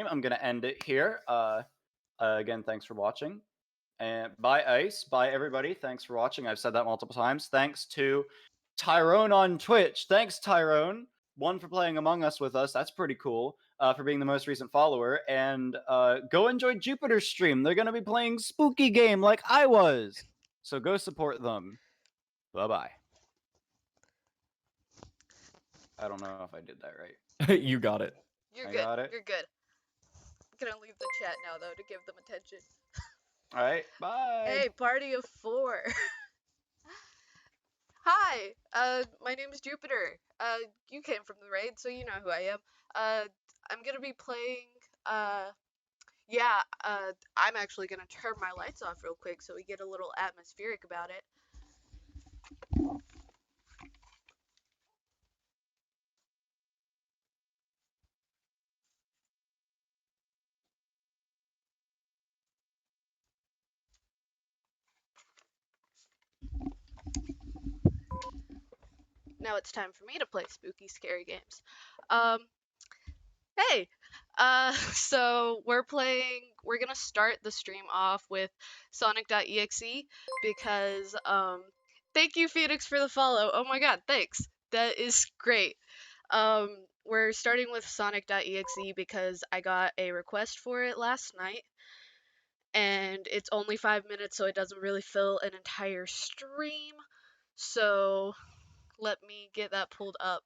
stream. I'm gonna end it here. Again, thanks for watching. And bye, Ice. Bye, everybody. Thanks for watching. I've said that multiple times. Thanks to Tyrone on Twitch. Thanks, Tyrone. One, for playing Among Us with us. That's pretty cool. For being the most recent follower. And go enjoy Jupiter's stream. They're going to be playing Spooky Game like I was. So go support them. Bye-bye. I don't know if I did that right. You got it. You're I good. got it. You're good. I'm gonna leave the chat now, though, to give them attention. All right, bye. Hey, party of 4. Hi, my name is Jupiter. You came from the raid, so you know who I am. I'm gonna be playing, I'm actually gonna turn my lights off real quick so we get a little atmospheric about it. Now it's time for me to play spooky, scary games. Hey, so we're gonna start the stream off with Sonic.EXE because, thank you, Phoenix, for the follow. Oh my god, thanks. That is great. We're starting with Sonic.EXE because I got a request for it last night, and it's only 5 minutes, so it doesn't really fill an entire stream. So let me get that pulled up.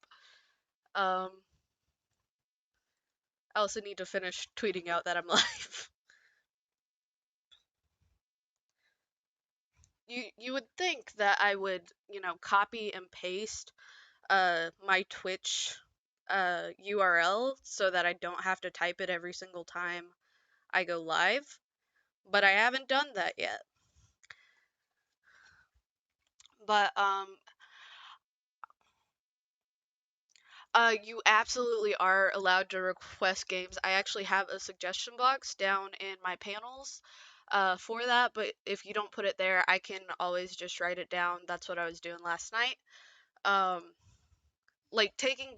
I also need to finish tweeting out that I'm live. You would think that I would, copy and paste my Twitch URL so that I don't have to type it every single time I go live, but I haven't done that yet. But you absolutely are allowed to request games. I actually have a suggestion box down in my panels for that, but if you don't put it there, I can always just write it down. That's what I was doing last night. Like taking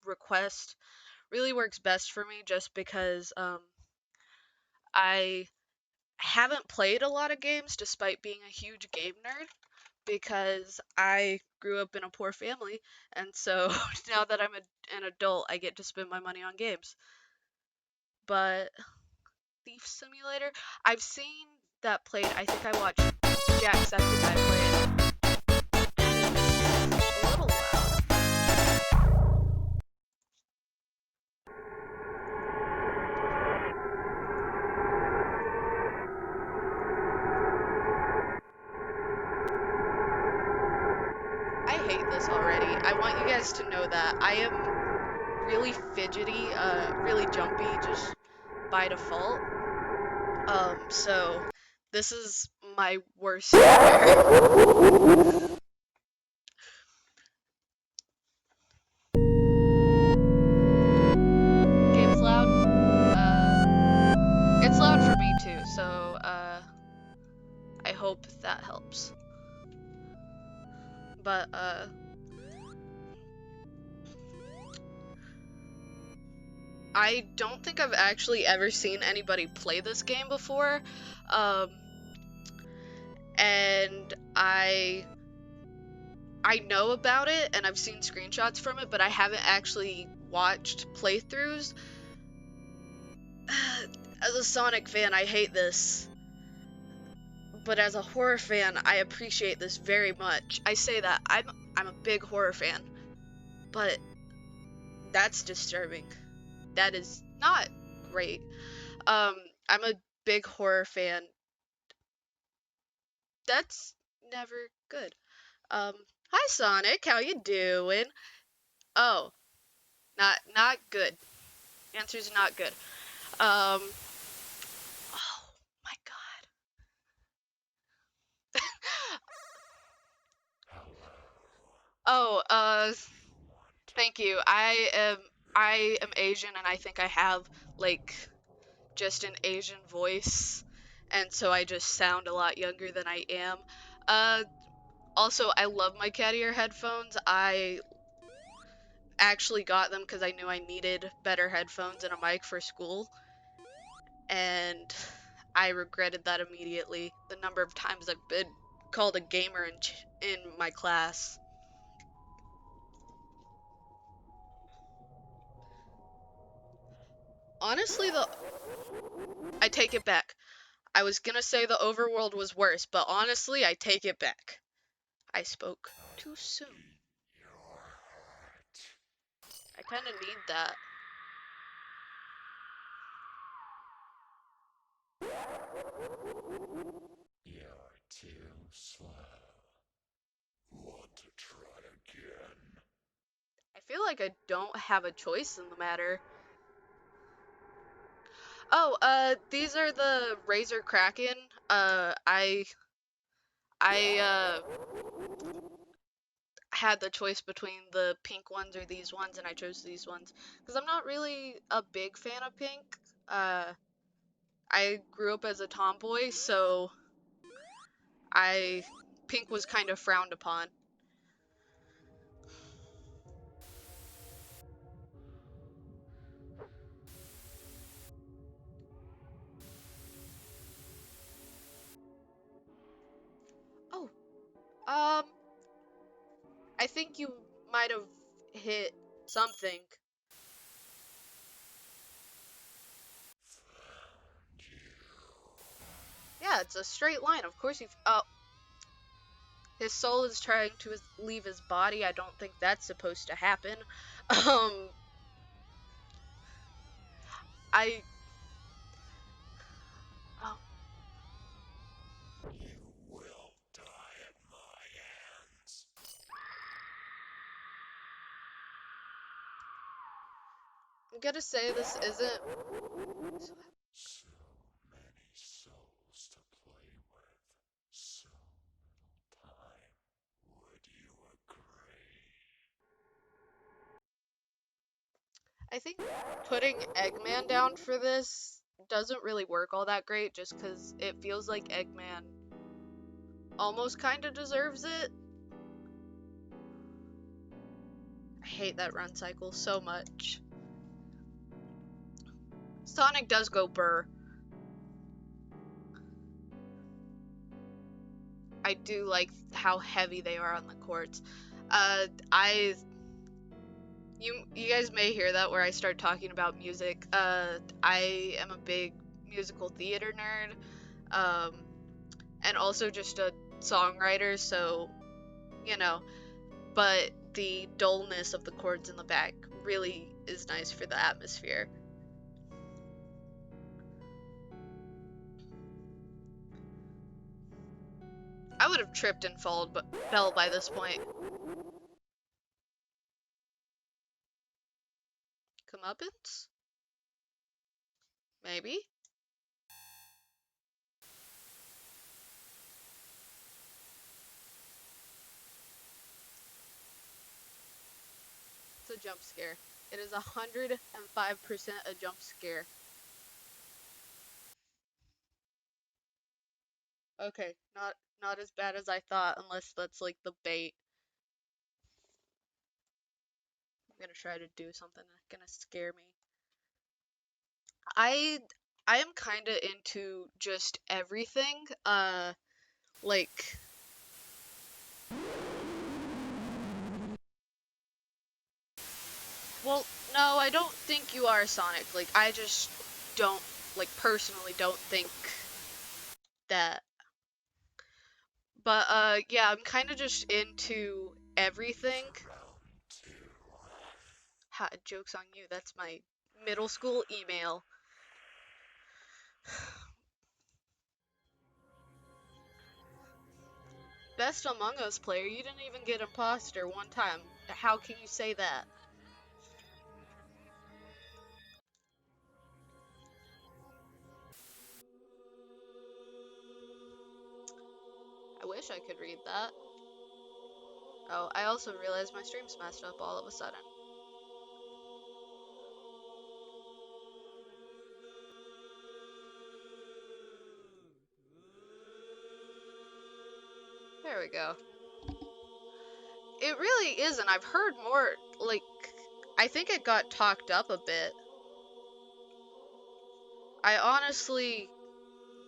requests really works best for me just because I haven't played a lot of games despite being a huge game nerd, because I grew up in a poor family, and so now that I'm an adult, I get to spend my money on games. But Thief Simulator, I've seen that played. I think I watched Jacksepticeye play it. A little loud. I hate this already. I want you guys to know that I am really fidgety, really jumpy, just by default. So this is my worst nightmare. Game's loud. It's loud for me too, so I hope that helps. But I don't think I've actually ever seen anybody play this game before, and I know about it and I've seen screenshots from it, but I haven't actually watched playthroughs. As a Sonic fan, I hate this, but as a horror fan, I appreciate this very much. I say that I'm a big horror fan, but that's disturbing. That is not great. I'm a big horror fan. That's never good. Hi Sonic, how you doing? Oh, not good. Answer's not good. Oh my god. Oh, thank you. I am Asian, and I think I have like just an Asian voice, and so I just sound a lot younger than I am. Also, I love my cat ear headphones. actually got them because I knew I needed better headphones and a mic for school, and I regretted that immediately. The number of times I've been called a gamer in my class. Honestly, I take it back. I was gonna say the overworld was worse, but honestly, I take it back. I spoke too soon. I kind of need that. You're too slow. Want to try again? I feel like I don't have a choice in the matter. Oh, these are the Razor Kraken. I had the choice between the pink ones or these ones, and I chose these ones because I'm not really a big fan of pink. I grew up as a tomboy, so pink was kind of frowned upon. Oh, I think you might have hit something. Yeah, it's a straight line. Of course you've. Oh, his soul is trying to leave his body. I don't think that's supposed to happen. Um, I. Oh, You will die at my hands. I'm gonna say this isn't. So many souls to play with. So little time. Would you agree? I think putting Eggman down for this doesn't really work all that great just because it feels like Eggman almost kind of deserves it. I hate that run cycle so much. Sonic does go burr. I do like how heavy they are on the chords. You guys may hear that where I start talking about music. I am a big musical theater nerd, and also just a songwriter, so, you know, but the dullness of the chords in the back really is nice for the atmosphere. I would have tripped and fell by this point. Comeuppance? Maybe? It's a jump scare. It is 105% a jump scare. Okay, not as bad as I thought, unless that's like the bait. I'm gonna try to do something that's gonna scare me. I I am kind of into just everything. Like, well, no, I don't think you are Sonic. Like, I just don't, like, personally don't think that. But yeah, I'm kind of just into everything. Round two. Ha, joke's on you. That's my middle school email. Best Among Us player, you didn't even get imposter one time. How can you say that? I wish I could read that. Oh, I also realized my stream's messed up all of a sudden. There we go. It really isn't. I've heard more, like, I think it got talked up a bit. I honestly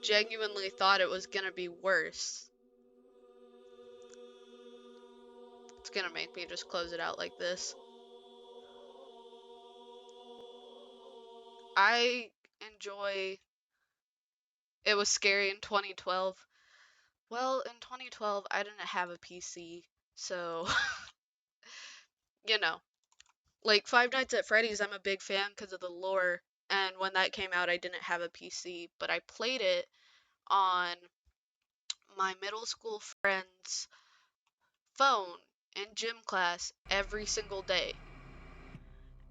genuinely thought it was gonna be worse. It's gonna make me just close it out like this. I enjoy It Was Scary in 2012. Well, in 2012, I didn't have a PC, so, you know. Like, Five Nights at Freddy's, I'm a big fan because of the lore, and when that came out, I didn't have a PC, but I played it on my middle school friend's phone in gym class every single day,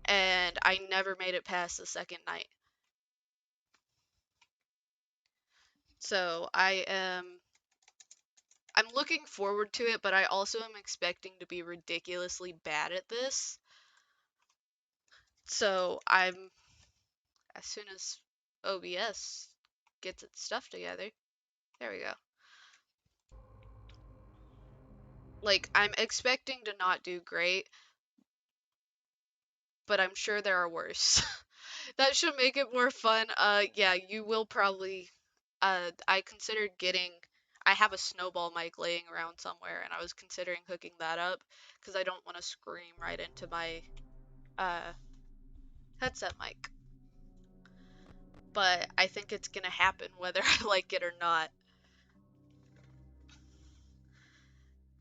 and I never made it past the second night. So I'm looking forward to it, but I also am expecting to be ridiculously bad at this. So as soon as OBS gets its stuff together, there we go. Like, I'm expecting to not do great, but I'm sure there are worse. That should make it more fun. Yeah, you will probably, I considered I have a snowball mic laying around somewhere, and I was considering hooking that up, because I don't want to scream right into my, headset mic. But I think it's gonna happen whether I like it or not.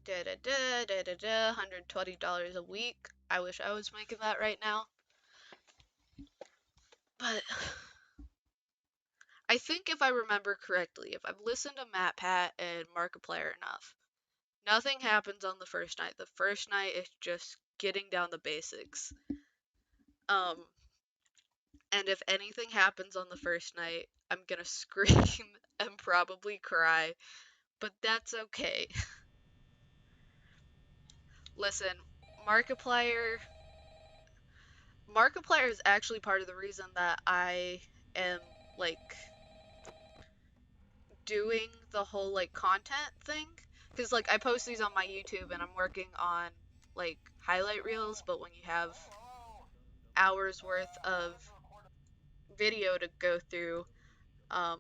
$120 a week. I wish I was making that right now. But I think if I remember correctly, if I've listened to MatPat and Markiplier enough, nothing happens on the first night. The first night is just getting down the basics. And if anything happens on the first night, I'm gonna scream and probably cry, but that's okay. Listen, Markiplier Markiplier is actually part of the reason that I am, like, doing the whole, like, content thing. Because, like, I post these on my YouTube and I'm working on, like, highlight reels, but when you have hours worth of video to go through, I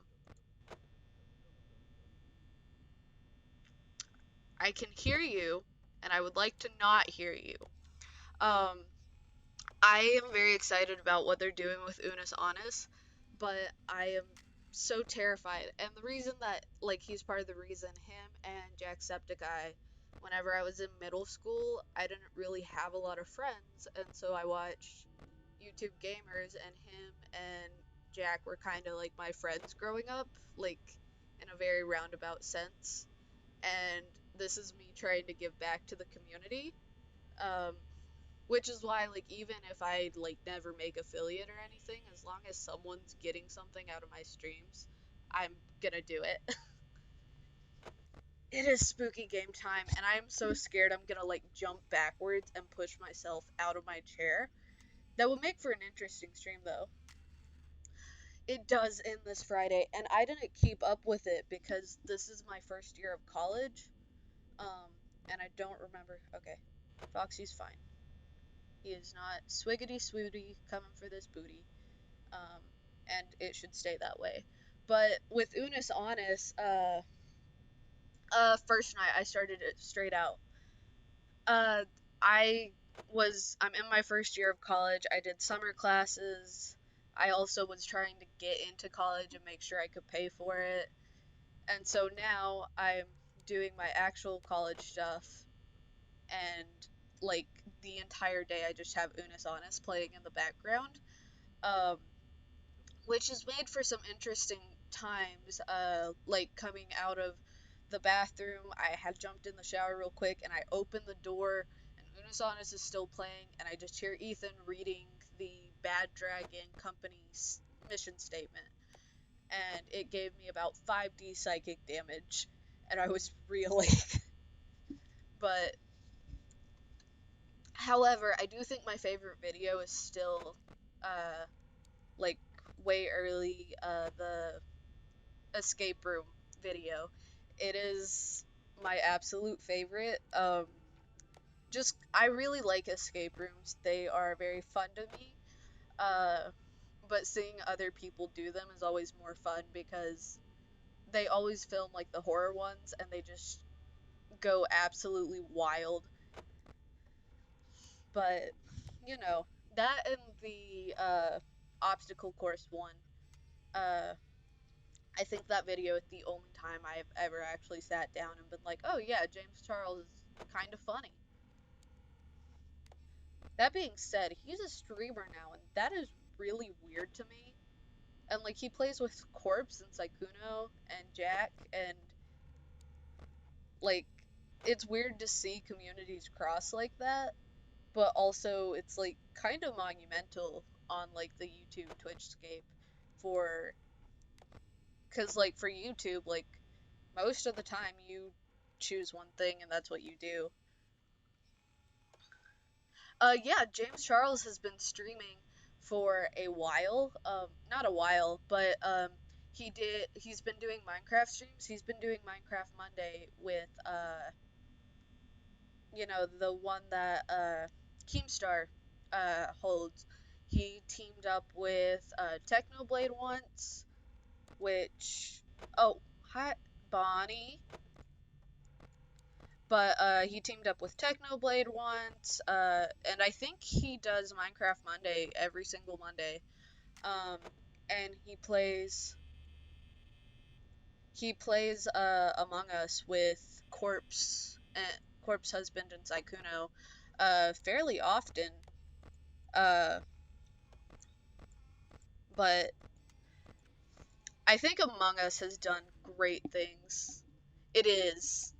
can hear you, and I would like to not hear you. I am very excited about what they're doing with Unus Annus, but I am so terrified. And the reason that, like, he's part of the reason, him and Jacksepticeye, whenever I was in middle school, I didn't really have a lot of friends, and so I watched YouTube gamers, and him and Jack were kind of like my friends growing up, like, in a very roundabout sense. And this is me trying to give back to the community. Um, which is why, like, even if I, like, never make affiliate or anything, as long as someone's getting something out of my streams, I'm gonna do it. It is spooky game time, and I am so scared I'm gonna, like, jump backwards and push myself out of my chair. That will make for an interesting stream, though. It does end this Friday, and I didn't keep up with it because this is my first year of college, and I don't remember. Okay, Foxy's fine. He is not swiggity swooty coming for this booty. And it should stay that way. But with Unus Annus, first night I started it straight out. Uh, I'm in my first year of college. I did summer classes. I also was trying to get into college and make sure I could pay for it. And so now I'm doing my actual college stuff, and, like, the entire day I just have Unus Annus playing in the background. Um, which has made for some interesting times. Like, coming out of the bathroom, I had jumped in the shower real quick, and I opened the door, and Unus Annus is still playing, and I just hear Ethan reading the Bad Dragon Company's mission statement, and it gave me about 5D psychic damage, and I was reeling. But, however, I do think my favorite video is still, like, way early, the escape room video. It is my absolute favorite. just I really like escape rooms. They are very fun to me. But seeing other people do them is always more fun because they always film like the horror ones and they just go absolutely wild. But you know, that and the obstacle course one, uh I think that video is the only time I've ever actually sat down and been like, oh yeah, James Charles is kind of funny. That being said, he's a streamer now, and that is really weird to me. And like he plays with Corpse and Saikuno and Jack, and like it's weird to see communities cross like that, but also it's like kind of monumental on like the YouTube Twitch scape for, because like for YouTube, like most of the time you choose one thing and that's what you do. Yeah, James Charles has been streaming for a while. Not a while, but he's been doing Minecraft streams. He's been doing Minecraft Monday with the one that Keemstar holds. He teamed up with Technoblade once, which, oh, hi Bonnie. But he teamed up with Technoblade once, and I think he does Minecraft Monday every single Monday. And he plays Among Us with Corpse Husband and Saikuno fairly often. But I think Among Us has done great things. It is.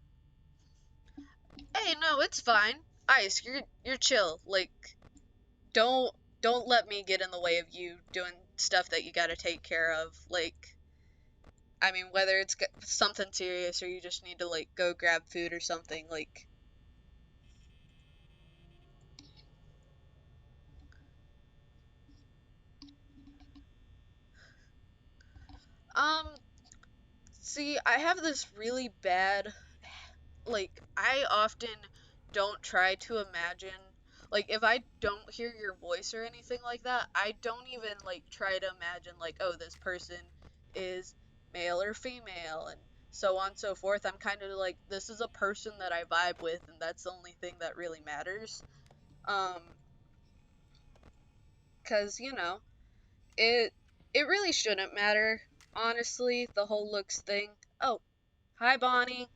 Hey, no, it's fine. Ice, you're chill. Like, don't don't let me get in the way of you doing stuff that you gotta take care of. Like, I mean, whether it's something serious or you just need to like go grab food or something. Like, um, see, I have this really bad, like, I often don't try to imagine. Like, if I don't hear your voice or anything like that, I don't even like try to imagine like, oh, this person is male or female and so on and so forth. I'm kind of like, this is a person that I vibe with, and that's the only thing that really matters. Um, 'Cause it it really shouldn't matter, honestly, the whole looks thing. Oh, hi Bonnie.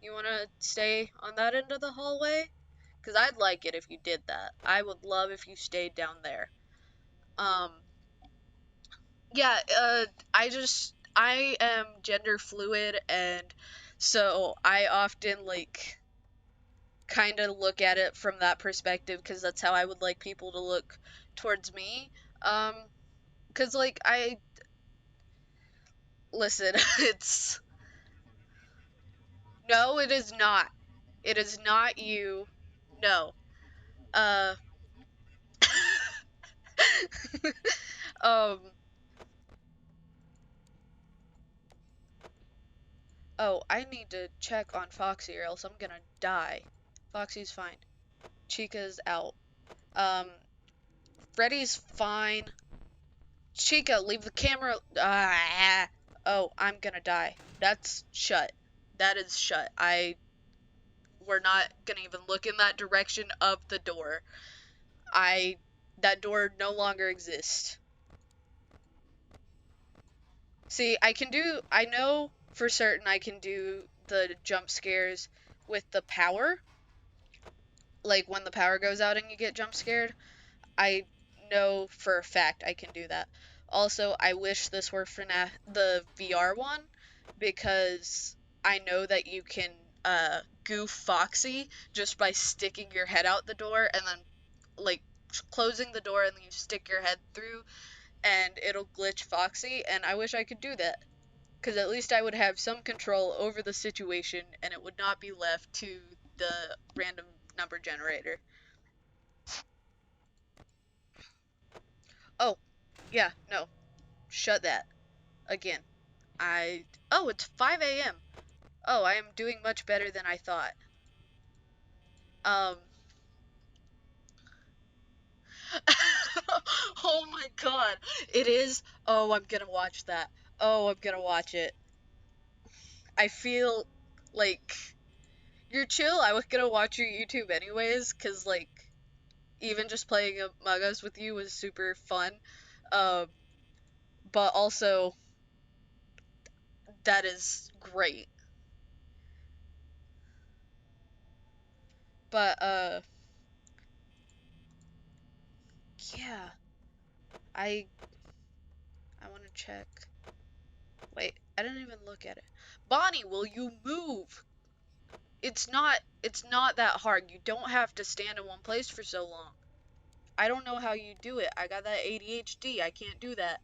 You wanna stay on that end of the hallway? 'Cause I'd like it if you did that. I would love if you stayed down there. Um, yeah, I am gender fluid, and so I often like kind of look at it from that perspective because that's how I would like people to look towards me. Um, because like I listen, it's no, it is not. It is not you. No. Uh, um, oh, I need to check on Foxy or else I'm gonna die. Foxy's fine. Chica's out. Um, Freddy's fine. Chica, leave the camera. Oh, I'm gonna die. That's shut. That is shut. We're not gonna even look in that direction of the door. That door no longer exists. See, I know for certain I can do the jump scares with the power. Like when the power goes out and you get jump scared. I know for a fact I can do that. Also, I wish this were FNAF, the VR one, because I know that you can goof Foxy just by sticking your head out the door and then like closing the door and then you stick your head through and it'll glitch Foxy, and I wish I could do that. Because at least I would have some control over the situation and it would not be left to the random number generator. Oh, yeah, no. Shut that. Again. Oh, it's 5 a.m. Oh, I am doing much better than I thought. Um, oh my god, it is. Oh, I'm gonna watch that. Oh, I'm gonna watch it. I feel like you're chill. I was gonna watch your YouTube anyways, cause like even just playing Among Us with you was super fun. Um, but also that is great. But yeah, I I want to check. Wait, I didn't even look at it. Bonnie, will you move? It's not that hard. You don't have to stand in one place for so long. I don't know how you do it. I got that ADHD. I can't do that.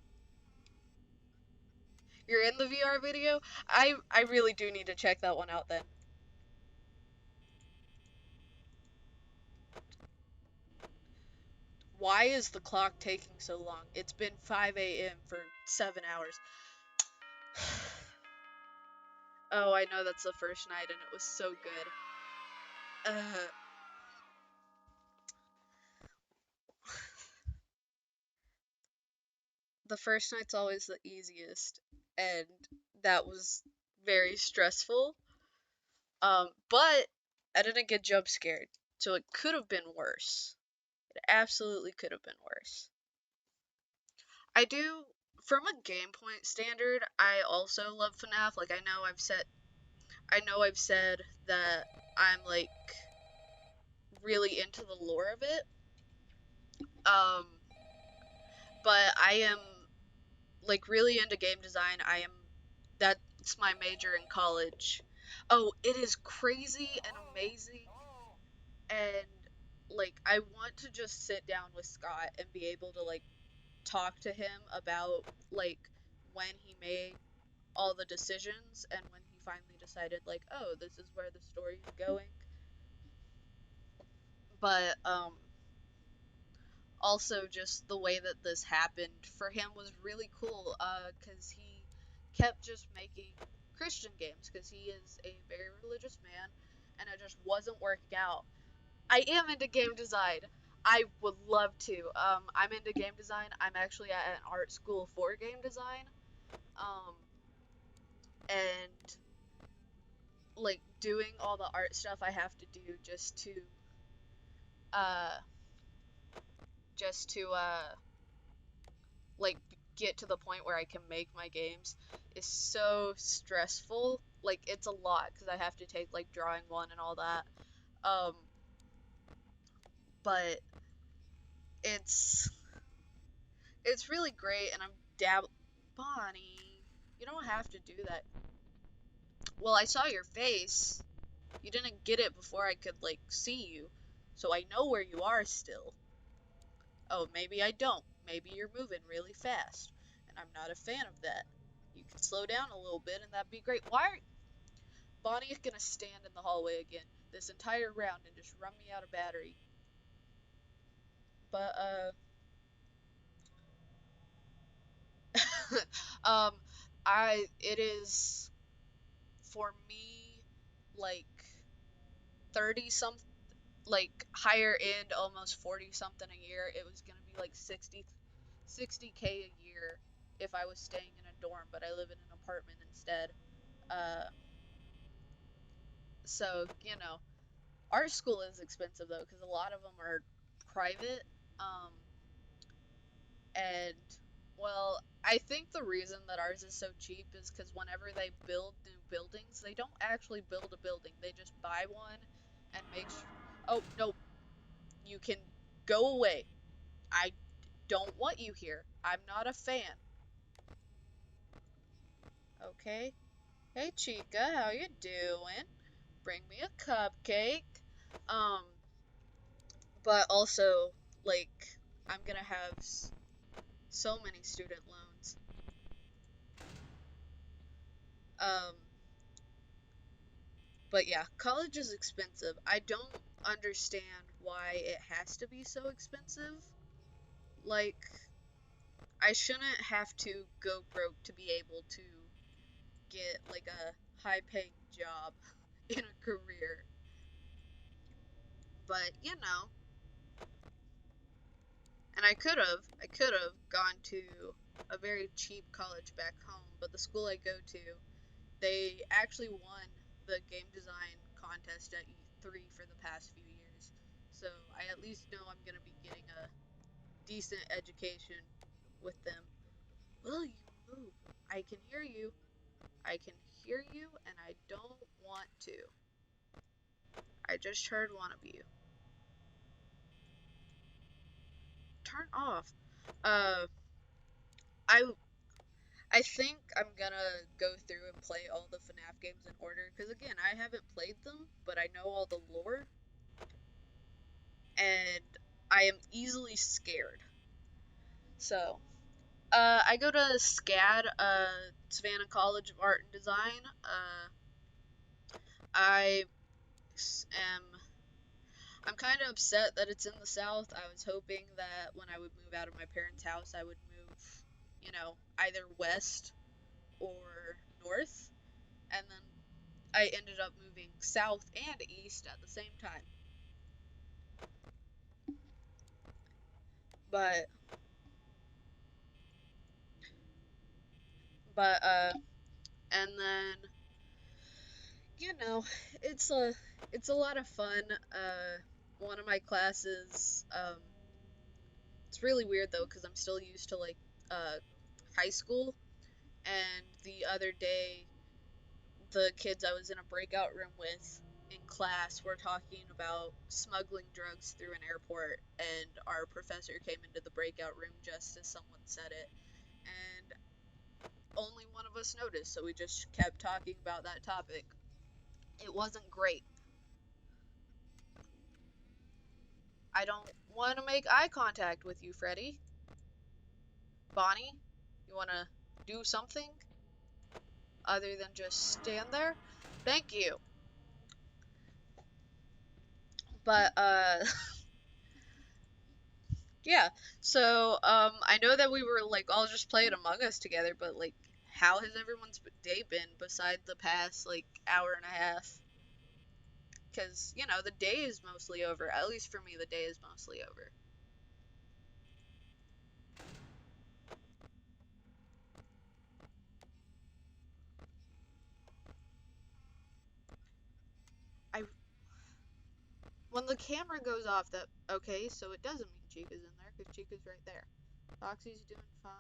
You're in the VR video? I really do need to check that one out then. Why is the clock taking so long? It's been 5 a.m. for 7 hours. Oh, I know that's the first night and it was so good. The first night's always the easiest, and that was very stressful. But I didn't get jump scared, so it could have been worse. It absolutely could have been worse. I do, from a game point standard, I also love FNAF. Like I know I've said that I'm like really into the lore of it. Um, but I am like really into game design. That's my major in college. Oh, it is crazy and amazing, and like I want to just sit down with Scott and be able to like talk to him about like when he made all the decisions and when he finally decided like, oh, this is where the story's going. But also just the way that this happened for him was really cool, cuz he kept just making Christian games cuz he is a very religious man and it just wasn't working out. I am into game design. I would love to. I'm into game design. I'm actually at an art school for game design. Um, and like doing all the art stuff I have to do uh just to like get to the point where I can make my games is so stressful. Like it's a lot because I have to take like drawing one and all that. Um, but it's it's really great, and I'm Bonnie, you don't have to do that. Well, I saw your face. You didn't get it before I could, like, see you. So I know where you are still. Oh, maybe I don't. Maybe you're moving really fast. And I'm not a fan of that. You could slow down a little bit and that'd be great. Why are Bonnie's gonna stand in the hallway again this entire round and just run me out of battery. But um it is for me like 30 something, like higher end, almost 40 something a year. It was gonna be like 60K a year if I was staying in a dorm, but I live in an apartment instead. Uh, so art school is expensive though, because a lot of them are private. Um, and well, I think the reason that ours is so cheap is because whenever they build new buildings, they don't actually build a building. They just buy one and make sure. Oh no, you can go away. I don't want you here. I'm not a fan. Okay. Hey Chica, how you doing? Bring me a cupcake. Um, but also, like, I'm gonna have so many student loans. Um, but yeah, college is expensive. I don't understand why it has to be so expensive. Like, I shouldn't have to go broke to be able to get like a high paying job in a career. But, you know, and I could have gone to a very cheap college back home, but the school I go to, they actually won the game design contest at E3 for the past few years. So I at least know I'm going to be getting a decent education with them. Will you move? I can hear you. I can hear you, and I don't want to. I just heard one of you. Turn off. Uh, I I think I'm gonna go through and play all the FNAF games in order, because again, I haven't played them, but I know all the lore, and I am easily scared. So, I go to SCAD, Savannah College of Art and Design. I am I'm kind of upset that it's in the South. I was hoping that when I would move out of my parents' house, I would move, you know, either west or north, and then I ended up moving south and east at the same time. But but and then you know, it's a lot of fun. One of my classes, it's really weird though because I'm still used to like high school, and the other day the kids I was in a breakout room with in class were talking about smuggling drugs through an airport, and our professor came into the breakout room just as someone said it, and only one of us noticed, so we just kept talking about that topic. It wasn't great. I don't want to make eye contact with you, Freddy. Bonnie, you want to do something other than just stand there? Thank you. But, yeah. So, I know that we were, like, all just playing Among Us together, but, like, how has everyone's day been besides the past, like, hour and a half? Because, you know, the day is mostly over. At least for me, the day is mostly over. I When the camera goes off, that okay, so it doesn't mean Chica's in there because Chica's right there. Foxy's doing fine.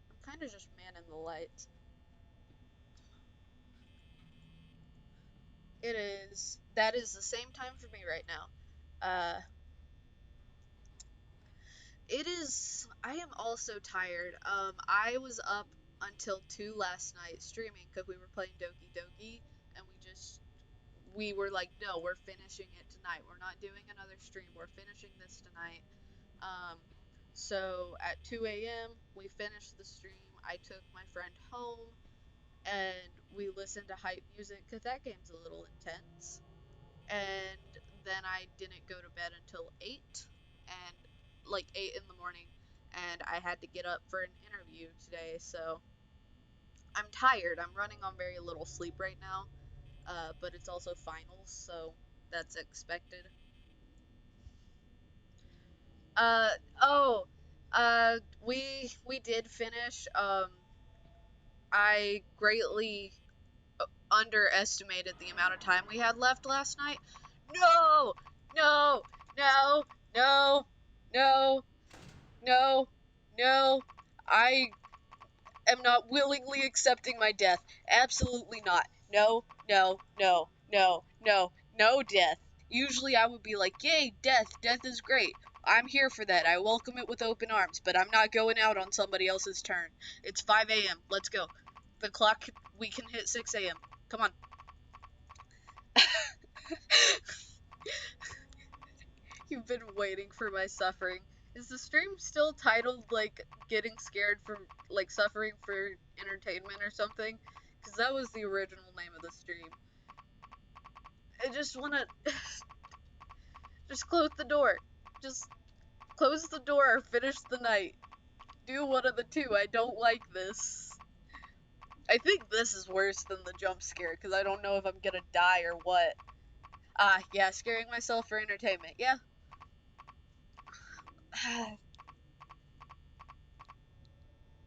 I'm kind of just manning the lights. It is. That is the same time for me right now. It is. I am also tired. I was up until 2 last night streaming because we were playing Doki Doki, and we were like, no, we're finishing it tonight. We're not doing another stream. We're finishing this tonight. Um, so at 2 a.m., we finished the stream. I took my friend home and we listened to hype music because that game's a little intense. And then I didn't go to bed until 8, and like 8 in the morning, and I had to get up for an interview today. So I'm tired. I'm running on very little sleep right now, but it's also finals, so that's expected. Uh oh, we did finish. I greatly underestimated the amount of time we had left last night. No, no, no, no, no, no, no. I am not willingly accepting my death. Absolutely not. No, no, no, no, no, no death. Usually I would be like, yay, death. Death is great. I'm here for that. I welcome it with open arms, but I'm not going out on somebody else's turn. It's 5 a.m. Let's go. The clock, we can hit 6 a.m. Come on. You've been waiting for my suffering. Is the stream still titled, like, getting scared from, like, suffering for entertainment or something? Because that was the original name of the stream. I just wanna... just close the door. Just close the door or finish the night. Do one of the two. I don't like this. I think this is worse than the jump scare, because I don't know if I'm gonna die or what. Yeah, scaring myself for entertainment, yeah.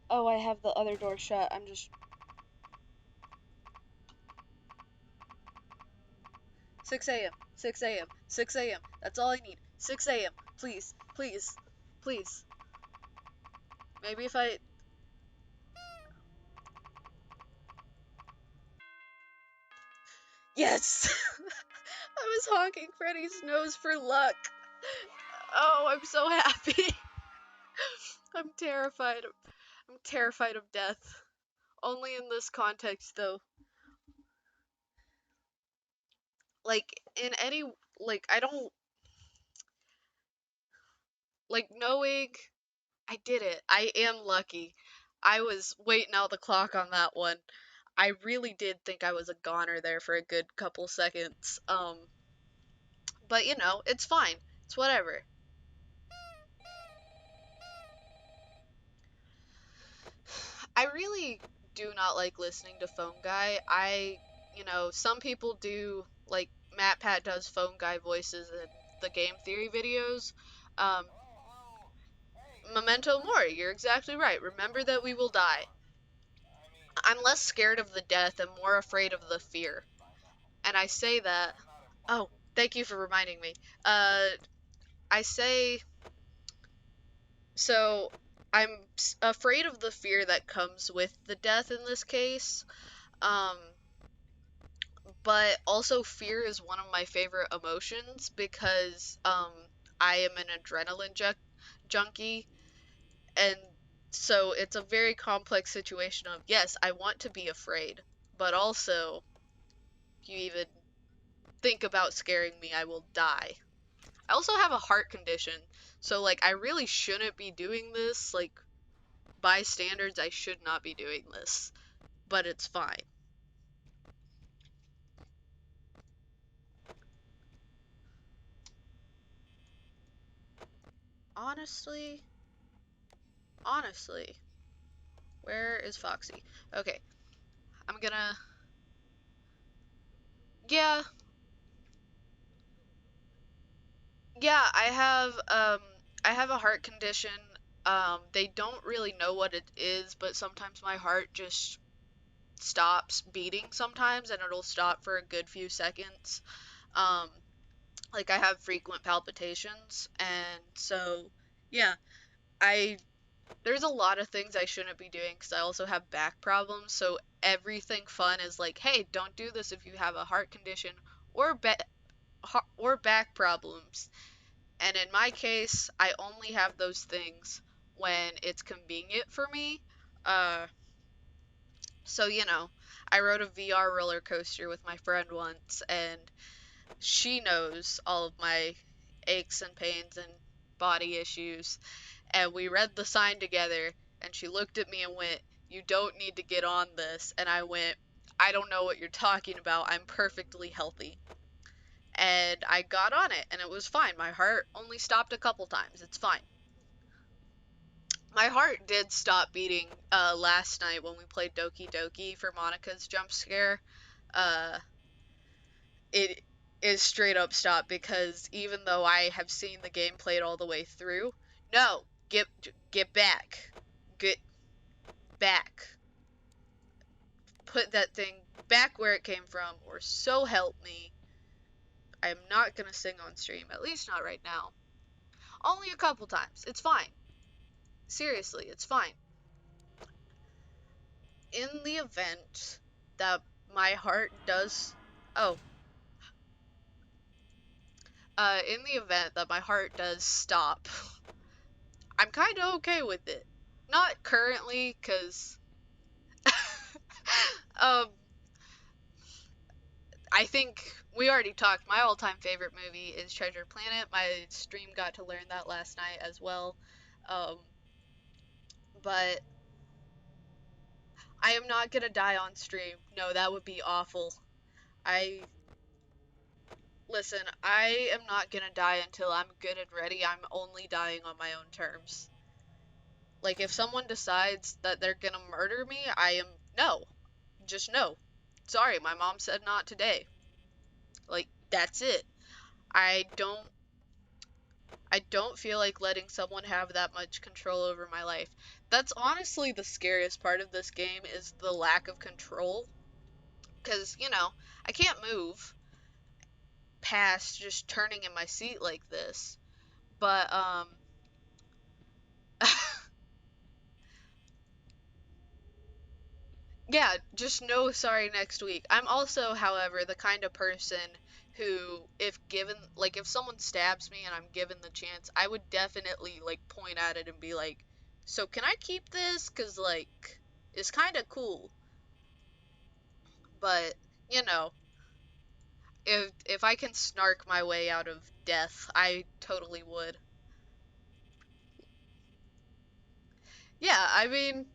Oh, I have the other door shut, I'm just... 6 a.m., 6 a.m., 6 a.m., that's all I need. 6 a.m., please, please, please. Maybe if I... Yes! I was honking Freddy's nose for luck. Oh, I'm so happy. I'm terrified. I'm terrified of death. Only in this context, though. Like, in any... Like, I don't... Like, knowing... I did it. I am lucky. I was waiting out the clock on that one. I really did think I was a goner there for a good couple seconds. But you know, it's fine. It's whatever. I really do not like listening to Phone Guy. You know, some people do, like, MatPat does Phone Guy voices in the game theory videos. Um, Memento Mori, you're exactly right. Remember that we will die. I'm less scared of the death and more afraid of the fear. And I say that... Oh, thank you for reminding me. I say... So, I'm afraid of the fear that comes with the death in this case. Um, but also fear is one of my favorite emotions because I am an adrenaline junkie, and so it's a very complex situation of, yes, I want to be afraid, but also if you even think about scaring me, I will die. I also have a heart condition, so like I really shouldn't be doing this. Like, by standards, I should not be doing this, but it's fine. Honestly, honestly, where is Foxy? Okay, I'm gonna... Yeah, yeah, I have a heart condition. They don't really know what it is, but sometimes my heart just stops beating sometimes, and it'll stop for a good few seconds. Um, like I have frequent palpitations, and so, yeah, I there's a lot of things I shouldn't be doing because I also have back problems. So everything fun is like, hey, don't do this if you have a heart condition or or back problems. And in my case, I only have those things when it's convenient for me. Uh, so you know, I rode a VR roller coaster with my friend once, and she knows all of my aches and pains and body issues. And we read the sign together, and she looked at me and went, "You don't need to get on this." And I went, "I don't know what you're talking about. I'm perfectly healthy." And I got on it, and it was fine. My heart only stopped a couple times. It's fine. My heart did stop beating last night when we played Doki Doki for Monica's jump scare. Uh, it is straight up stopped because even though I have seen the game played all the way through, no, get back. Get back. Put that thing back where it came from, or so help me. I am not gonna sing on stream, at least not right now. Only a couple times. It's fine. Seriously, it's fine. In the event that my heart does... Oh. In the event that my heart does stop, I'm kind of okay with it. Not currently, because... um, I think we already talked. My all-time favorite movie is Treasure Planet. My stream got to learn that last night as well. Um, but I am not gonna die on stream. No, that would be awful. I Listen, I am not gonna die until I'm good and ready. I'm only dying on my own terms. Like, if someone decides that they're gonna murder me, no. Just no. Sorry, my mom said not today. Like, that's it. I don't I don't feel like letting someone have that much control over my life. That's honestly the scariest part of this game is the lack of control. 'Cause, I can't move past just turning in my seat like this. But yeah, just no sorry next week. I'm also, however, the kind of person who, if someone stabs me and I'm given the chance, I would definitely, like, point at it and be like, so can I keep this? 'Cause, like, it's kind of cool. But, you know, if I can snark my way out of death, I totally would. Yeah, I mean,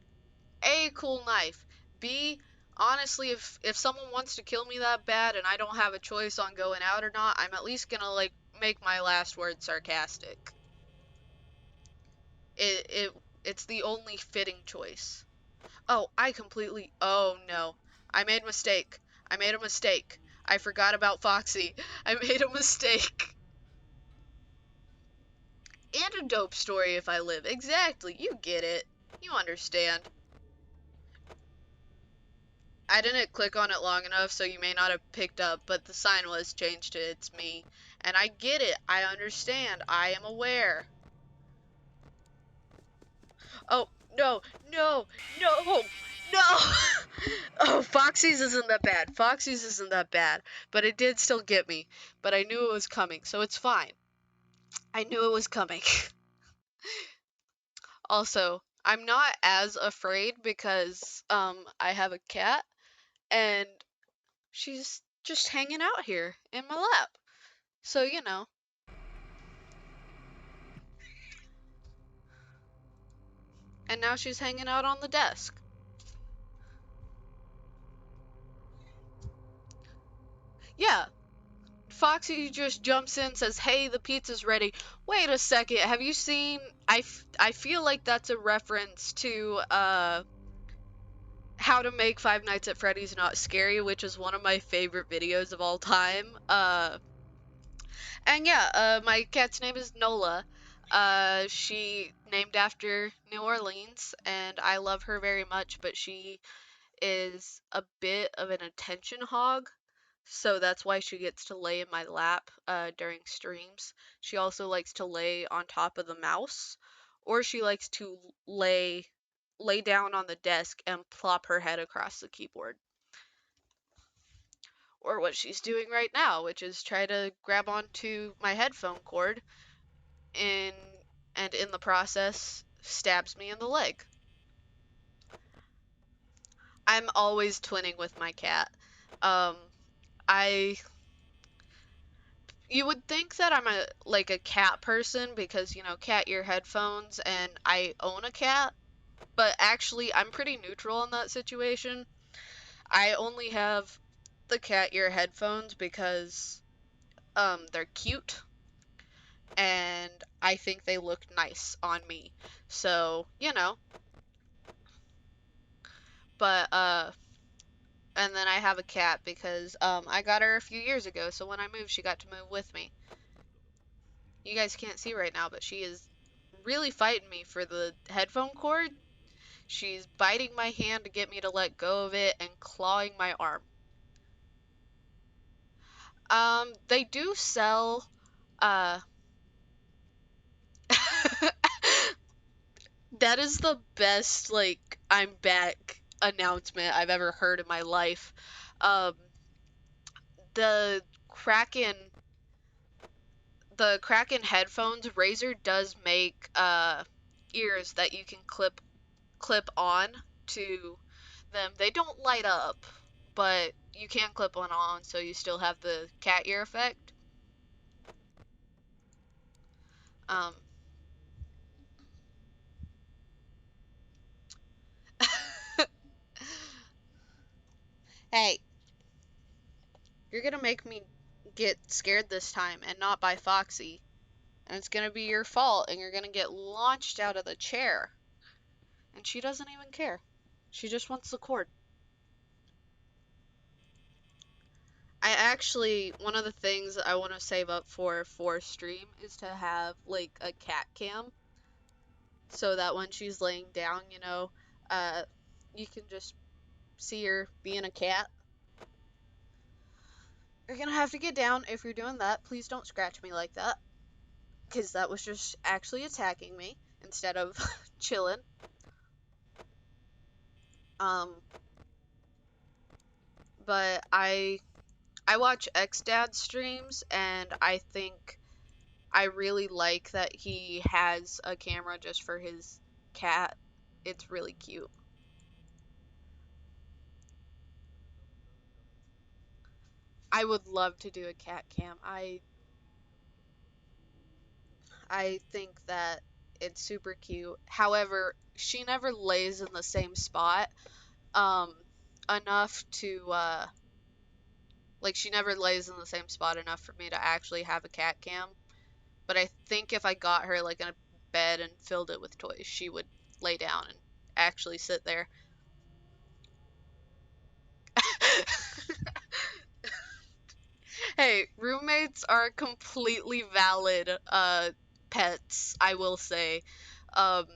A, cool knife. B, honestly, if someone wants to kill me that bad and I don't have a choice on going out or not, I'm at least gonna, like, make my last word sarcastic. It it it's the only fitting choice. Oh no. I made a mistake. I made a mistake. I forgot about Foxy. I made a mistake. And a dope story if I live. Exactly. You get it. You understand. I didn't click on it long enough, so you may not have picked up, but the sign was changed to "It's me." And I get it. I understand. I am aware. Oh, no, no, no, no! Oh, Foxy's isn't that bad. Foxy's isn't that bad. But it did still get me. But I knew it was coming, so it's fine. I knew it was coming. Also, I'm not as afraid because, I have a cat, and she's just hanging out here in my lap. So, and now she's hanging out on the desk. Yeah, Foxy just jumps in, says, "Hey, the pizza's ready." Wait a second, have you seen? I feel like that's a reference to How to Make Five Nights at Freddy's Not Scary, which is one of my favorite videos of all time. And yeah, my cat's name is Nola. She named after New Orleans, and I love her very much, but she is a bit of an attention hog, so that's why she gets to lay in my lap during streams. She also likes to lay on top of the mouse, or she likes to lay down on the desk and plop her head across the keyboard. Or what she's doing right now, which is try to grab onto my headphone cord in and in the process stabs me in the leg. I'm always twinning with my cat. Um, I You would think that I'm a cat person because, cat ear headphones and I own a cat, but actually I'm pretty neutral in that situation. I only have the cat ear headphones because they're cute and I think they look nice on me. So, but and then I have a cat because I got her a few years ago, so when I moved she got to move with me. You guys can't see right now, but she is really fighting me for the headphone cord. She's biting my hand to get me to let go of it and clawing my arm. They do sell, uh, that is the best, like, I'm back announcement I've ever heard in my life. Um, the Kraken, the Kraken headphones, Razer does make, ears that you can clip on to them. They don't light up, but you can clip one on so you still have the cat ear effect. Um, hey, you're gonna make me get scared this time and not by Foxy. And it's gonna be your fault and you're gonna get launched out of the chair. And she doesn't even care. She just wants the cord. One of the things I want to save up for stream is to have like a cat cam, so that when she's laying down, you can just see her being a cat. You're gonna have to get down if you're doing that. Please don't scratch me like that, because that was just actually attacking me instead of chilling. But I watch X-Dad streams, and I think I really like that he has a camera just for his cat. It's really cute. I would love to do a cat cam. I think that it's super cute. However, she never lays in the same spot um enough to like she never lays in the same spot enough for me to actually have a cat cam. But I think if I got her like in a bed and filled it with toys, she would lay down and actually sit there. Hey, roommates are completely valid pets, I will say. Um,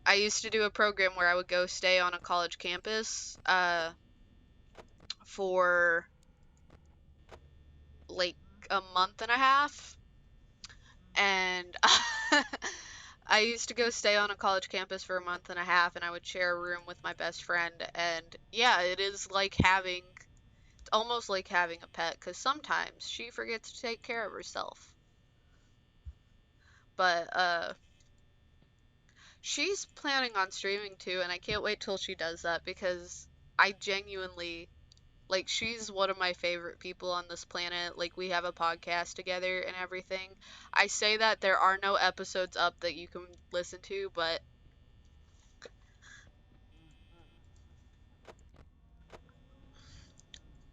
I used to do a program where I would go stay on a college campus for like a month and a half. And I used to go stay on a college campus for a month and a half, and I would share a room with my best friend. And yeah, it's almost like having a pet, because sometimes she forgets to take care of herself. But she's planning on streaming too, and I can't wait till she does that, because I genuinely like, she's one of my favorite people on this planet. Like, we have a podcast together and everything. I say that there are no episodes up that you can listen to, but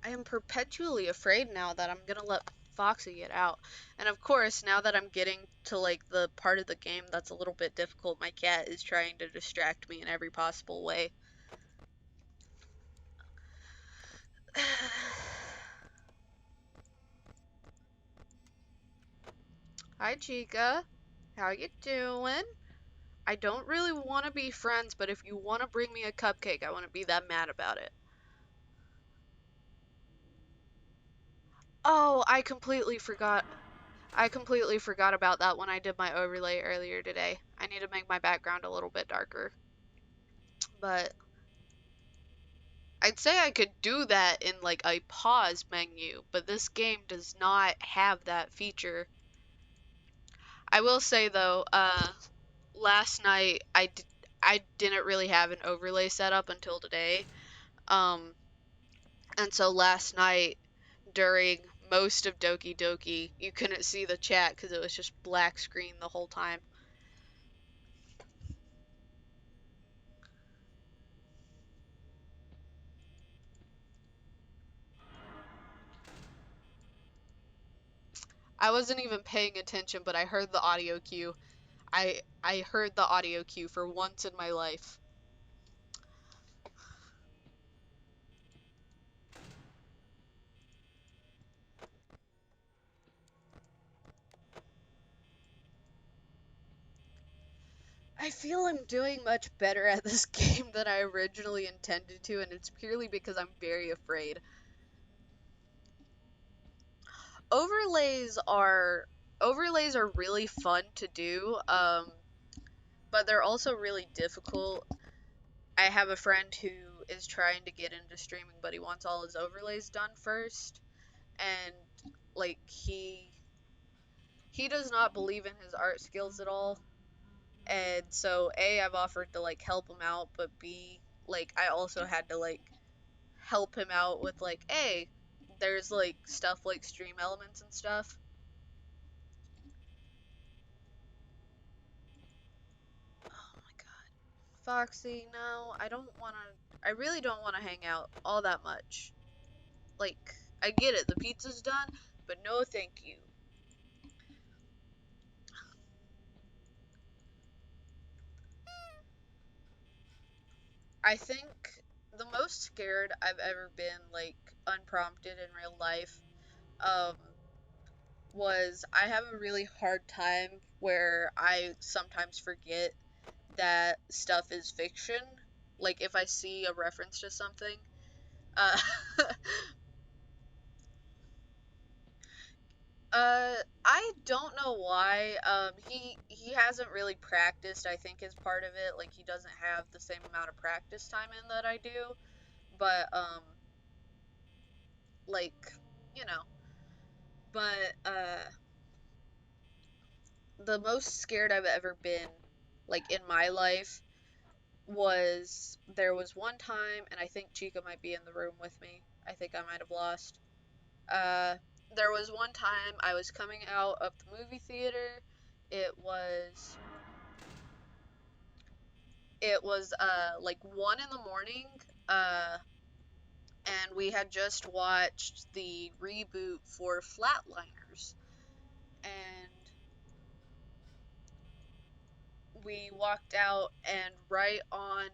I am perpetually afraid now that I'm gonna let Foxy get out. And of course, now that I'm getting to like the part of the game that's a little bit difficult, my cat is trying to distract me in every possible way. Hi, Chica. How you doing? I don't really want to be friends, but if you want to bring me a cupcake, I want to be that mad about it. Oh, I completely forgot. I completely forgot about that when I did my overlay earlier today. I need to make my background a little bit darker. But I'd say I could do that in like a pause menu, but this game does not have that feature. I will say though, last night I didn't really have an overlay set up until today. Um, and so last night during most of Doki Doki, you couldn't see the chat because it was just black screen the whole time. I wasn't even paying attention, but I heard the audio cue. I heard the audio cue for once in my life. I feel I'm doing much better at this game than I originally intended to, and it's purely because I'm very afraid. Overlays are overlays are really fun to do, but they're also really difficult. I have a friend who is trying to get into streaming, but he wants all his overlays done first, and like he does not believe in his art skills at all. And so A, I've offered to like help him out, but B, like I also had to like help him out with like, hey, there's like stuff like stream elements and stuff. Oh my god. Foxy, no, I really don't wanna hang out all that much. Like, I get it, the pizza's done, but no thank you. I think the most scared I've ever been, like, unprompted in real life, um, was I have a really hard time where I sometimes forget that stuff is fiction. Like, if I see a reference to something, uh, I don't know why. He hasn't really practiced, I think, is part of it. Like, he doesn't have the same amount of practice time in that I do. But, like, you know. But, the most scared I've ever been, like, in my life was there was one time, and I think Chica might be in the room with me. I think I might have lost. Uh, there was one time I was coming out of the movie theater. It was like 1 in the morning, uh and we had just watched the reboot for Flatliners, and we walked out, and right on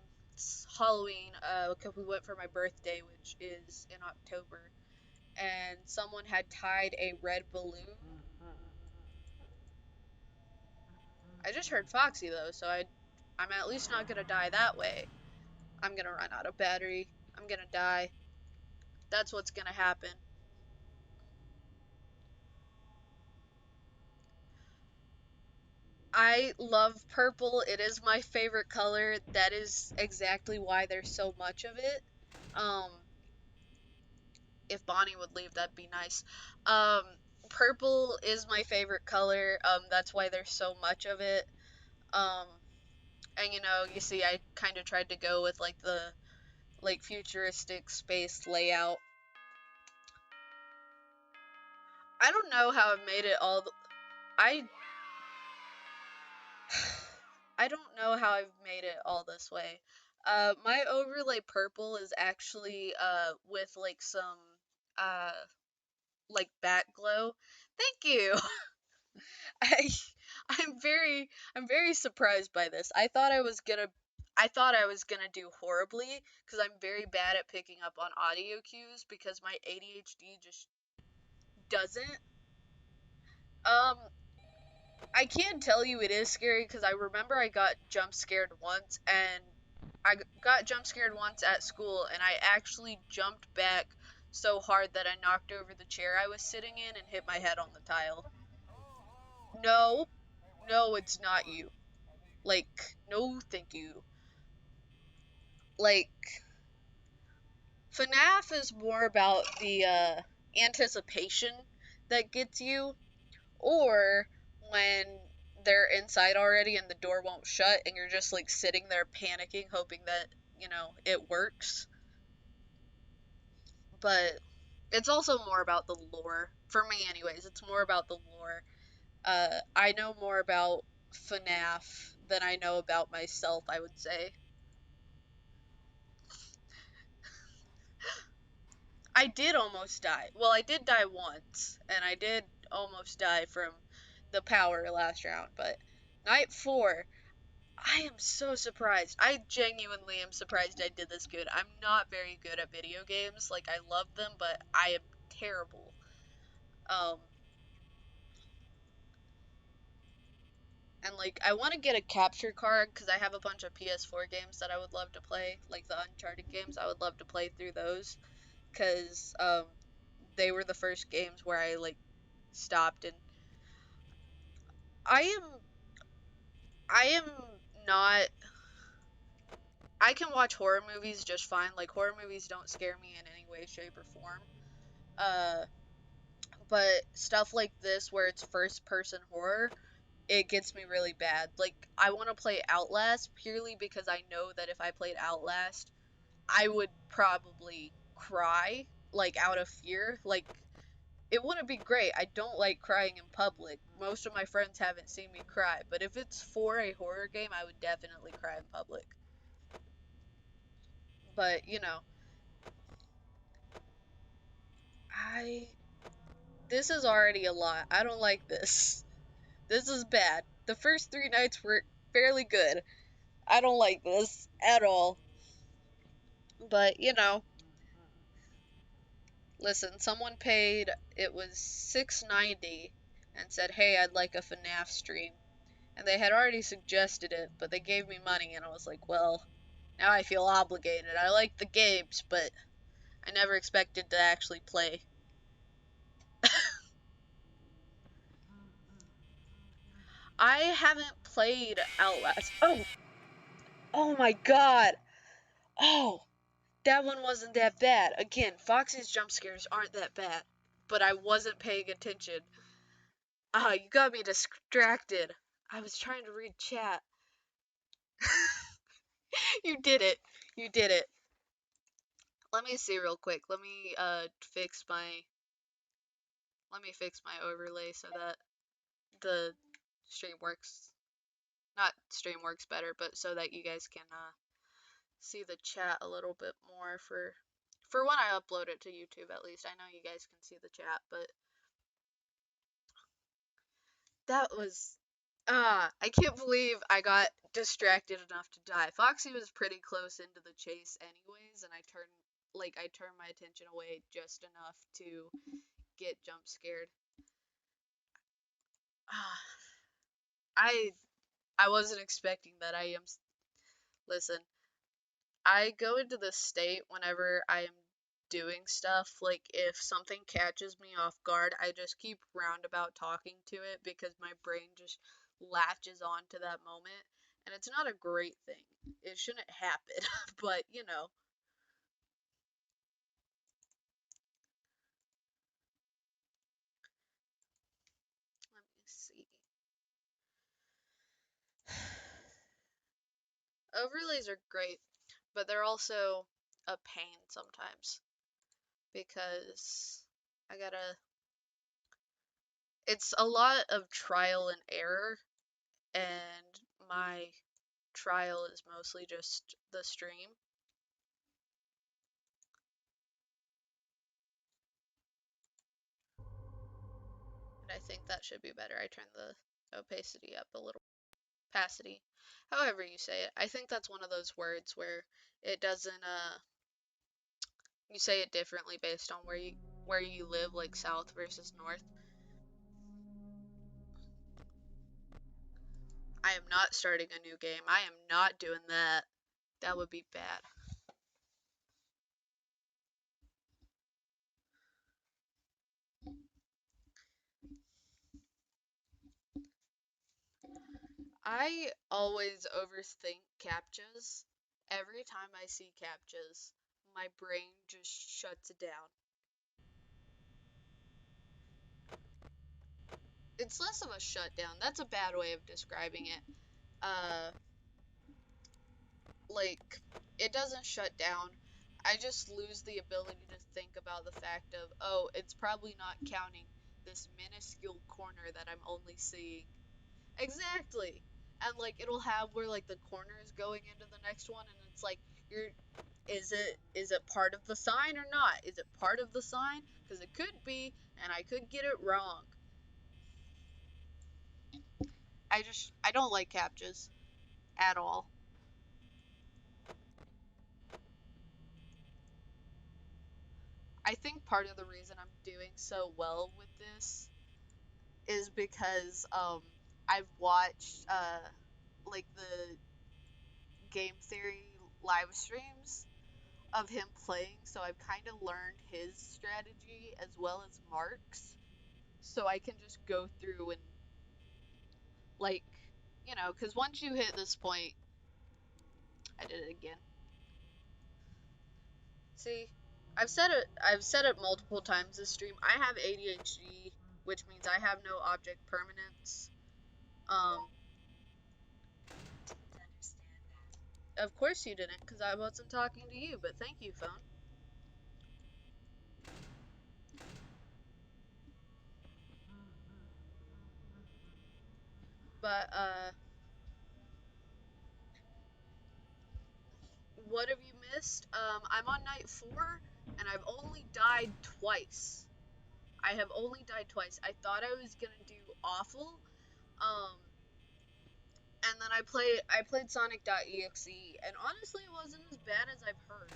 Halloween, because we went for my birthday, which is in October, and someone had tied a red balloon. I just heard Foxy though, so I'm at least not gonna die that way. I'm gonna run out of battery. I'm gonna die. That's what's gonna happen. I love purple. It is my favorite color. That is exactly why there's so much of it. Um, if Bonnie would leave, that'd be nice. Um, Purple is my favorite color. That's why there's so much of it. Um, and you see, I kind of tried to go with like the futuristic space layout. I don't know how I've made it all. I I don't know how I've made it all this way. My overlay purple is actually with like some uh like back glow. Thank you. I I'm very surprised by this. I thought I was gonna do horribly because I'm very bad at picking up on audio cues because my ADHD just doesn't. Um, I can tell you it is scary because I remember I got jump scared once, and I got jump scared once at school, and I actually jumped back so hard that I knocked over the chair I was sitting in and hit my head on the tile. No, no, it's not you. Like, no, thank you. Like, FNAF is more about the anticipation that gets you, or when they're inside already and the door won't shut and you're just like sitting there panicking hoping that it works. But it's also more about the lore for me anyways. It's more about the lore. I know more about FNAF than I know about myself, I would say. I did almost die. Well, I did die once, and I did almost die from the power last round, but night 4, I am so surprised. I genuinely am surprised I did this good. I'm not very good at video games. Like, I love them, but I am terrible. Um, and like, I want to get a capture card because I have a bunch of PS4 games that I would love to play, like the Uncharted games. I would love to play through those because they were the first games where I like stopped, and I am I am not. I can watch horror movies just fine. Like, horror movies don't scare me in any way, shape, or form. Uh, but stuff like this where it's first person horror, it gets me really bad. Like, I want to play Outlast purely because I know that if I played Outlast, I would probably cry, like, out of fear. Like, it wouldn't be great. I don't like crying in public. Most of my friends haven't seen me cry, but if it's for a horror game, I would definitely cry in public. But, I this is already a lot. I don't like this. This is bad. The first 3 nights were fairly good. I don't like this at all. But, you know, listen, someone paid, it was $6.90 and said, hey, I'd like a FNAF stream. And they had already suggested it, but they gave me money, and I was like, well, now I feel obligated. I like the games, but I never expected to actually play. I haven't played Outlast. Oh my god. Oh, that one wasn't that bad. Again, Foxy's jump scares aren't that bad, but I wasn't paying attention. You got me distracted. I was trying to read chat. You did it. You did it. Let me see real quick. Let me fix my overlay so that the stream works. Not stream works better, but so that you guys can see the chat a little bit more for when I upload it to YouTube at least. I know you guys can see the chat, but that was I can't believe I got distracted enough to die. Foxy was pretty close into the chase anyways, and I turned my attention away just enough to get jump scared. I wasn't expecting that. Listen, I go into this state whenever I am doing stuff. Like, if something catches me off guard, I just keep roundabout talking to it because my brain just latches on to that moment. And it's not a great thing. It shouldn't happen, but you know. Let me see. Overlays are great, but they're also a pain sometimes because I gotta. It's a lot of trial and error, and my trial is mostly just the stream. And I think that should be better. I turned the opacity up a little. Opacity, however you say it. I think that's one of those words where it doesn't you say it differently based on where you live, like south versus north. I am not starting a new game. I am not doing that. That would be bad. I always overthink CAPTCHAs. Every time I see CAPTCHAs, my brain just shuts it down. It's less of a shutdown. That's a bad way of describing it. Like, it doesn't shut down. I just lose the ability to think about the fact of, oh, it's probably not counting this minuscule corner that I'm only seeing. Exactly. And like it'll have where like the corner is going into the next one, and it's like is it part of the sign or not? Is it part of the sign? Because it could be, and I could get it wrong. I don't like CAPTCHAs at all. I think part of the reason I'm doing so well with this is because I've watched like the game theory live streams of him playing, so I've kind of learned his strategy as well as Mark's, so I can just go through and like, you know, because once you hit this point, I did it again. See, I've said it multiple times this stream. I have ADHD, which means I have no object permanence. Of course you didn't, because I wasn't talking to you, but thank you, phone. But, what have you missed? I'm on night 4, and I've only died twice. I have only died twice. I thought I was gonna do awful, and then I played Sonic.EXE, and honestly, it wasn't as bad as I've heard.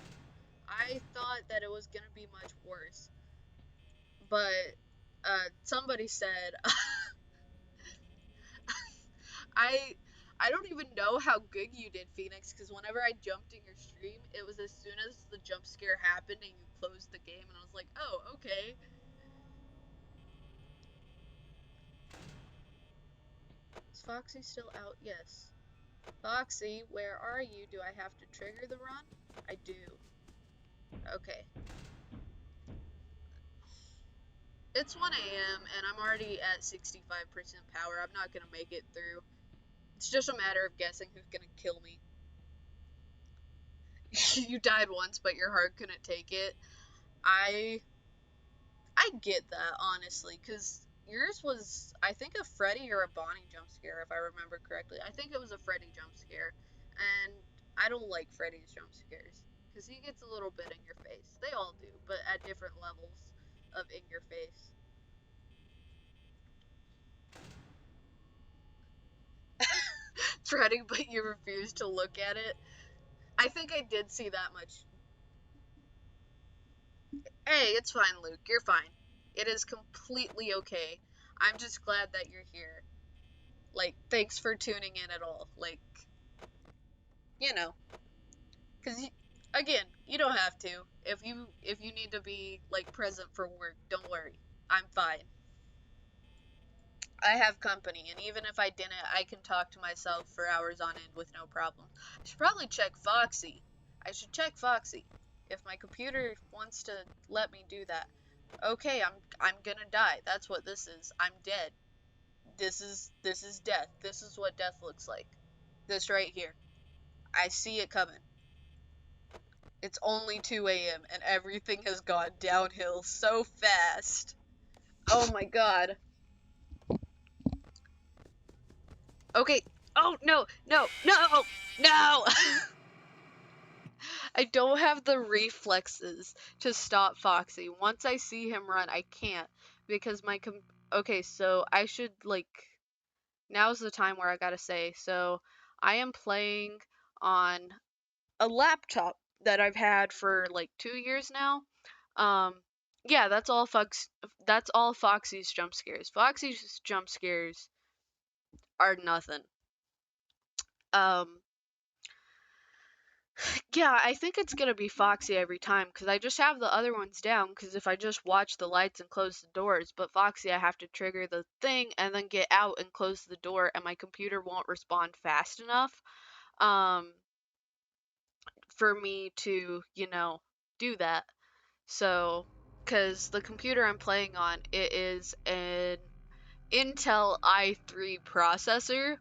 I thought that it was gonna be much worse, but somebody said I I don't even know how good you did, Phoenix, because whenever I jumped in your stream, it was as soon as the jump scare happened and you closed the game, and I was like, oh, okay. Is Foxy still out? Yes. Foxy, where are you? Do I have to trigger the run? I do. Okay. It's 1 a.m. and I'm already at 65% power. I'm not gonna make it through. It's just a matter of guessing who's gonna kill me. You died once, but your heart couldn't take it. I get that, honestly, because yours was, I think, a Freddy or a Bonnie jump scare, if I remember correctly. I think it was a Freddy jump scare, and I don't like Freddy's jump scares, because he gets a little bit in your face. They all do, but at different levels of in your face. Freddy, but you refuse to look at it. I think I did see that much. Hey, it's fine, Luke. You're fine. It is completely okay. I'm just glad that you're here. Like, thanks for tuning in at all. Like, you know, because again, you don't have to. If you need to be like present for work, don't worry. I'm fine. I have company, and even if I didn't, I can talk to myself for hours on end with no problem. I should probably check Foxy. I should check Foxy. If my computer wants to let me do that. Okay, I'm gonna die. That's what this is. I'm dead. This is death. This is what death looks like. This right here. I see it coming. It's only 2 a.m. and everything has gone downhill so fast. Oh my god. Okay. Oh, no, no, no, no! I don't have the reflexes to stop Foxy. Once I see him run, I can't because okay, so I should like now's the time where I gotta say. So I am playing on a laptop that I've had for like 2 years now. Um, yeah, that's all Foxy's jump scares. Foxy's jump scares are nothing. Um, yeah, I think it's gonna be Foxy every time because I just have the other ones down because if I just watch the lights and close the doors, but Foxy I have to trigger the thing and then get out and close the door and my computer won't respond fast enough um for me to, do that. So, because the computer I'm playing on, it is an Intel i3 processor,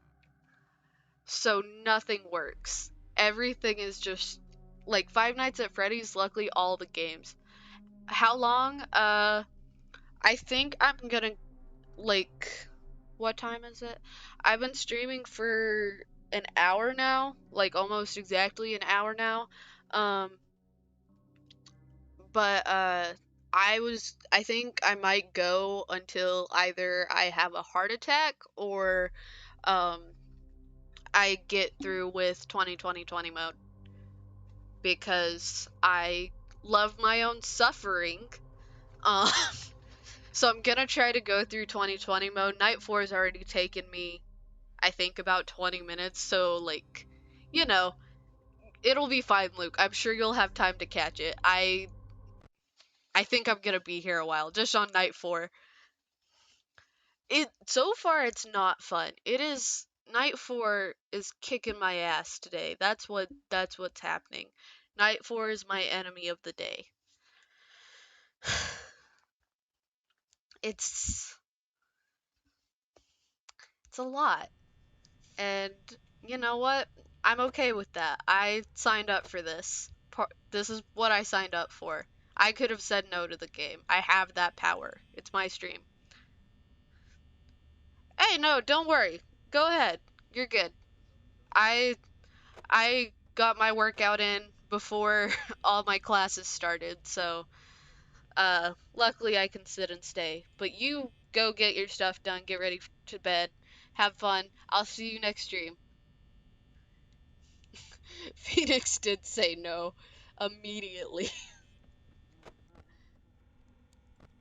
so nothing works. Everything is just like Five Nights at Freddy's, luckily all the games. How long? I think I'm gonna like what time is it? I've been streaming for an hour now, like almost exactly an hour now. Um but I think I might go until either I have a heart attack or um I get through with 2020 mode because I love my own suffering. Um so I'm gonna try to go through 2020 mode. Night 4 has already taken me I think about 20 minutes, so like, you know, it'll be fine, Luke. I'm sure you'll have time to catch it. I think I'm gonna be here a while, just on night 4. It so far it's not fun. It is night 4 is kicking my ass today. That's what's happening. Night 4 is my enemy of the day. It's it's a lot. And you know what? I'm okay with that. I signed up for this. This is what I signed up for. I could have said no to the game. I have that power. It's my stream. Hey, no, don't worry. Go ahead. You're good. I I got my workout in before all my classes started, so luckily I can sit and stay. But you go get your stuff done, get ready to bed. Have fun. I'll see you next stream. Phoenix did say no. immediately.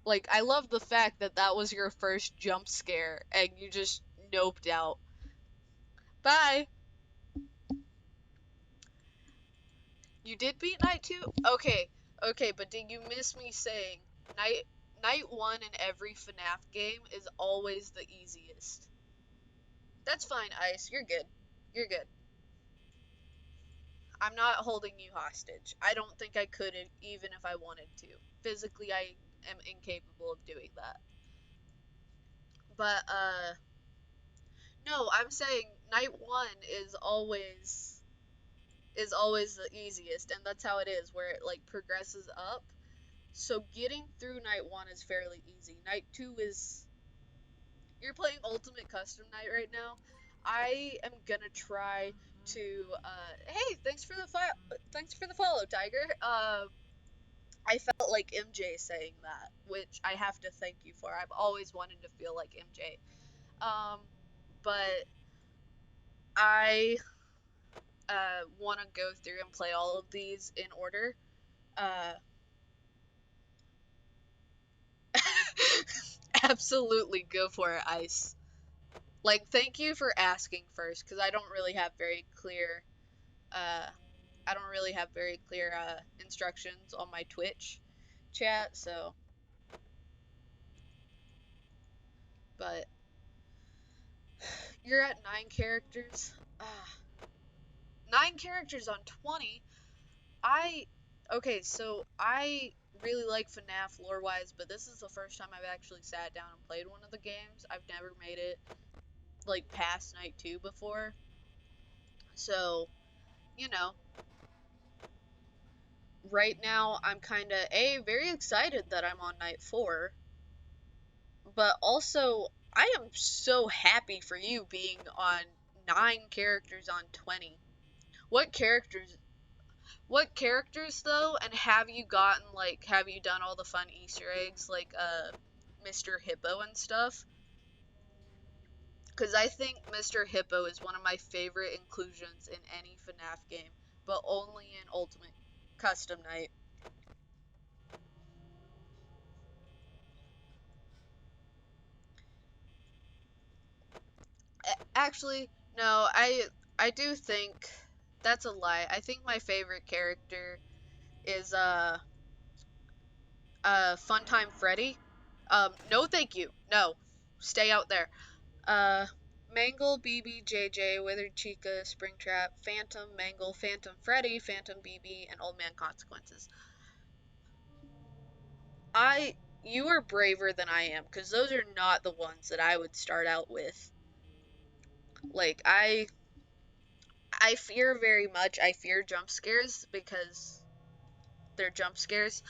Like, I love the fact that that was your first jump scare and you just noped out. Bye! You did beat night 2? Okay, okay, but did you miss me saying night 1 in every FNAF game is always the easiest? That's fine, Ice. You're good. You're good. I'm not holding you hostage. I don't think I could even if I wanted to. Physically, I am incapable of doing that. But, no, I'm saying night 1 is always the easiest, and that's how it is, where it, like, progresses up. So getting through night 1 is fairly easy. Night 2 is... You're playing Ultimate Custom Night right now. I am gonna try to, hey, thanks for the follow, Tiger. I felt like MJ saying that, which I have to thank you for. I've always wanted to feel like MJ. But I want to go through and play all of these in order. Absolutely, go for it, Ice. Like, thank you for asking first, because I don't really have very clear, instructions on my Twitch chat, so. But you're at 9 characters. 9 characters on 20. Okay, so I really like FNAF lore-wise, but this is the first time I've actually sat down and played one of the games. I've never made it, like, past night 2 before. So, you know, right now I'm kinda, very excited that I'm on night 4, but also, I am so happy for you being on 9 characters on 20. What characters though, and have you done all the fun Easter eggs like Mr. Hippo and stuff? Because I think Mr. Hippo is one of my favorite inclusions in any FNAF game, but only in Ultimate Custom Night. Actually, no, I do think that's a lie. I think my favorite character is Funtime Freddy. No thank you. No. Stay out there. Mangle, BB, JJ, Withered Chica, Springtrap, Phantom, Mangle, Phantom Freddy, Phantom BB, and Old Man Consequences. You are braver than I am, because those are not the ones that I would start out with. Like, I fear very much, I fear jump scares, because they're jump scares.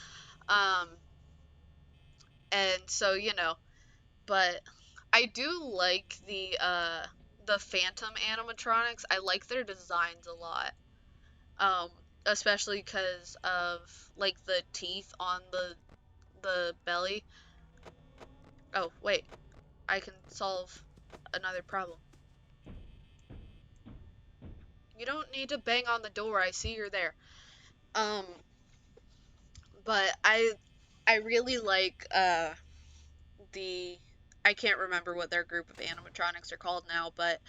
And so, you know, but I do like the Phantom animatronics. I like their designs a lot. Especially because of, like, the teeth on the belly. Oh, wait. I can solve another problem. You don't need to bang on the door. I see you're there. But I really like, I can't remember what their group of animatronics are called now, but,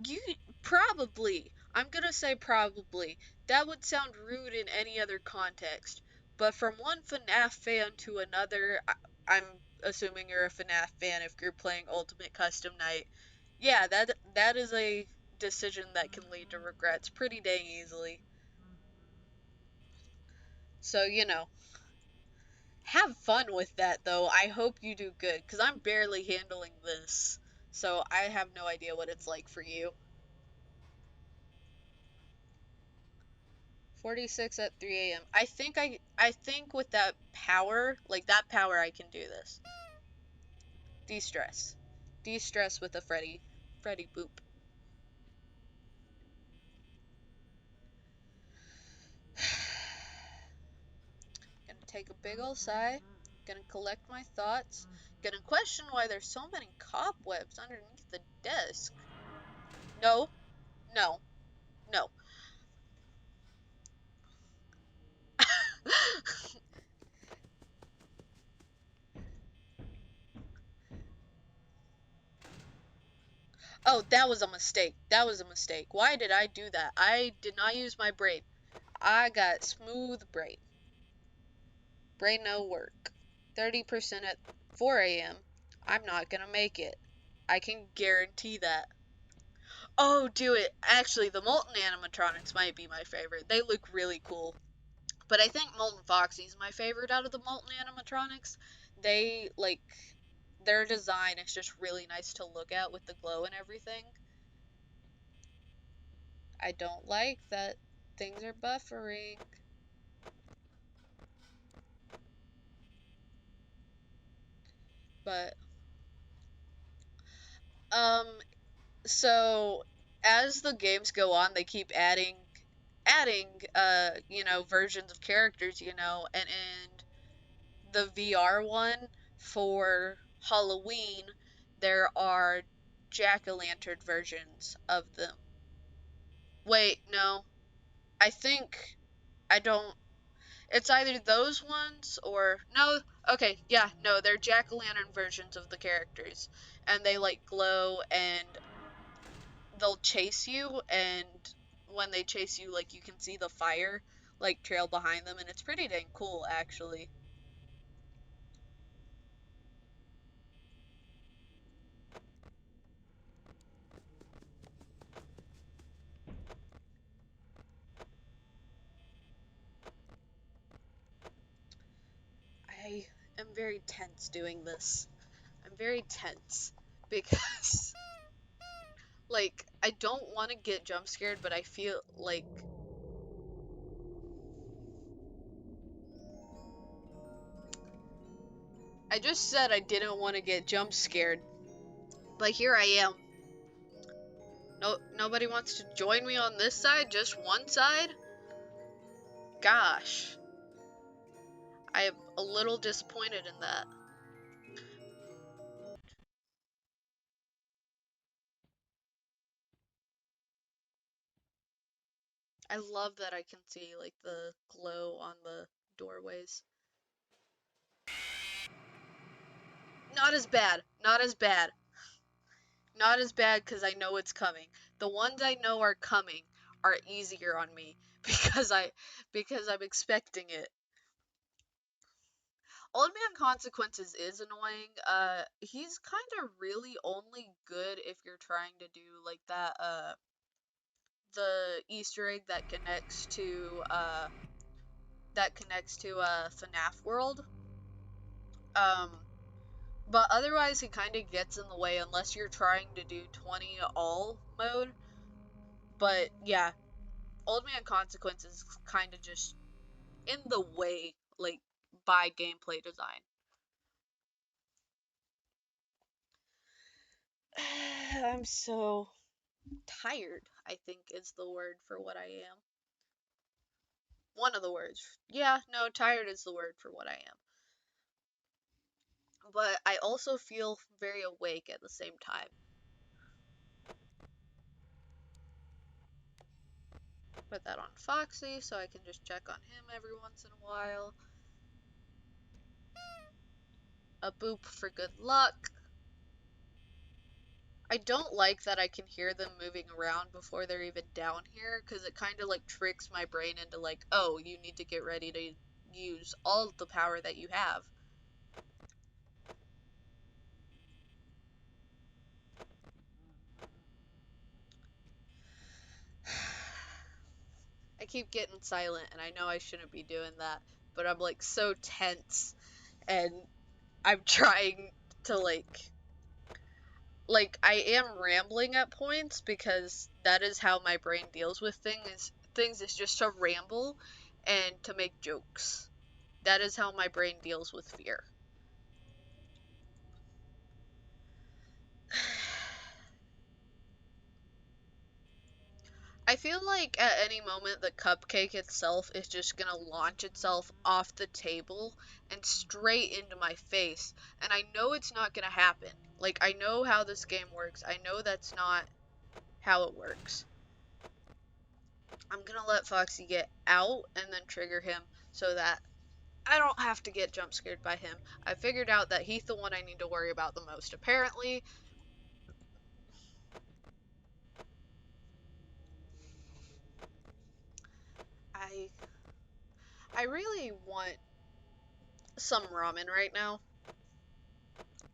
you probably. I'm gonna say probably. That would sound rude in any other context. But from one FNAF fan to another, I'm assuming you're a FNAF fan if you're playing Ultimate Custom Night. Yeah, that is a decision that can lead to regrets pretty dang easily. So, you know, have fun with that though. I hope you do good, because I'm barely handling this. So I have no idea what it's like for you. 46 at 3 a.m. I think with that power, like that power, I can do this. De-stress. De-stress with a Freddy boop. Gonna take a big ol' sigh. Gonna collect my thoughts. Gonna question why there's so many cobwebs underneath the desk. No. No. No. Oh, that was a mistake. That was a mistake. Why did I do that? I did not use my brain. I got smooth brain. Brain no work. 30% at 4 a.m. I'm not gonna make it. I can guarantee that. Oh, do it. Actually, the Molten animatronics might be my favorite. They look really cool. But I think Molten Foxy's my favorite out of the Molten animatronics. They, like, their design is just really nice to look at with the glow and everything. I don't like that things are buffering. But, um, so as the games go on, they keep adding, versions of characters, and the VR one for Halloween, there are jack-o'-lantern versions of them. Wait, no. I think I don't. It's either those ones or no. Okay, yeah, no, they're jack-o'-lantern versions of the characters, and they like glow and they'll chase you, and when they chase you, like you can see the fire like trail behind them, and it's pretty dang cool actually. I am very tense doing this. I'm very tense because like I don't want to get jump scared, but I feel like I just said I didn't want to get jump scared, but here I am. No, nobody wants to join me on this side, just one side? Gosh, I am a little disappointed in that. I love that I can see like the glow on the doorways. Not as bad, not as bad. Not as bad because I know it's coming. The ones I know are coming are easier on me because I'm expecting it. Old Man Consequences is annoying. He's kind of really only good if you're trying to do like the Easter egg that connects to FNAF World. Um, but otherwise he kind of gets in the way unless you're trying to do 20 all mode. But yeah, Old Man Consequences kind of just in the way, like by gameplay design. I'm so tired, I think is the word for what I am. One of the words. Yeah, no, tired is the word for what I am. But I also feel very awake at the same time. Put that on Foxy so I can just check on him every once in a while. A boop for good luck. I don't like that I can hear them moving around before they're even down here, because it kind of like tricks my brain into like, oh, you need to get ready to use all the power that you have. I keep getting silent, and I know I shouldn't be doing that, but I'm like so tense, and I'm trying to like I am rambling at points because that is how my brain deals with things is just to ramble and to make jokes. That is how my brain deals with fear. I feel like at any moment the cupcake itself is just gonna launch itself off the table and straight into my face. And I know it's not gonna happen. Like, I know how this game works. I know that's not how it works. I'm gonna let Foxy get out and then trigger him so that I don't have to get jump scared by him. I figured out that he's the one I need to worry about the most. Apparently, I I really want some ramen right now,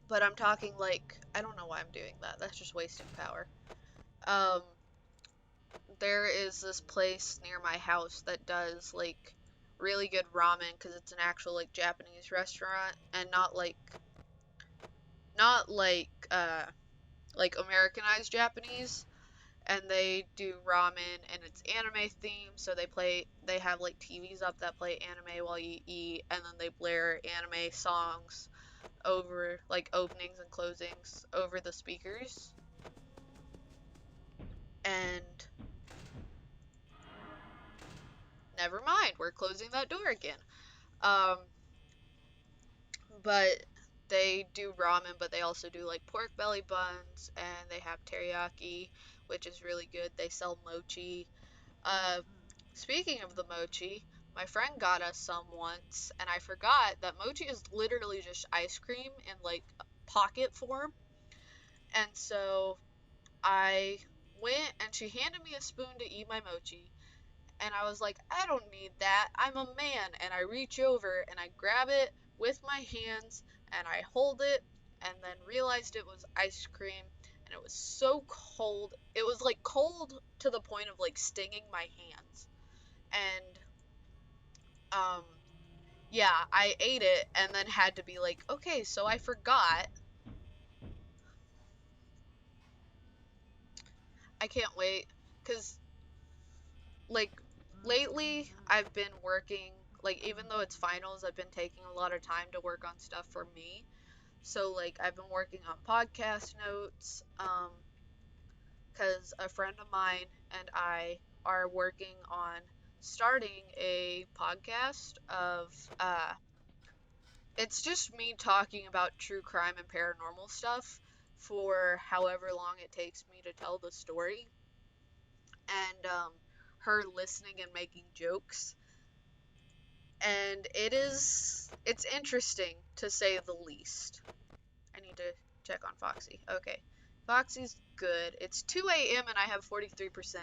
but I'm talking like I don't know why I'm doing that. That's just wasting power. Um, there is this place near my house that does like really good ramen because it's an actual like Japanese restaurant and not like Americanized Japanese, and they do ramen and it's anime themed, so they have like TVs up that play anime while you eat, and then they blare anime songs over like openings and closings over the speakers. And never mind, we're closing that door again. Um but they do ramen, but they also do like pork belly buns, and they have teriyaki, which is really good. They sell mochi. Uh, Speaking of the mochi, my friend got us some once, and I forgot that mochi is literally just ice cream in like pocket form. And so I went and she handed me a spoon to eat my mochi. And I was like, I don't need that. I'm a man. And I reach over and I grab it with my hands and I hold it and then realized it was ice cream. And it was so cold. It was like cold to the point of like stinging my hands. And um yeah, I ate it and then had to be like, okay, so I forgot. I can't wait cuz like lately I've been working, like even though it's finals, I've been taking a lot of time to work on stuff for me. So like I've been working on podcast notes, cuz a friend of mine and I are working on starting a podcast of it's just me talking about true crime and paranormal stuff for however long it takes me to tell the story, and her listening and making jokes. And it's interesting to say the least. I need to check on Foxy. Okay. Foxy's good. It's 2 a.m. and I have 43%.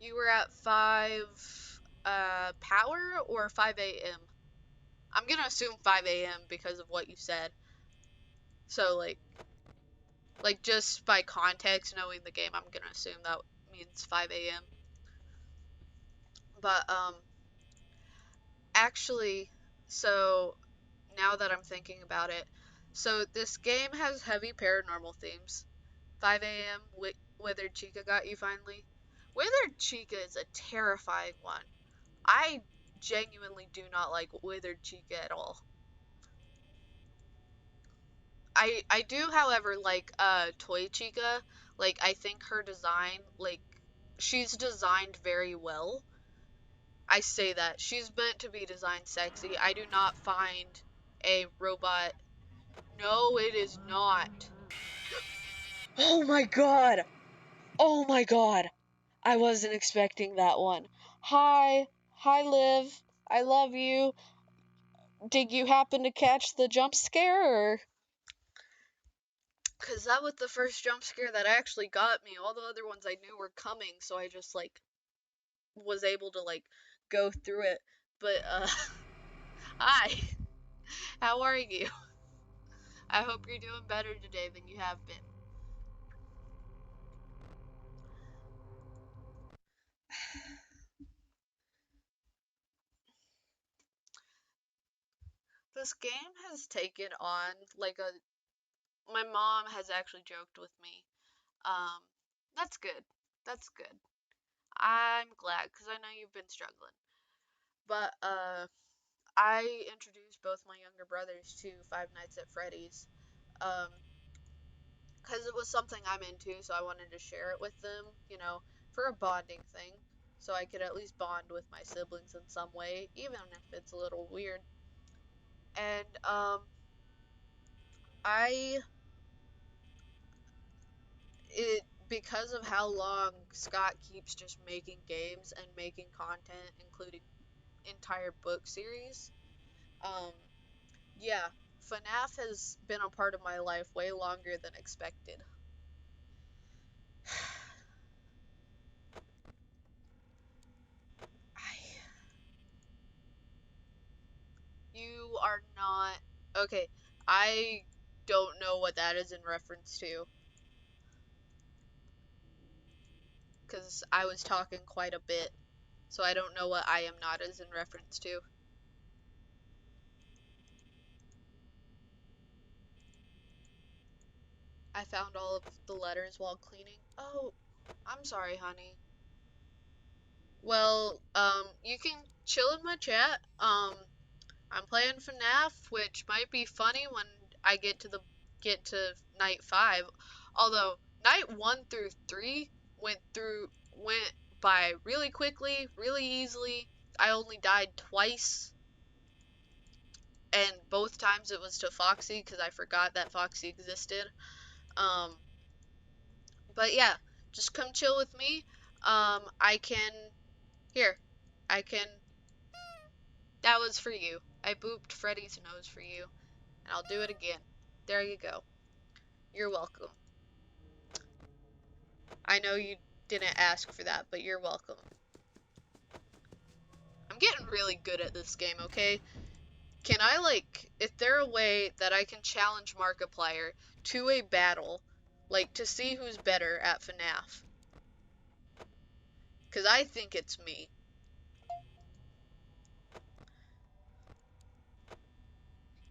You were at 5 power or 5 a.m.? I'm gonna assume 5 a.m. because of what you said. So like just by context knowing the game, I'm gonna assume that means 5 a.m. But actually, so now that I'm thinking about it, so this game has heavy paranormal themes. 5 a.m. Withered Chica got you finally. Withered Chica is a terrifying one. I genuinely do not like Withered Chica at all. I do, however, like Toy Chica. Like I think her design, like she's designed very well. I say that she's meant to be designed sexy. I do not find a robot. No, it is not. Oh my god. Oh my god. I wasn't expecting that one. Hi. Hi, Liv. I love you. Did you happen to catch the jump scare, or? Because that was the first jump scare that actually got me. All the other ones I knew were coming, so I just, like, was able to, like, go through it. But, hi. How are you? I hope you're doing better today than you have been. This game has taken on, like, a. My mom has actually joked with me. Um, that's good. That's good. I'm glad, because I know you've been struggling. But, I introduced both my younger brothers to Five Nights at Freddy's. Um, because it was something I'm into, so I wanted to share it with them, for a bonding thing. So I could at least bond with my siblings in some way, even if it's a little weird. And, I it because of how long Scott keeps just making games and making content, including entire book series. Um, yeah, FNAF has been a part of my life way longer than expected. You are not okay. I don't know what that is in reference to, because I was talking quite a bit, so I don't know what I am not is in reference to. I found all of the letters while cleaning. Oh, I'm sorry, honey. Well, you can chill in my chat. I'm playing FNAF, which might be funny when I get to night 5. Although night 1 through 3 went by really quickly, really easily. I only died twice, and both times it was to Foxy because I forgot that Foxy existed. Um, but yeah, just come chill with me. I can here. I can. That was for you. I booped Freddy's nose for you, and I'll do it again. There you go. You're welcome. I know you didn't ask for that, but you're welcome. I'm getting really good at this game, okay? Can I, like, is there a way that I can challenge Markiplier to a battle, like, to see who's better at FNAF? Because I think it's me.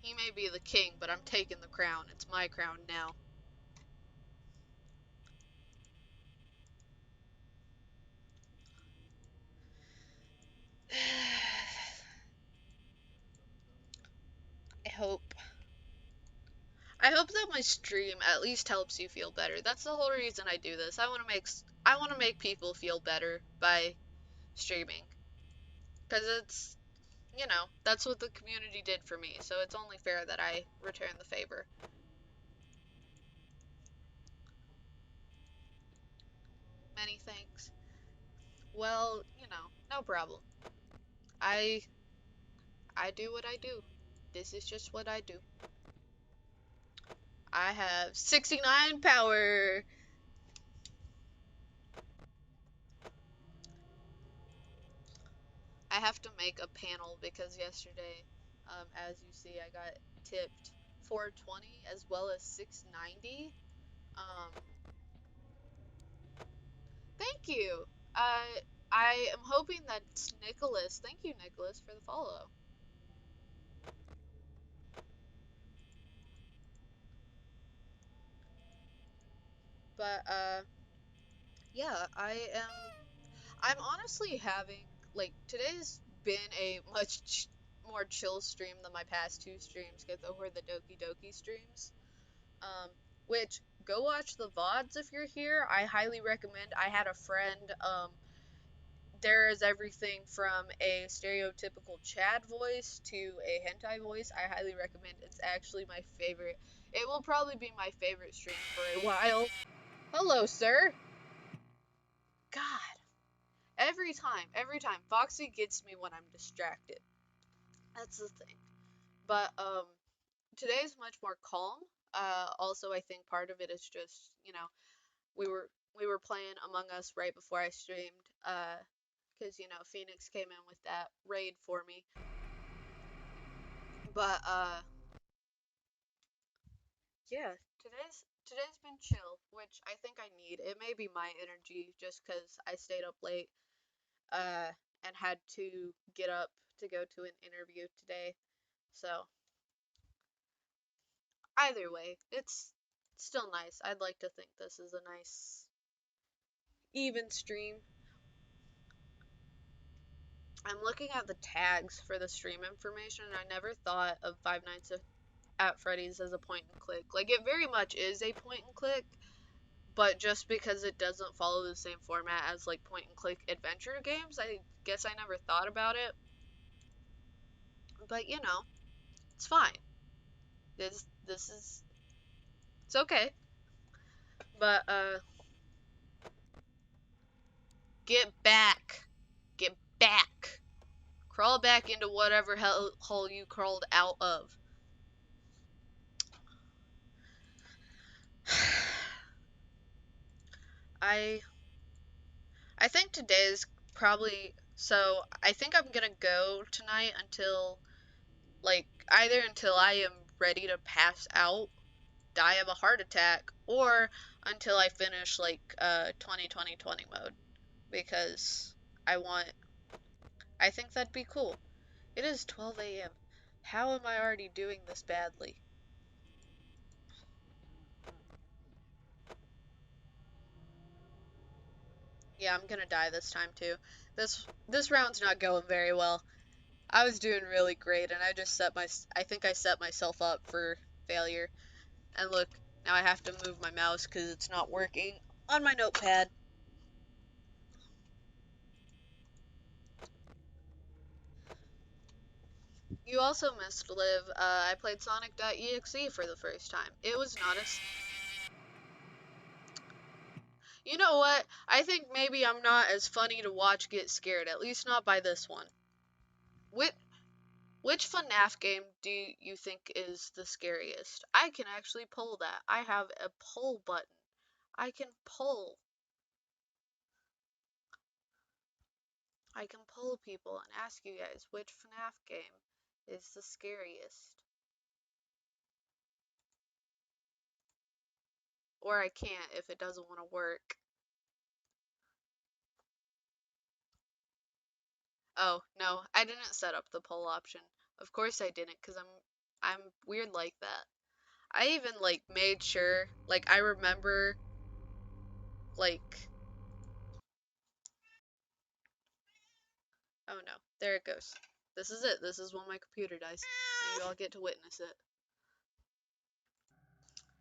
He may be the king, but I'm taking the crown. It's my crown now. I hope. I hope that my stream at least helps you feel better. That's the whole reason I do this. I want to make people feel better by streaming. Cuz it's, that's what the community did for me. So it's only fair that I return the favor. Many thanks. Well, no problem. I I do what I do. This is just what I do. I have 69 power. I have to make a panel because yesterday, as you see, I got tipped 420 as well as 690. Um, thank you. I am hoping that's Nicholas. Thank you, Nicholas, for the follow. But yeah, I'm honestly having, like, today's been a much more chill stream than my past 2 streams because they were the Doki Doki streams. Um, which, go watch the VODs if you're here. I highly recommend. I had a friend, there is everything from a stereotypical Chad voice to a hentai voice. I highly recommend. It's actually my favorite. It will probably be my favorite stream for a while. Hello, sir. God. Every time. Foxy gets me when I'm distracted. That's the thing. But, today's much more calm. Also, I think part of it is just, we were playing Among Us right before I streamed, because, Phoenix came in with that raid for me. But, yeah, today's been chill, which I think I need. It may be my energy just because I stayed up late, and had to get up to go to an interview today. So, either way, it's still nice. I'd like to think this is a nice, even stream. I'm looking at the tags for the stream information, and I never thought of Five Nights at Freddy's as a point and click. Like, it very much is a point and click, but just because it doesn't follow the same format as, like, point and click adventure games, I guess I never thought about it. But, it's fine. It's okay. But, get back. Get back. Crawl back into whatever hole you crawled out of. I think today is probably, so I think I'm gonna go tonight until, like, either until I am ready to pass out, die of a heart attack, or until I finish, like, 20 mode, because I think that'd be cool. It is 12 a.m. How am I already doing this badly? Yeah, I'm gonna die this time too. This round's not going very well. I was doing really great, and I think I set myself up for failure. And look, now I have to move my mouse because it's not working on my notepad. You also missed Liv. I played Sonic.EXE for the first time. It was not as... You know what? I think maybe I'm not as funny to watch get scared, at least not by this one. Which FNAF game do you think is the scariest? I can actually poll that. I have a poll button. I can poll. I can poll people and ask you guys which FNAF game is the scariest. Or I can't if it doesn't want to work. Oh, no, I didn't set up the poll option. Of course I didn't, because I'm weird like that. I even, like, made sure, like, I remember, like... Oh no, there it goes. This is it. This is when my computer dies, and you all get to witness it.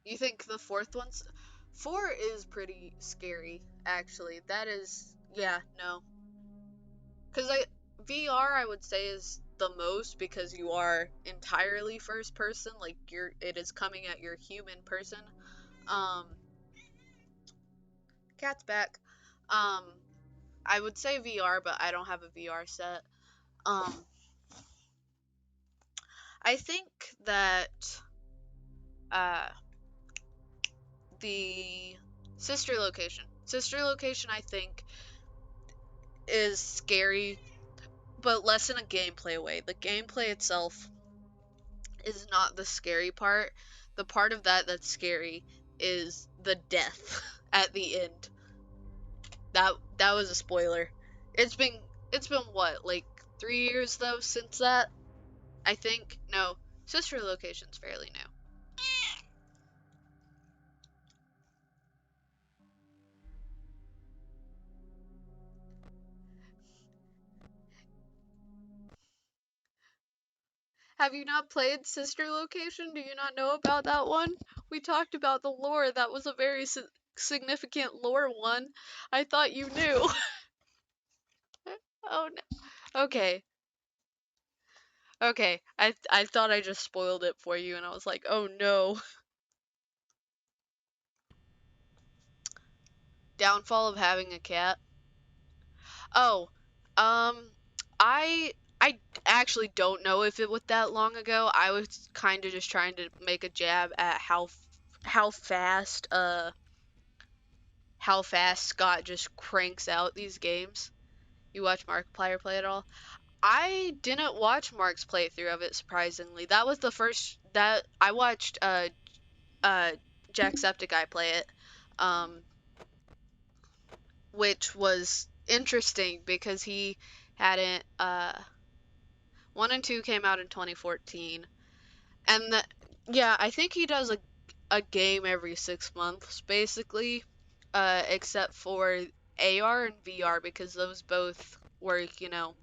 You think the fourth one's... 4 is pretty scary, actually. That is... Yeah, no. Because VR, I would say, is the most, because you are entirely first person. Like, it is coming at your human person. Cat's back. I would say VR, but I don't have a VR set. I think that, the sister location. Sister location, I think, is scary, but less in a gameplay way. The gameplay itself is not the scary part. The part of that that's scary is the death at the end. That was a spoiler. It's been what, like 3 years though since that? I think. No, sister location's fairly new. Have you not played Sister Location? Do you not know about that one? We talked about the lore. That was a very significant lore one. I thought you knew. Oh no. Okay. Okay. I thought I just spoiled it for you, and I was like, oh no. Downfall of having a cat. Oh, um, I actually don't know if it was that long ago. I was kind of just trying to make a jab at how fast Scott just cranks out these games. You watch Markiplier play it all? I didn't watch Mark's playthrough of it, surprisingly. That was the first that I watched uh Jacksepticeye play it. Which was interesting because he hadn't 1 and 2 came out in 2014. And yeah, I think he does a game every 6 months basically, except for AR and VR, because those both were,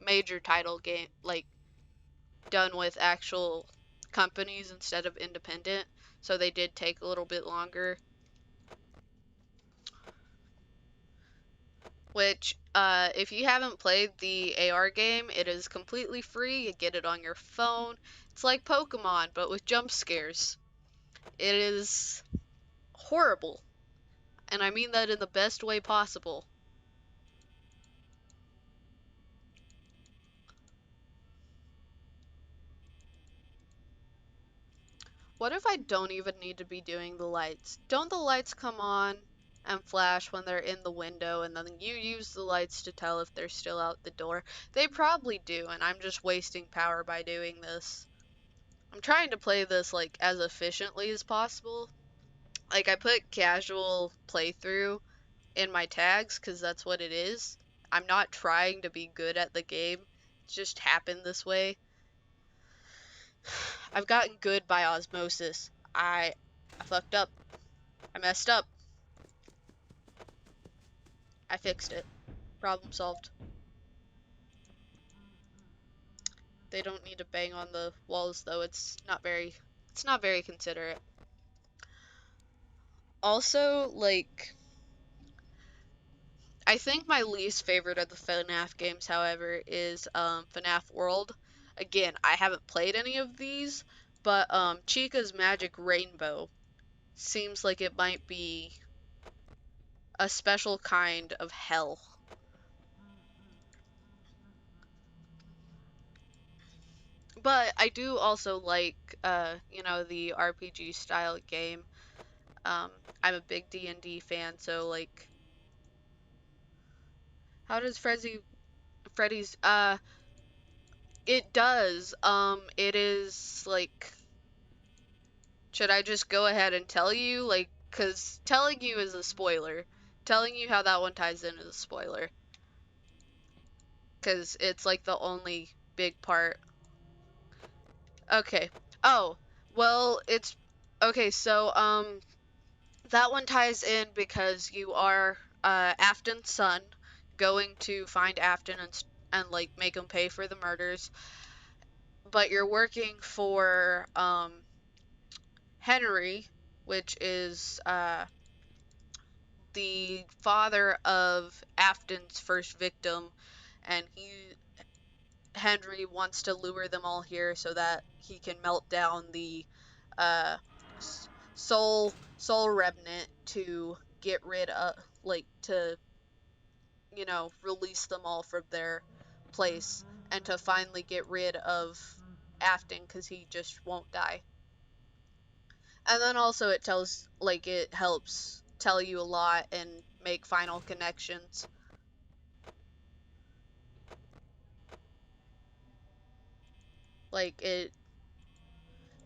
major title game, like done with actual companies instead of independent, so they did take a little bit longer. Which, if you haven't played the AR game, it is completely free. You get it on your phone. It's like Pokemon, but with jump scares. It is horrible. and I mean that in the best way possible. What if I don't even need to be doing the lights? Don't the lights come on and flash when they're in the window, and then you use the lights to tell if they're still out the door? They probably do, and I'm just wasting power by doing this. I'm trying to play this like as efficiently as possible. Like I put casual playthrough in my tags because that's what it is. I'm not trying to be good at the game. It just happened this way. I've gotten good by osmosis. I fucked up. I messed up. I fixed it. Problem solved. They don't need to bang on the walls though. It's not very considerate. Also, like, I think my least favorite of the FNAF games, however, is FNAF World. Again, I haven't played any of these, but Chica's Magic Rainbow seems like it might be a special kind of hell. But I do also like, the RPG style game. I'm a big D&D fan, so like, how does Freddy's, it does. It is like, should I just go ahead and tell you? Like, cause telling you is a spoiler. Telling you how that one ties in is a spoiler. Cause it's like the only big part. Okay. Oh, well, it's okay. So, that one ties in because you are Afton's son, going to find Afton and like make him pay for the murders, but you're working for Henry, which is the father of Afton's first victim, and Henry wants to lure them all here so that he can melt down the uh, soul remnant to get rid of, like, to release them all from their place and to finally get rid of Afton because he just won't die. And then also it helps tell you a lot and make final connections. Like it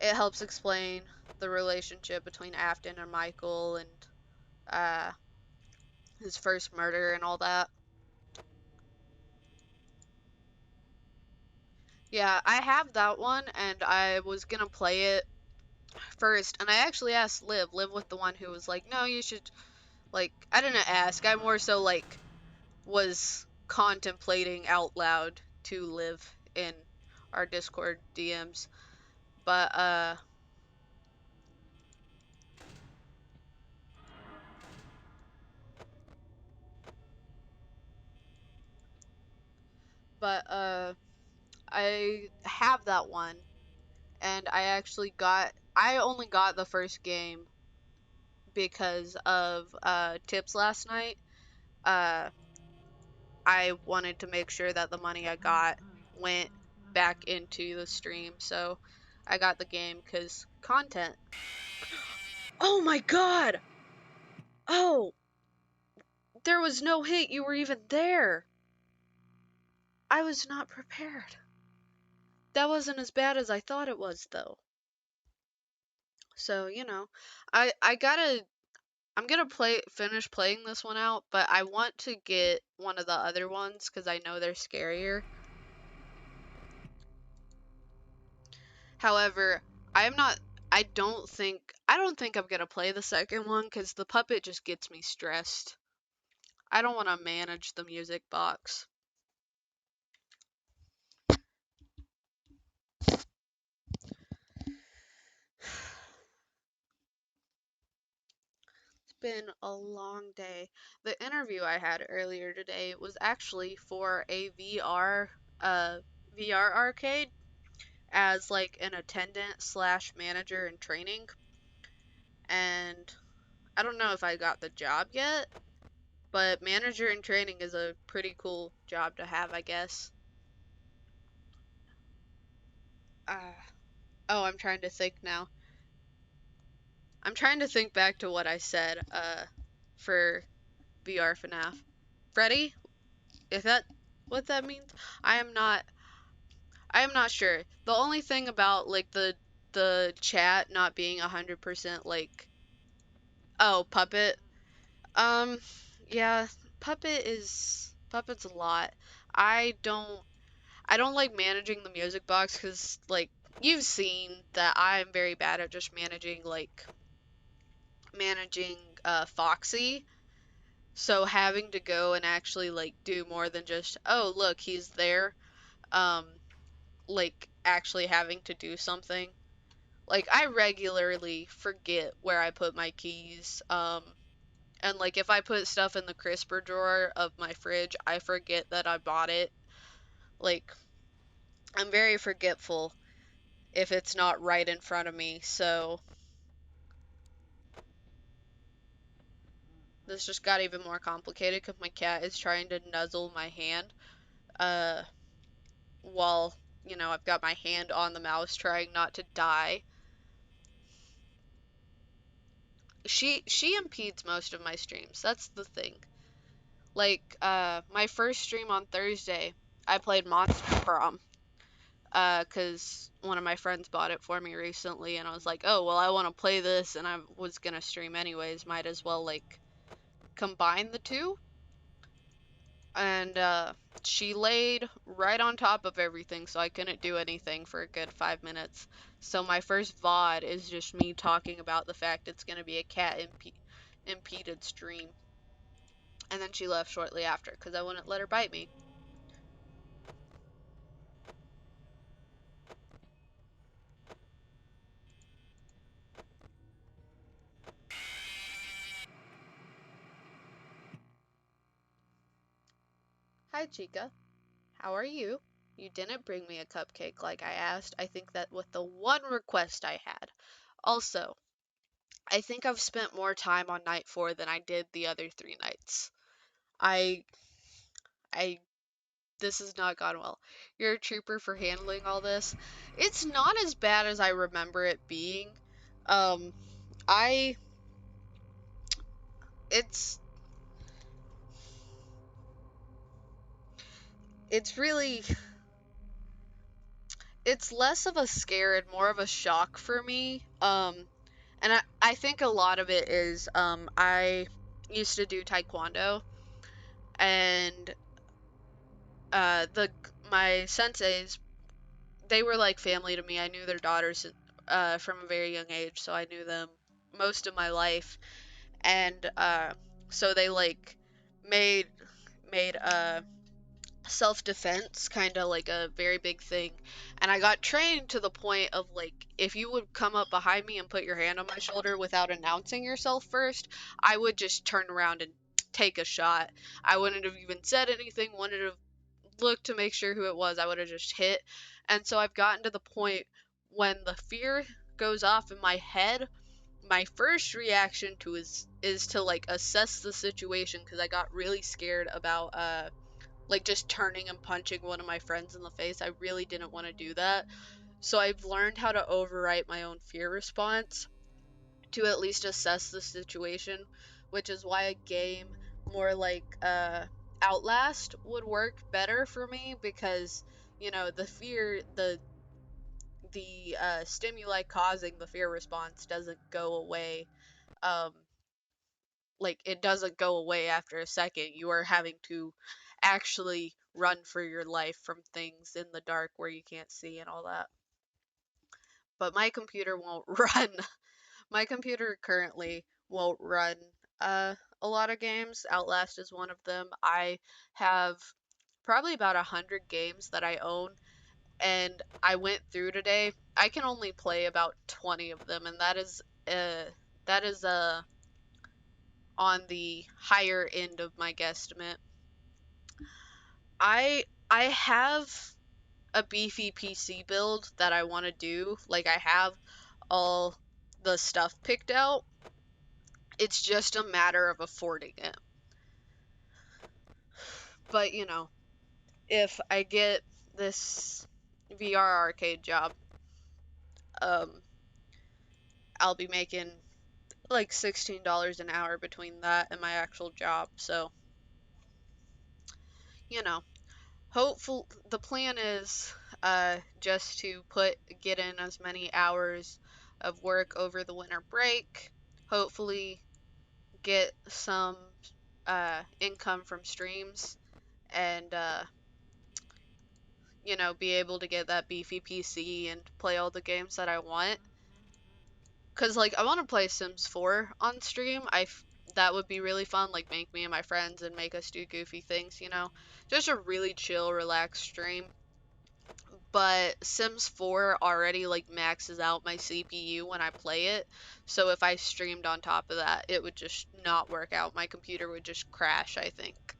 helps explain the relationship between Afton and Michael and uh his first murder and all that. Yeah, I have that one and I was gonna play it first, and I actually asked Liv was the one who was like, no, you should, like, I didn't ask, I more so like was contemplating out loud to Liv in our Discord DMs. But I have that one, and I only got the first game because of tips last night. Uh I wanted to make sure that the money I got went back into the stream, so I got the game because content. Oh my god! Oh, there was no hit, you were even there! I was not prepared. That wasn't as bad as I thought it was, though. So, I gotta I'm gonna finish playing this one out, but I want to get one of the other ones because I know they're scarier. However, I'm not. I don't think I'm gonna play the second one because the puppet just gets me stressed. I don't want to manage the music box. Been a long day. The interview I had earlier today was actually for a VR arcade as like an attendant slash manager in training. And I don't know if I got the job yet, but manager in training is a pretty cool job to have, I guess. Oh, I'm trying to think now. I'm trying to think back to what I said, for VR FNAF. Freddy? Is that what that means? I am not I am not sure. The only thing about like the chat not being 100% like, oh, Puppet. Um yeah, Puppet's a lot. I don't I don't like managing the music box cuz like you've seen that I'm very bad at just managing Foxy. So having to go and actually like do more than just, oh, look, he's there. Um like actually having to do something. Like I regularly forget where I put my keys. And like if I put stuff in the crisper drawer of my fridge, I forget that I bought it. Like I'm very forgetful if it's not right in front of me. So this just got even more complicated because my cat is trying to nuzzle my hand. Uh, while I've got my hand on the mouse trying not to die. She impedes most of my streams. That's the thing. Like my first stream on Thursday, I played Monster Prom. 'Cause one of my friends bought it for me recently and I was like, "Oh, well, I want to play this and I was gonna stream anyways, might as well like combine the two." And she laid right on top of everything, so I couldn't do anything for a good 5 minutes. So my first VOD is just me talking about the fact it's gonna be a cat impeded stream. And then she left shortly after because I wouldn't let her bite me. Hi, Chica. How are you? You didn't bring me a cupcake like I asked. I think that was the one request I had. Also, I think I've spent more time on night 4 than I did the other 3 nights. I I this has not gone well. You're a trooper for handling all this. It's not as bad as I remember it being. Um, I it's it's really it's less of a scare and more of a shock for me. And I think a lot of it is I used to do taekwondo and the my senseis, they were like family to me. I knew their daughters from a very young age, so I knew them most of my life. And so they like made made self-defense kind of like a very big thing, and I got trained to the point of like if you would come up behind me and put your hand on my shoulder without announcing yourself first, I would just turn around and take a shot. I wouldn't have even said anything, wouldn't have looked to make sure who it was. I would have just hit. And so I've gotten to the point when the fear goes off in my head, my first reaction to is to like assess the situation because I got really scared about like just turning and punching one of my friends in the face. I really didn't want to do that. So I've learned how to overwrite my own fear response to at least assess the situation, which is why a game more like Outlast would work better for me because the fear, the stimuli causing the fear response doesn't go away. Um, like it doesn't go away after a second. You are having to actually run for your life from things in the dark where you can't see and all that. But my computer won't run. My computer currently won't run a lot of games. Outlast is one of them. I have probably about 100 games that I own, and I went through today. I can only play about 20 of them, and that is on the higher end of my guesstimate. I have a beefy PC build that I want to do. Like I have all the stuff picked out, It's just a matter of affording it. But, you know, if I get this VR arcade job, I'll be making like $16 an hour between that and my actual job. So, you know, hopeful the plan is just to get in as many hours of work over the winter break. Hopefully get some income from streams and you know, be able to get that beefy PC and play all the games that I want. Cause like I want to play Sims 4 on stream. That would be really fun. Like make me and my friends and make us do goofy things. You know, just a really chill, relaxed stream. But Sims 4 already like maxes out my CPU when I play it. So if I streamed on top of that, it would just not work out. My computer would just crash, I think.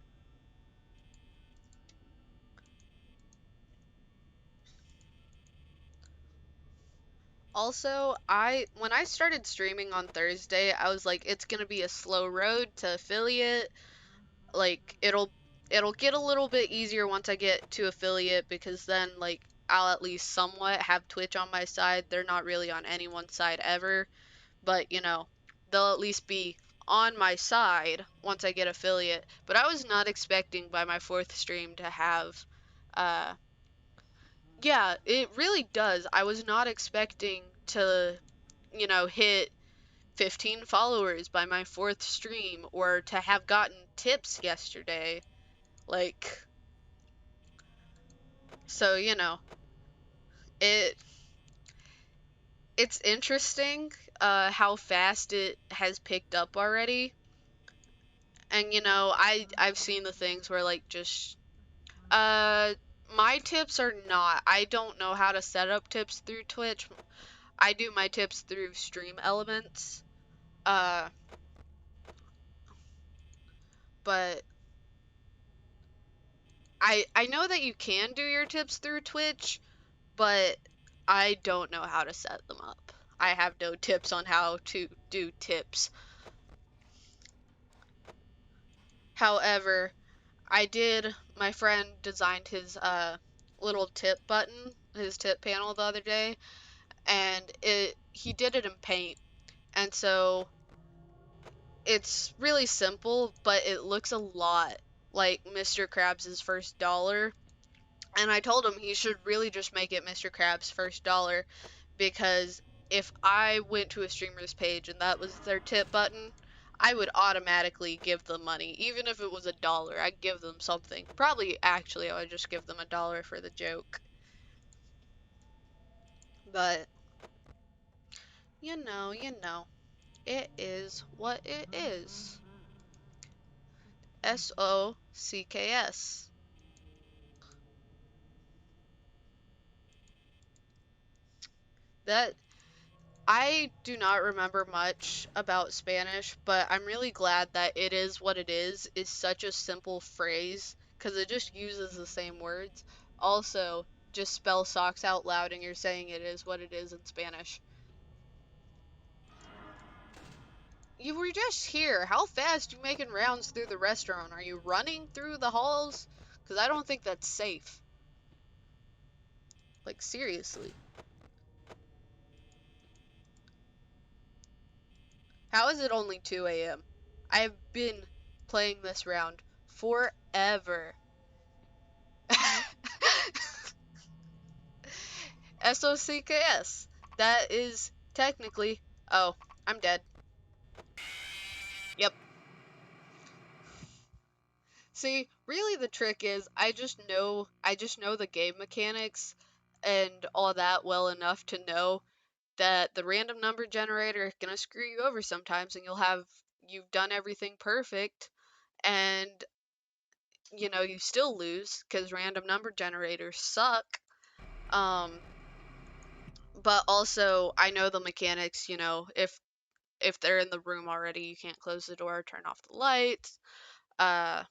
Also, when I started streaming on Thursday, I was like, it's gonna be a slow road to affiliate. Like it'll get a little bit easier once I get to affiliate because then like I'll at least somewhat have Twitch on my side. They're not really on anyone's side ever, but you know, they'll at least be on my side once I get affiliate. But I was not expecting by my fourth stream to have uh yeah, it really does. I was not expecting to, you know, hit 15 followers by my fourth stream or to have gotten tips yesterday. Like, so, you know, it it's interesting how fast it has picked up already. And you know, I've seen the things where like just my tips are not. I don't know how to set up tips through Twitch. I do my tips through Stream Elements. Uh but I know that you can do your tips through Twitch, but I don't know how to set them up. I have no tips on how to do tips. However, my friend designed his little tip button, his tip panel the other day, and he did it in Paint. And so it's really simple, but it looks a lot like Mr. Krabs' first dollar. And I told him he should really just make it Mr. Krabs' first dollar because if I went to a streamer's page and that was their tip button, I would automatically give them money. Even if it was $1, I'd give them something. Probably, actually, I would just give them $1 for the joke. But, you know, it is what it is. SOCKS. That I do not remember much about Spanish, but I'm really glad that it is what it is such a simple phrase because it just uses the same words. Also, just spell socks out loud and you're saying it is what it is in Spanish. You were just here. How fast you making rounds through the restaurant? Are you running through the halls? Because I don't think that's safe. Like, seriously. How is it only 2 a.m.? I have been playing this round forever. SOCKS. That is technically. Oh, I'm dead. Yep. See, really the trick is I just know the game mechanics and all that well enough to know that the random number generator is gonna screw you over sometimes and you've done everything perfect and you know you still lose because random number generators suck. Um but also I know the mechanics, you know, if they're in the room already, you can't close the door, turn off the lights. Uh,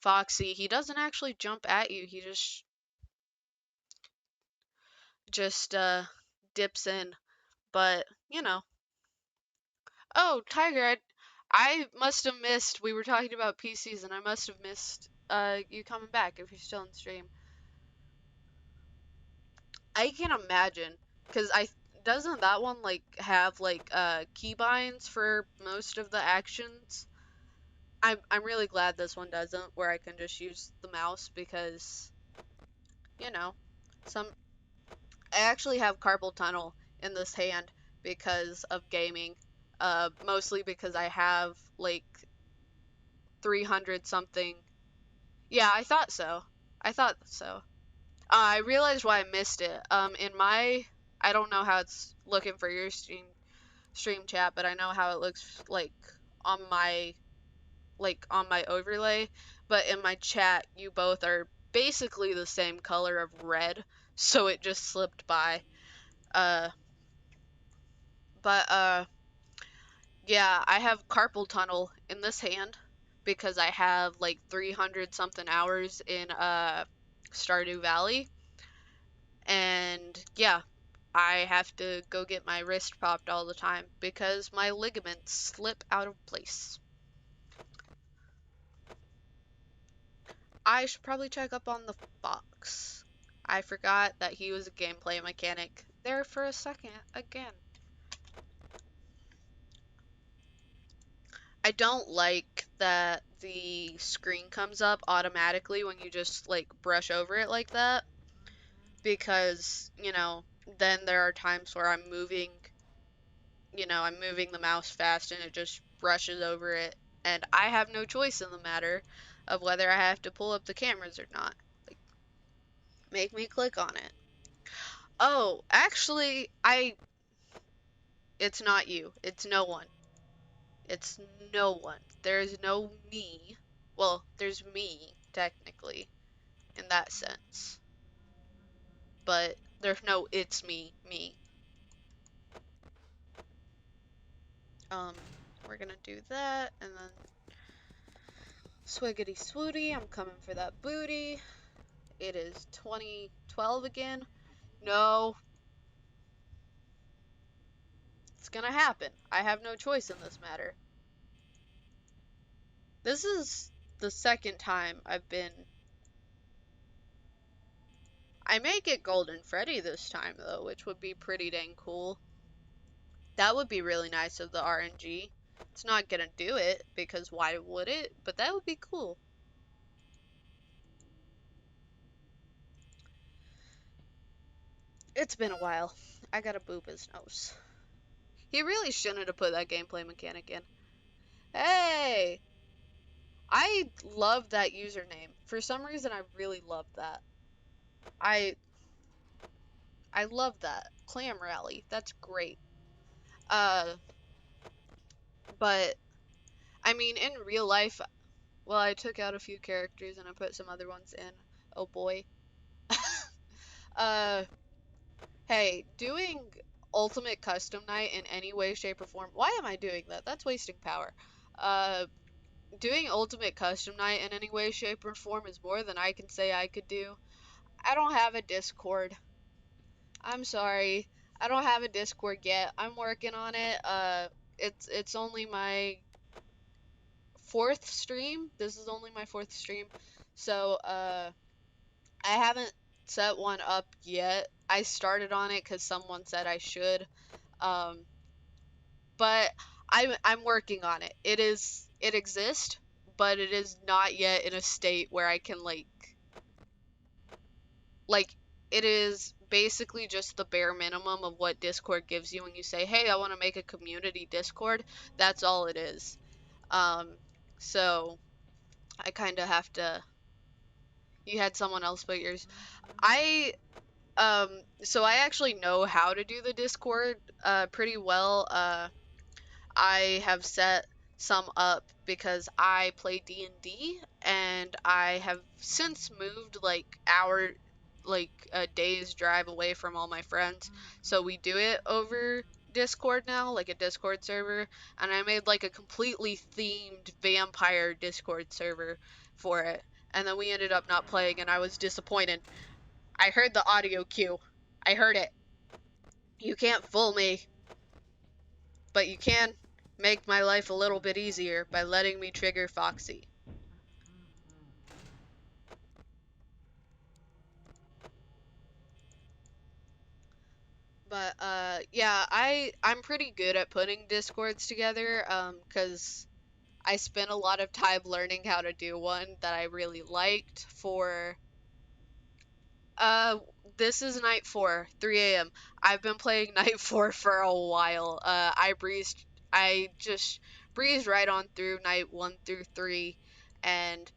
Foxy, he doesn't actually jump at you. He just dips in. But, you know. Oh, Tiger, I must have missed. We were talking about PCs, and I must have missed you coming back if you're still in stream. I can imagine, because I doesn't that one like have like keybinds for most of the actions? I'm really glad this one doesn't, where I can just use the mouse because, you know, some I actually have carpal tunnel in this hand because of gaming. Mostly because I have like 300 something. Yeah, I thought so. I thought so. I realized why I missed it. In my, I don't know how it's looking for your stream chat, but I know how it looks on my on my overlay. But in my chat, you both are basically the same color of red, so it just slipped by. Uh, but yeah, I have carpal tunnel in this hand because I have like 300 something hours in Stardew Valley. And yeah, I have to go get my wrist popped all the time because my ligaments slip out of place. I should probably check up on the fox. I forgot that he was a gameplay mechanic there for a second again. I don't like that the screen comes up automatically when you just like brush over it like that, because, then there are times where I'm moving the mouse fast and it just brushes over it, and I have no choice in the matter of whether I have to pull up the cameras or not. Like, make me click on it. Oh, actually, it's not you. It's no one. It's no one. There's no me. Well, there's me, technically, in that sense. But there's no it's me. Um, we're gonna do that, and then swiggity swooty, I'm coming for that booty. It is 2012 again. No, it's gonna happen. I have no choice in this matter. This is the second time I may get Golden Freddy this time, though, which would be pretty dang cool. That would be really nice of the RNG. It's not gonna do it, because why would it? But that would be cool. It's been a while. I gotta boop his nose. He really shouldn't have put that gameplay mechanic in. Hey! I love that username. For some reason, I really love that. I love that. Clam Rally. That's great. But, I mean, in real life, well, I took out a few characters and I put some other ones in. Oh boy. uh, hey, doing Ultimate Custom Night in any way, shape, or form. Why am I doing that? That's wasting power. Doing Ultimate Custom Night in any way, shape, or form is more than I can say I could do. I don't have a Discord. I'm sorry. I don't have a Discord yet. I'm working on it. It's only my fourth stream. This is only my fourth stream. So, I haven't set one up yet. I started on it because someone said I should. But I'm working on it. It exists, but it is not yet in a state where I can like it is basically just the bare minimum of what Discord gives you when you say, "Hey, I want to make a community Discord." That's all it is. So I kind of have to. You had someone else put yours. I so I actually know how to do the Discord pretty well. I have set some up because I play D&D, and I have since moved a day's drive away from all my friends. So we do it over Discord now, like a Discord server, and I made like a completely themed vampire Discord server for it. And then we ended up not playing, and I was disappointed. I heard the audio cue. I heard it. You can't fool me. But you can make my life a little bit easier by letting me trigger Foxy. But yeah, I'm pretty good at putting discords together, 'cause I spent a lot of time learning how to do one that I really liked for uh this is night 4, 3 a.m. I've been playing night 4 for a while. I just breezed right on through night 1 through 3, and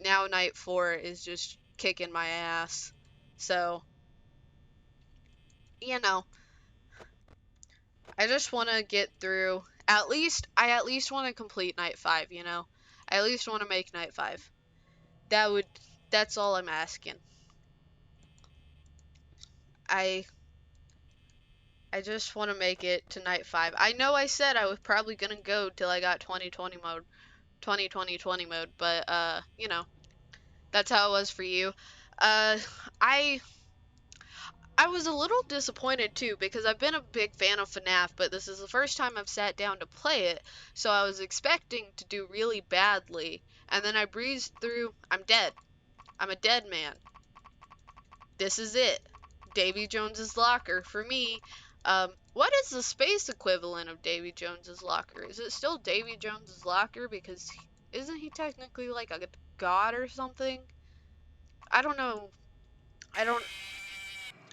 now night 4 is just kicking my ass. So, you know, I just want to get through. I at least want to complete night 5, you know? I at least want to make night 5. That would, that's all I'm asking. I, I just want to make it to night 5. I know I said I was probably gonna go till I got 2020 mode, 2020 mode, but, you know, that's how it was for you. Uh, I, I was a little disappointed too because I've been a big fan of FNAF, but this is the first time I've sat down to play it, so I was expecting to do really badly, and then I breezed through. I'm dead. I'm a dead man. This is it. Davy Jones's locker for me. What is the space equivalent of Davy Jones's locker? Is it still Davy Jones's locker? Because isn't he technically like a god or something? I don't know. I don't.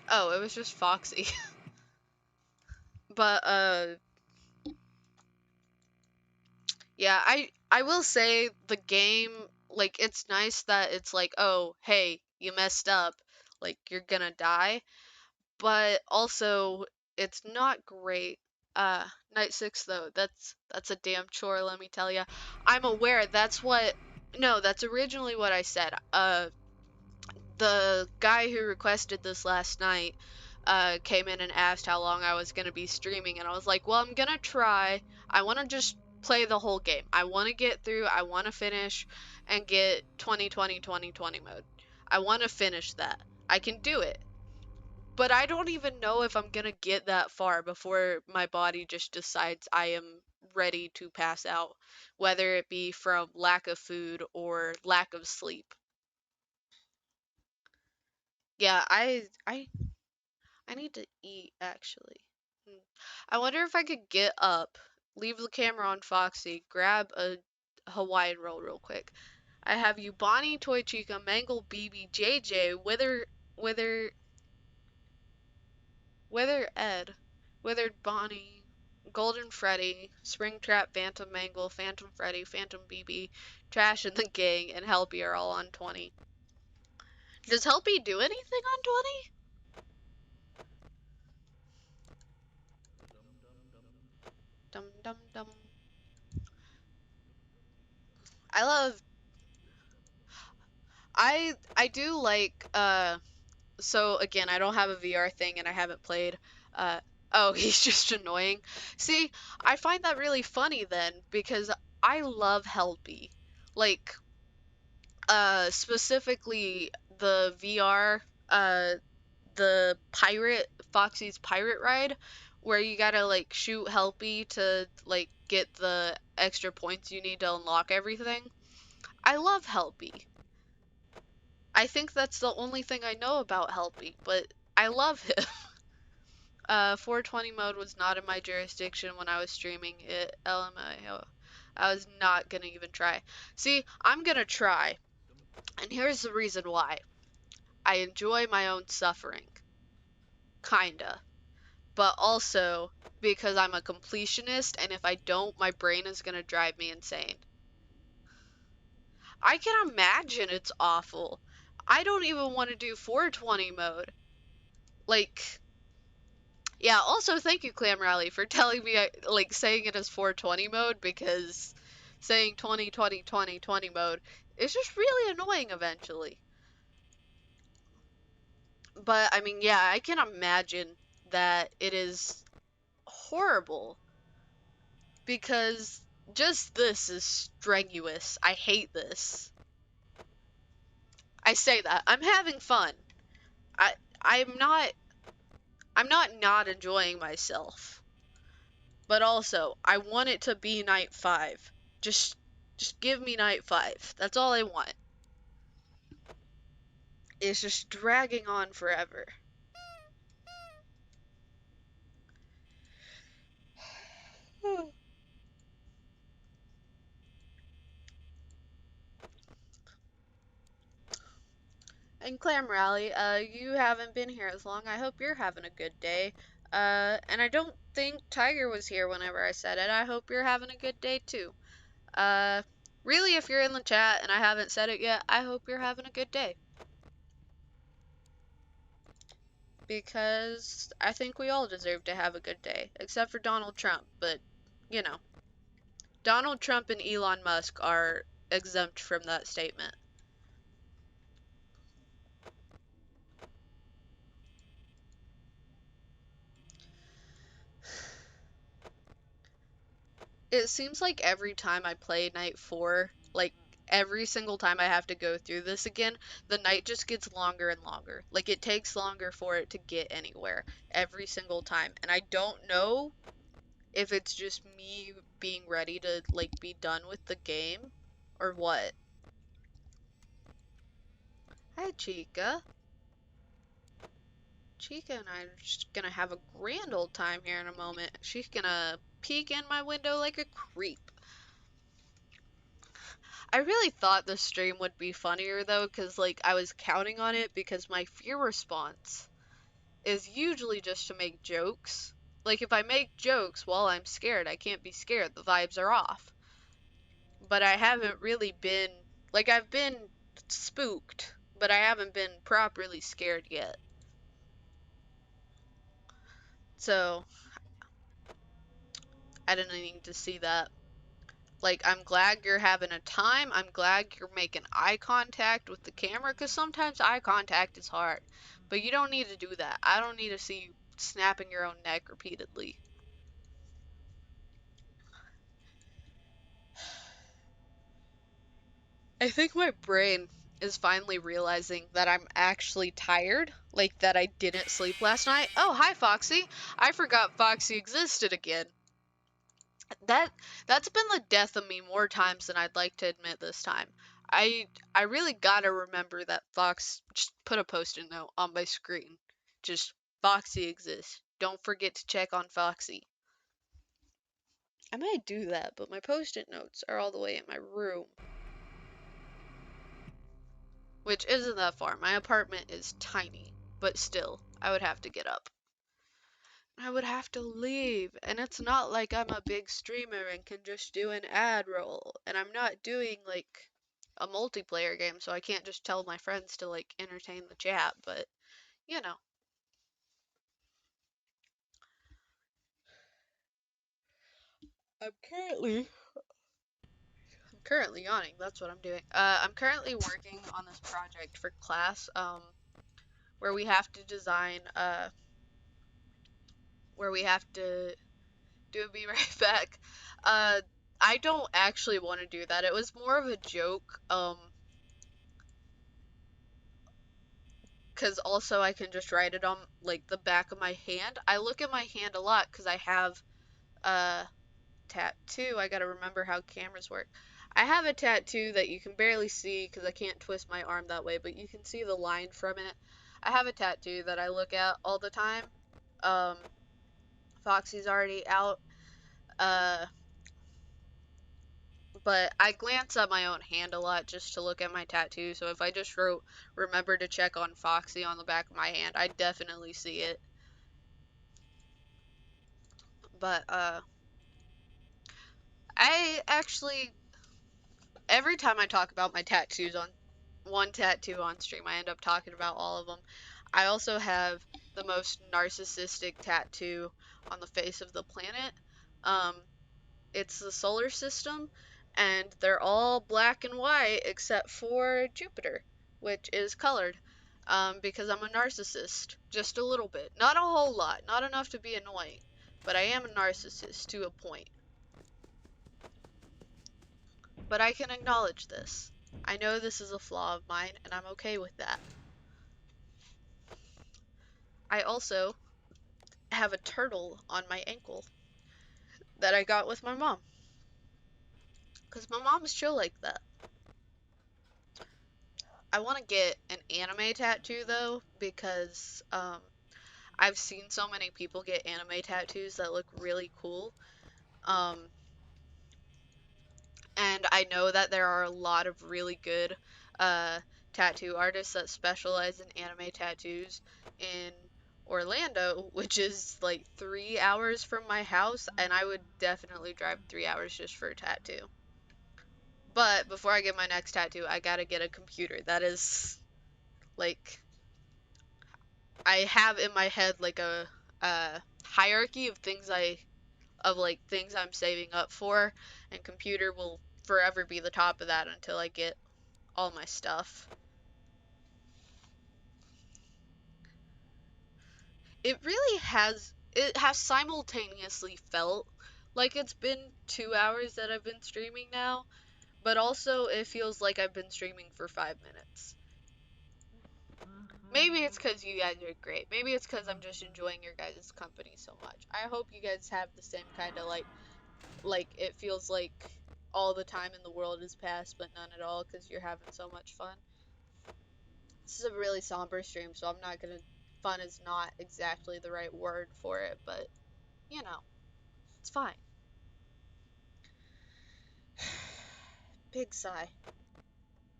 Oh, it was just Foxy. But yeah, I will say the game, like, it's nice that it's like, oh, hey, you messed up, like, you're gonna die, but also it's not great. Uh, Night 6 though, that's a damn chore, let me tell ya. I'm aware that's what, no, that's originally what I said. The guy who requested this last night came in and asked how long I was going to be streaming, and I was like, well, I'm going to try. I want to just play the whole game. I want to get through, I want to finish and get 2020 mode. I want to finish that. I can do it. But I don't even know if I'm going to get that far before my body just decides I am ready to pass out, whether it be from lack of food or lack of sleep. Yeah, I need to eat actually. Hmm. I wonder if I could get up, leave the camera on Foxy, grab a Hawaiian roll real quick. I have you Bonnie, Toy Chica, Mangle, BB, JJ, Wither, Wither Ed, Withered Bonnie, Golden Freddy, Springtrap, Phantom Mangle, Phantom Freddy, Phantom BB, Trash and the Gang, and Helpy are all on 20. Does Helpy do anything on 20? Dum dum dum. I love I do like so again, I don't have a VR thing and I haven't played. Oh, he's just annoying. See, I find that really funny then because I love Helpy. Like specifically the VR the pirate Foxy's pirate ride where you gotta like shoot Helpy to like get the extra points you need to unlock everything. I love Helpy. I think that's the only thing I know about Helpy, but I love him. 420 mode was not in my jurisdiction when I was streaming it. LMAO. I was not gonna even try. See, I'm gonna try, and here's the reason why. I enjoy my own suffering. Kinda. But also because I'm a completionist, and if I don't, my brain is gonna drive me insane. I can imagine it's awful. I don't even want to do 420 mode. Like, yeah, also thank you, Clam Rally, for telling me, like, saying it as 420 mode, because saying 20 mode is just really annoying eventually. But, I mean, yeah, I can imagine that it is horrible, because just this is strenuous. I hate this. I say that. I'm having fun. I'm not enjoying myself. But also, I want it to be night 5. Just give me night 5. That's all I want. It's just dragging on forever. And Clam Rally, you haven't been here as long. I hope you're having a good day. And I don't think Tiger was here whenever I said it. I hope you're having a good day too. Really, if you're in the chat and I haven't said it yet, I hope you're having a good day. Because I think we all deserve to have a good day, except for Donald Trump, but, you know. Donald Trump and Elon Musk are exempt from that statement. It seems like every time I play night 4, like every single time I have to go through this again, the night just gets longer and longer. Like it takes longer for it to get anywhere every single time. And I don't know if it's just me being ready to like be done with the game or what. Hi, Chica. Chica and I are just gonna have a grand old time here in a moment. She's gonna peek in my window like a creep. I really thought this stream would be funnier though, because like I was counting on it because my fear response is usually just to make jokes. Like if I make jokes while I'm scared, I can't be scared. The vibes are off. But I haven't really been, like I've been spooked, but I haven't been properly scared yet. So I didn't need to see that. Like, I'm glad you're having a time. I'm glad you're making eye contact with the camera, because sometimes eye contact is hard. But you don't need to do that. I don't need to see you snapping your own neck repeatedly. I think my brain is finally realizing that I'm actually tired, like that I didn't sleep last night. Oh, hi, Foxy. I forgot Foxy existed again. That's been the death of me more times than I'd like to admit this time. I really gotta remember that Fox, just put a post-it note on my screen. Just Foxy exists. Don't forget to check on Foxy. I might do that, but my post-it notes are all the way in my room. Which isn't that far. My apartment is tiny, but still, I would have to get up. I would have to leave, and it's not like I'm a big streamer and can just do an ad roll, and I'm not doing like a multiplayer game, so I can't just tell my friends to like entertain the chat, but you know. I'm currently yawning, that's what I'm doing. I'm currently working on this project for class, where we have to design, where we have to be right back. I don't actually want to do that. It was more of a joke, because also I can just write it on like the back of my hand. I look at my hand a lot because I have a tattoo. I gotta remember how cameras work. I have a tattoo that you can barely see because I can't twist my arm that way, but you can see the line from it. I have a tattoo that I look at all the time. Um, Foxy's already out. Uh, but I glance at my own hand a lot just to look at my tattoo. So if I just wrote, remember to check on Foxy on the back of my hand, I definitely see it. But, I actually, every time I talk about my tattoos on one tattoo on stream, I end up talking about all of them. I also have the most narcissistic tattoo on the face of the planet. Um, it's the solar system, and they're all black and white except for Jupiter, which is colored. Because I'm a narcissist, just a little bit. Not a whole lot, not enough to be annoying, but I am a narcissist to a point. But I can acknowledge this. I know this is a flaw of mine, and I'm okay with that. I also have a turtle on my ankle. that I got with my mom. Because my mom is chill like that. I want to get an anime tattoo though, because I've seen so many people get anime tattoos that look really cool. Um, and I know that there are a lot of really good tattoo artists that specialize in anime tattoos in Orlando, which is like 3 hours from my house, and I would definitely drive 3 hours just for a tattoo. But before I get my next tattoo, I gotta get a computer. That is like I have in my head like a hierarchy of things I'm saving up for, and computer will forever be the top of that until I get all my stuff. It has simultaneously felt like it's been 2 hours that I've been streaming now, but also it feels like I've been streaming for 5 minutes. Maybe it's because you guys are great. Maybe it's because I'm just enjoying your guys' company so much. I hope you guys have the same kind of like it feels like all the time in the world has passed, but none at all because you're having so much fun. This is a really somber stream, so I'm not gonna. Fun is not exactly the right word for it, but you know, it's fine. Big sigh.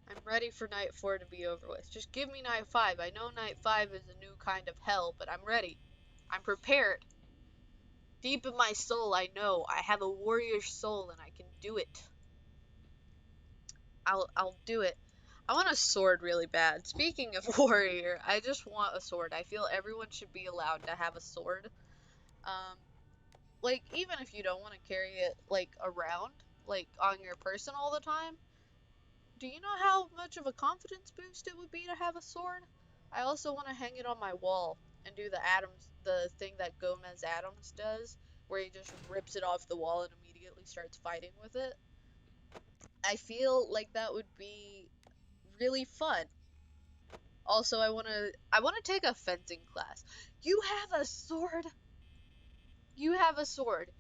I'm ready for night 4 to be over with. Just give me night 5. I know night 5 is a new kind of hell, but I'm ready. I'm prepared. Deep in my soul, I know I have a warrior soul and I can do it. I'll do it. I want a sword really bad. Speaking of warrior, I just want a sword. I feel everyone should be allowed to have a sword. Um, like even if you don't want to carry it like around, like on your person all the time, do you know how much of a confidence boost it would be to have a sword? I also want to hang it on my wall and do the thing that Gomez Adams does, where he just rips it off the wall and immediately starts fighting with it. I feel like that would be really fun. Also, I wanna take a fencing class. You have a sword. You have a sword.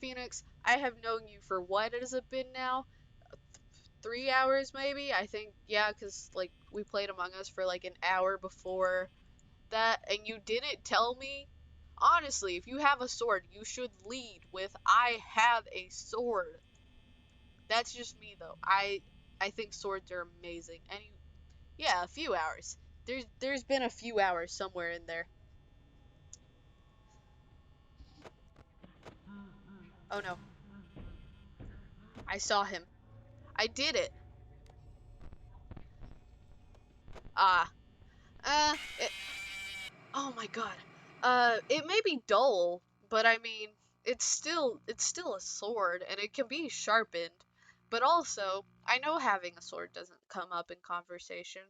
Phoenix, I have known you for what has it been now? 3 hours maybe? I think, yeah, because like we played Among Us for like an hour before that, and you didn't tell me. Honestly, if you have a sword, you should lead with "I have a sword." That's just me though. I think swords are amazing. Yeah, a few hours. There's been a few hours somewhere in there. Oh no, I saw him. I did it. Ah. It, oh my god. It may be dull, but I mean, it's still a sword and it can be sharpened. But also, I know having a sword doesn't come up in conversation,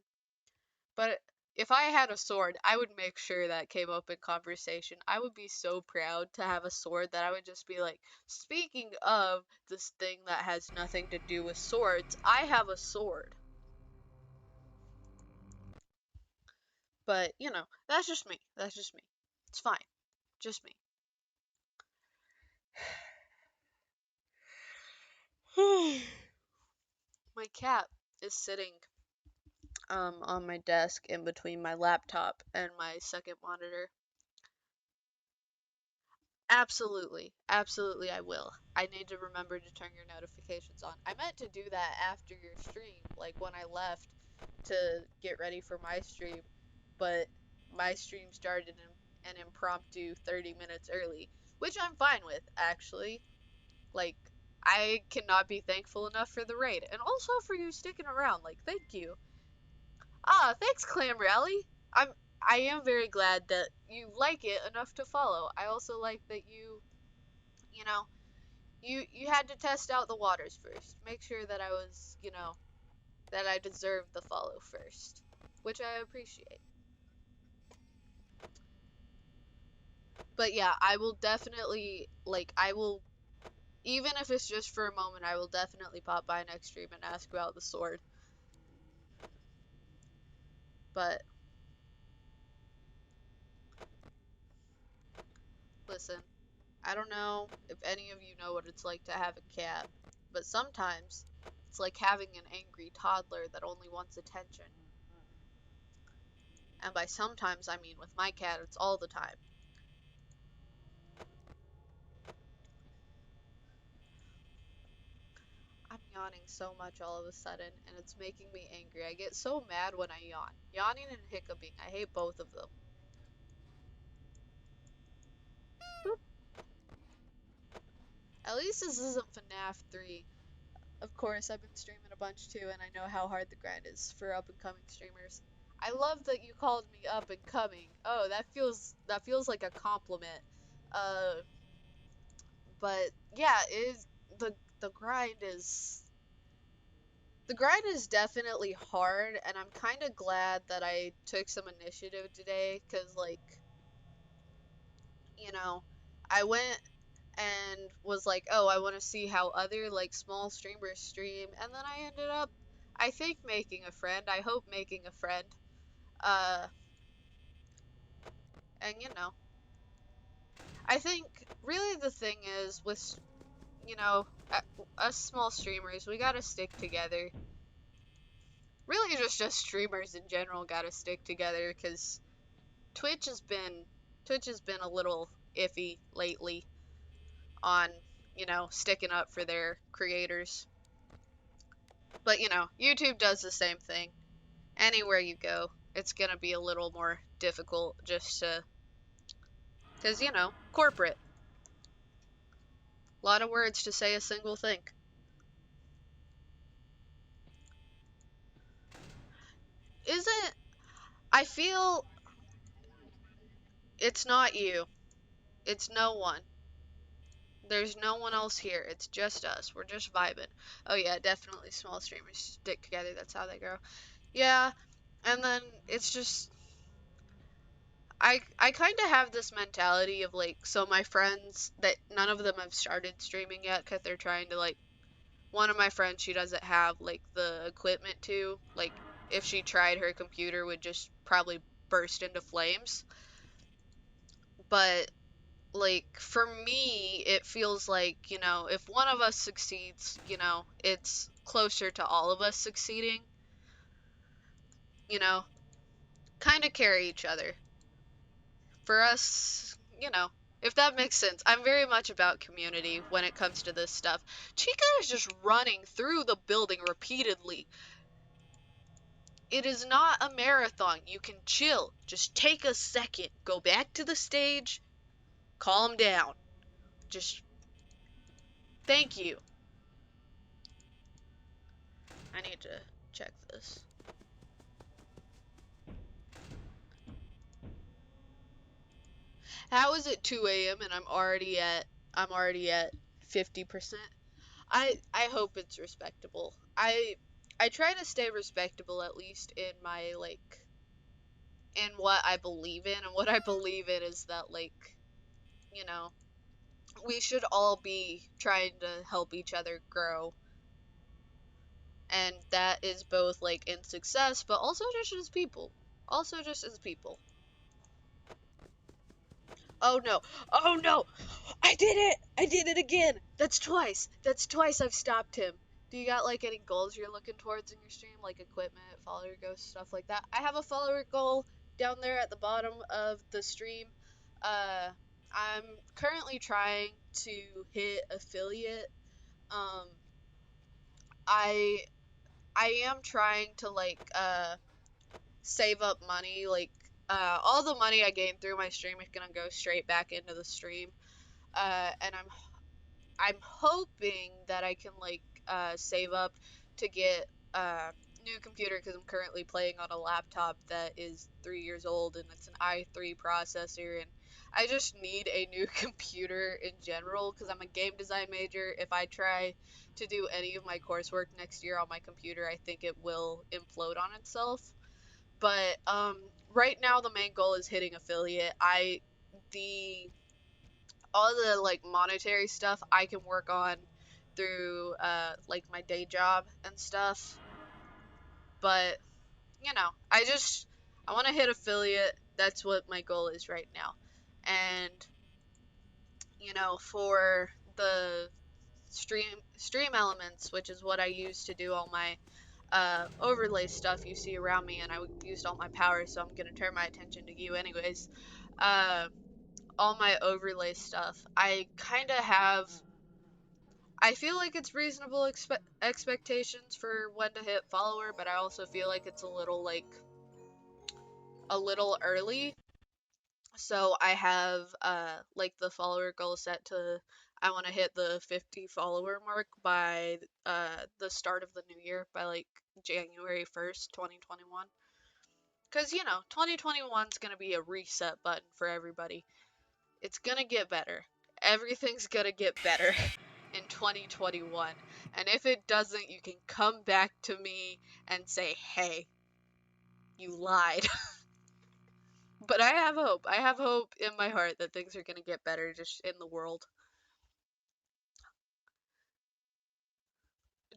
but if I had a sword, I would make sure that came up in conversation. I would be so proud to have a sword that I would just be like, speaking of this thing that has nothing to do with swords, I have a sword. But, that's just me. That's just me. It's fine. Just me. My cat is sitting on my desk in between my laptop and my second monitor. Absolutely. Absolutely I will. I need to remember to turn your notifications on. I meant to do that after your stream, like when I left to get ready for my stream, but my stream started an impromptu 30 minutes early, which I'm fine with, actually. Like, I cannot be thankful enough for the raid, and also for you sticking around. Like, thank you. Thanks, Clam Rally. I am very glad that you like it enough to follow. I also like that you know, you had to test out the waters first. Make sure that I was, that I deserved the follow first, which I appreciate. But yeah, I will definitely even if it's just for a moment, I will definitely pop by next stream and ask about the sword. But listen, I don't know if any of you know what it's like to have a cat, but sometimes it's like having an angry toddler that only wants attention. And by sometimes, I mean with my cat, it's all the time. I'm yawning so much all of a sudden, and it's making me angry. I get so mad when I yawn. Yawning and hiccuping, I hate both of them. Boop. At least this isn't FNAF 3. Of course, I've been streaming a bunch too, and I know how hard the grind is for up and coming streamers. I love that you called me up and coming. Oh, that feels like a compliment. Uh, but yeah, the the grind is the grind is definitely hard, and I'm kind of glad that I took some initiative today, cause like, you know, I went and was like, oh, I want to see how other like small streamers stream, and then I ended up, I think, making a friend. I hope making a friend. Uh, and I think really the thing is with, us small streamers, we gotta stick together. Really, just streamers in general gotta stick together, because Twitch has been Twitch has been a little iffy lately on, sticking up for their creators. But YouTube does the same thing. Anywhere you go, it's gonna be a little more difficult just to, because corporate. A lot of words to say a single thing. Isn't I feel it's not you. It's no one. There's no one else here. It's just us. We're just vibing. Oh yeah, definitely small streamers stick together. That's how they grow. Yeah, and then it's just I kind of have this mentality of like, so my friends that none of them have started streaming yet because they're trying to like, one of my friends, she doesn't have like the equipment to, like, if she tried, her computer would just probably burst into flames. But like for me, it feels like, if one of us succeeds, it's closer to all of us succeeding, you know, kind of carry each other. For us, if that makes sense. I'm very much about community when it comes to this stuff. Chica is just running through the building repeatedly. It is not a marathon. You can chill. Just take a second. Go back to the stage. Calm down. Just thank you. I need to check this. How is it 2 a.m. and I'm already at 50%? I hope it's respectable. I try to stay respectable, at least in my like in what I believe in, and what I believe in is that, like, you know, we should all be trying to help each other grow, and that is both like in success but also just as people. Also just as people. Oh no. Oh no. I did it. I did it again. That's twice. That's twice I've stopped him. Do you got like any goals you're looking towards in your stream, like equipment, follower goals, stuff like that? I have a follower goal down there at the bottom of the stream. Uh, I'm currently trying to hit affiliate. Um, I I am trying to like save up money. Like all the money I gain through my stream is gonna go straight back into the stream. And I'm hoping that I can like save up to get a new computer, because I'm currently playing on a laptop that is 3 years old and it's an i3 processor, and I just need a new computer in general because I'm a game design major. If I try to do any of my coursework next year on my computer, I think it will implode on itself. But right now the main goal is hitting affiliate. The all the like monetary stuff I can work on through like my day job and stuff. But I want to hit affiliate. That's what my goal is right now. And you know, for the stream elements, which is what I use to do all my overlay stuff you see around me, and I used all my power, so I'm gonna turn my attention to you anyways. Uh, all my overlay stuff, I kind of have. I feel like it's reasonable expectations for when to hit follower, but I also feel like it's a little early. So I have like the follower goal set to, I want to hit the 50 follower mark by the start of the new year, by like January 1st, 2021. Because, you know, 2021 is going to be a reset button for everybody. It's going to get better. Everything's going to get better in 2021. And if it doesn't, you can come back to me and say, hey, you lied. But I have hope. I have hope in my heart that things are going to get better just in the world.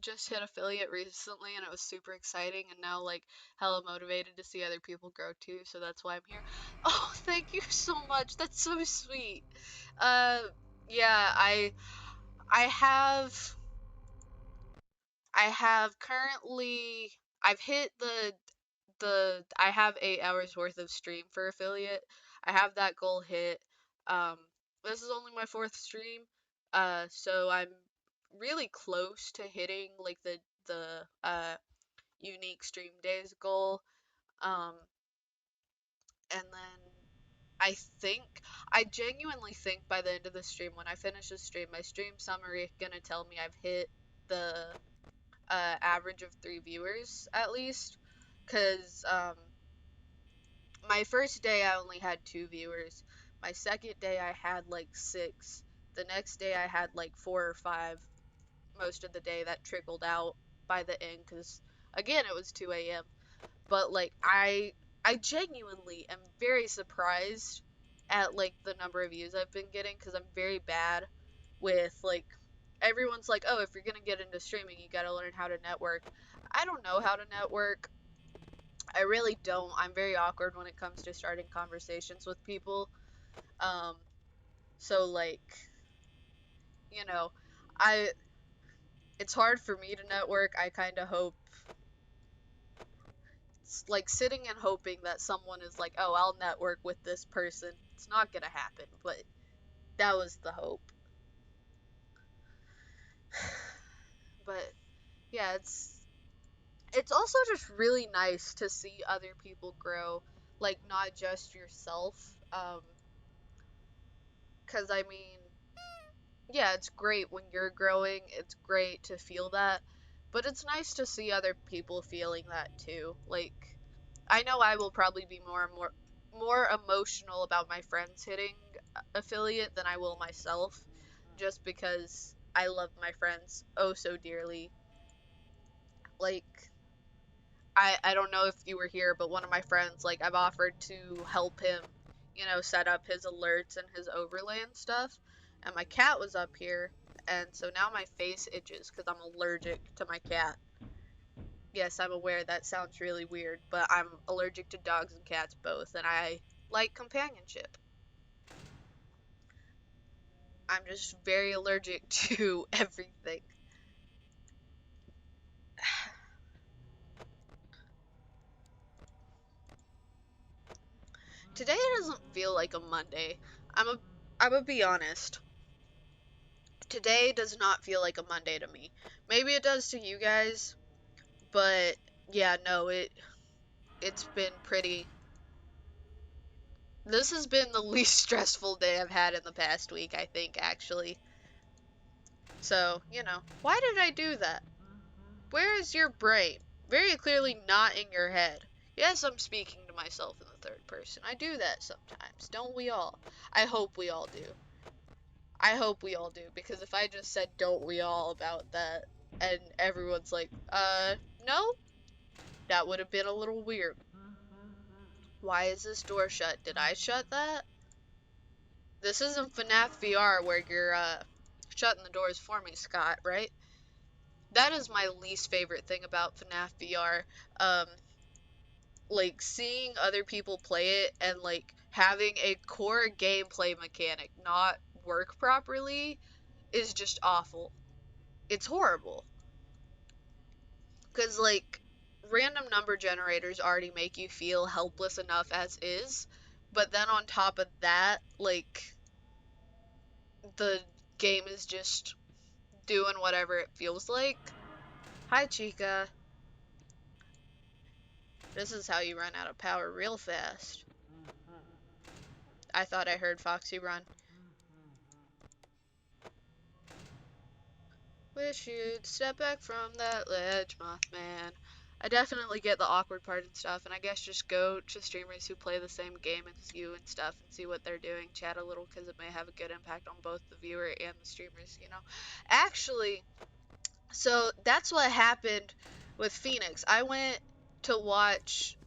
Just hit affiliate recently and it was super exciting, and now like hella motivated to see other people grow too, so that's why I'm here. Oh, thank you so much. That's so sweet. Uh yeah, I have currently, I've hit I have 8 hours worth of stream for affiliate. I have that goal hit. Um, this is only my 4th stream, so I'm really close to hitting like the unique stream days goal. Um, and then I I genuinely think by the end of the stream, when I finish the stream, my stream summary is gonna tell me I've hit the average of 3 viewers at least, because my first day I only had 2 viewers. My second day I had like 6. The next day I had like 4 or 5. Most of the day that trickled out by the end, because again it was 2 a.m. But like I genuinely am very surprised at like the number of views I've been getting, because I'm very bad with like, everyone's like, oh, if you're gonna get into streaming you gotta learn how to network. I don't know how to network. I really don't. I'm very awkward when it comes to starting conversations with people. Um, so like, you know, I it's hard for me to network. I kind of hope, it's like sitting and hoping that someone is like, "Oh, I'll network with this person." It's not gonna happen, but that was the hope. But yeah, it's also just really nice to see other people grow, like not just yourself. Um, 'Cause I mean, yeah, it's great when you're growing, it's great to feel that, but it's nice to see other people feeling that too. Like, I know I will probably be more emotional about my friends hitting affiliate than I will myself, just because I love my friends oh so dearly. Like, I don't know if you were here, but one of my friends, like, I've offered to help him, you know, set up his alerts and his overlay and stuff. And my cat was up here, and so now my face itches because I'm allergic to my cat. Yes, I'm aware that sounds really weird, but I'm allergic to dogs and cats both, and I like companionship. I'm just very allergic to everything. Today doesn't feel like a Monday. I'm gonna be honest. Today does not feel like a Monday to me. Maybe it does to you guys, but yeah, no, it's been pretty. This has been the least stressful day I've had in the past week, I think, actually. So, you know, why did I do that? Where is your brain? Very clearly not in your head. Yes, I'm speaking to myself in the third person. I do that sometimes, don't we all? I hope we all do. I hope we all do, because if I just said don't we all about that, and everyone's like, no? That would have been a little weird. Why is this door shut? Did I shut that? This isn't FNAF VR where you're, shutting the doors for me, Scott, right? That is my least favorite thing about FNAF VR. Um, like, seeing other people play it and, like, having a core gameplay mechanic not work properly is just awful. It's horrible. Because, like, random number generators already make you feel helpless enough as is, but then on top of that, like, the game is just doing whatever it feels like. Hi, Chica. This is how you run out of power real fast. I thought I heard Foxy run. Wish you'd step back from that ledge, Mothman. I definitely get the awkward part and stuff, and I guess just go to streamers who play the same game as you and stuff and see what they're doing, chat a little, because it may have a good impact on both the viewer and the streamers, you know? Actually, so that's what happened with Phoenix. I went to watch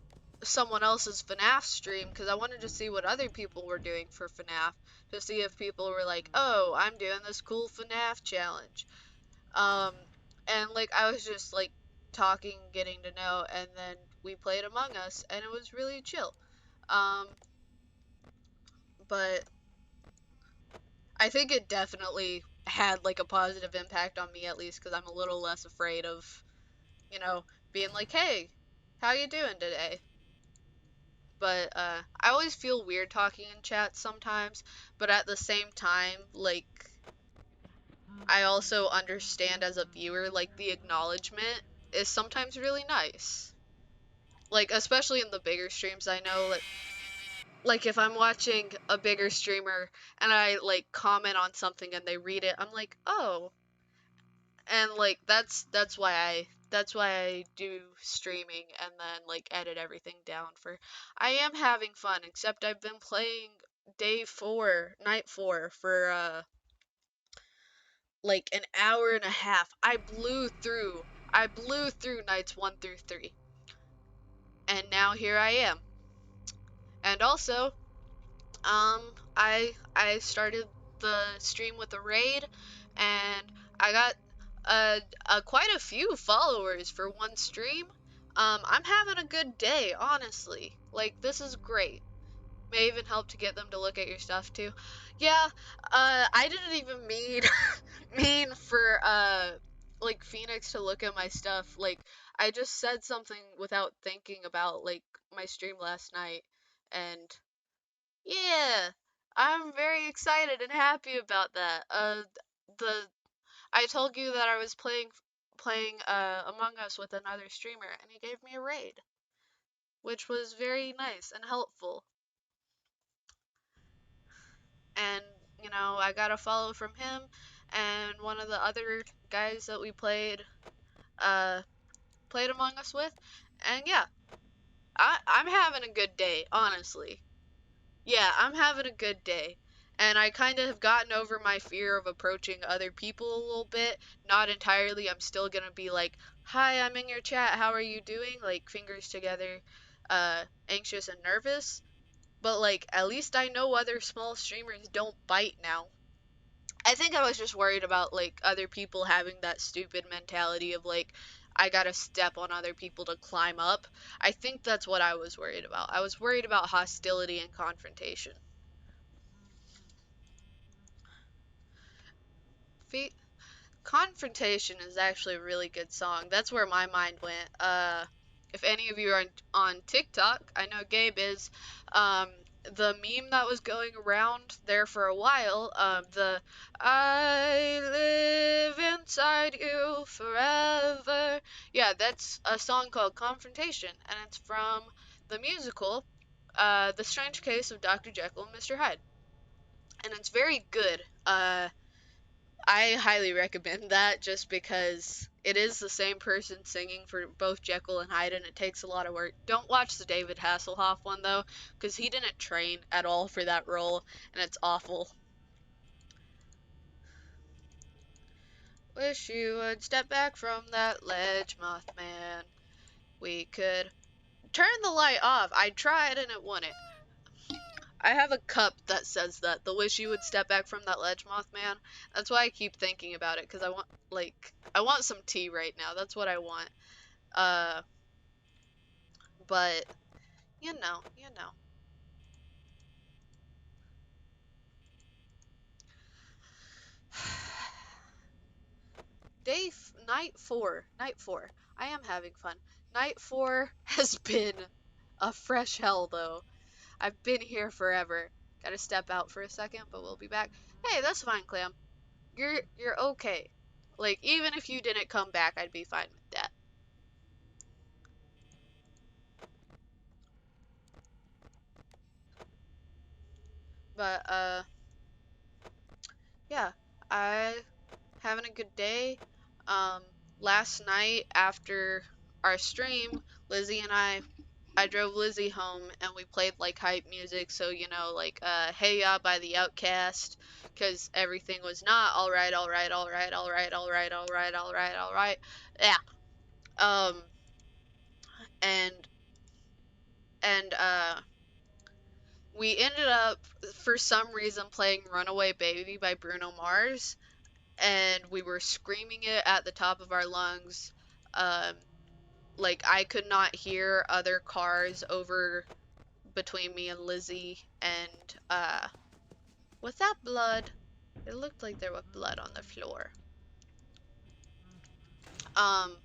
someone else's FNAF stream because I wanted to see what other people were doing for FNAF, to see if people were like, oh, I'm doing this cool FNAF challenge. Um, and like I was just like talking, getting to know, and then we played Among Us, and it was really chill. Um, but I think it definitely had like a positive impact on me, at least because I'm a little less afraid of, you know, being like, hey, how you doing today? But I always feel weird talking in chat sometimes, but at the same time, like, I also understand as a viewer, like, the acknowledgement is sometimes really nice. Like, especially in the bigger streams, I know, like if I'm watching a bigger streamer and I, like, comment on something and they read it, I'm like, oh. And, like, that's why I do streaming and then, like, edit everything down for... I am having fun, except I've been playing night 4 for, like an hour and a half. I blew through nights 1 through 3. And now here I am. And also, I started the stream with a raid, and I got quite a few followers for one stream. I'm having a good day, honestly. Like, this is great. May even help to get them to look at your stuff too. Yeah, I didn't even mean for like Phoenix to look at my stuff. Like, I just said something without thinking about like my stream last night, and yeah, I'm very excited and happy about that. The I told you that I was playing Among Us with another streamer, and he gave me a raid, which was very nice and helpful. And you know, I got a follow from him and one of the other guys that we uh played Among Us with, and yeah, I'm having a good day, honestly. Yeah, I'm having a good day. And I kind of have gotten over my fear of approaching other people a little bit. Not entirely. I'm still gonna be like, hi, I'm in your chat, how are you doing? Like, fingers together, anxious and nervous. But, like, at least I know other small streamers don't bite now. I think I was just worried about, like, other people having that stupid mentality of, like, I gotta step on other people to climb up. I think that's what I was worried about. I was worried about hostility and confrontation. Confrontation is actually a really good song. That's where my mind went. If any of you are on TikTok, I know Gabe is. The meme that was going around there for a while, the I live inside you forever. Yeah, that's a song called Confrontation, and it's from the musical, The Strange Case of Dr. Jekyll and Mr. Hyde. And it's very good. I highly recommend that just because it is the same person singing for both Jekyll and Hyde, and it takes a lot of work. Don't watch the David Hasselhoff one though, because he didn't train at all for that role, and it's awful. Wish you would step back from that ledge, Mothman. We could turn the light off. I tried and it wouldn't. I have a cup that says that. The wish you would step back from that ledge, Mothman. That's why I keep thinking about it, because I want some tea right now. That's what I want. But, you know. Night four. Night four. I am having fun. Night four has been a fresh hell though. I've been here forever. Gotta step out for a second, but we'll be back. Hey, that's fine, Clam. You're okay. Like, even if you didn't come back, I'd be fine with that. But yeah, I having a good day. Um, Last night after our stream, Lizzie and I drove Lizzie home and we played like hype music, so you know, like Hey Ya by the Outcast, because everything was not alright, alright, alright, alright, alright, alright, alright, alright. Yeah. Um and and we ended up for some reason playing Runaway Baby by Bruno Mars, and we were screaming it at the top of our lungs. Um like I could not hear other cars over between me and Lizzie, and was that blood? It looked like there was blood on the floor. Um,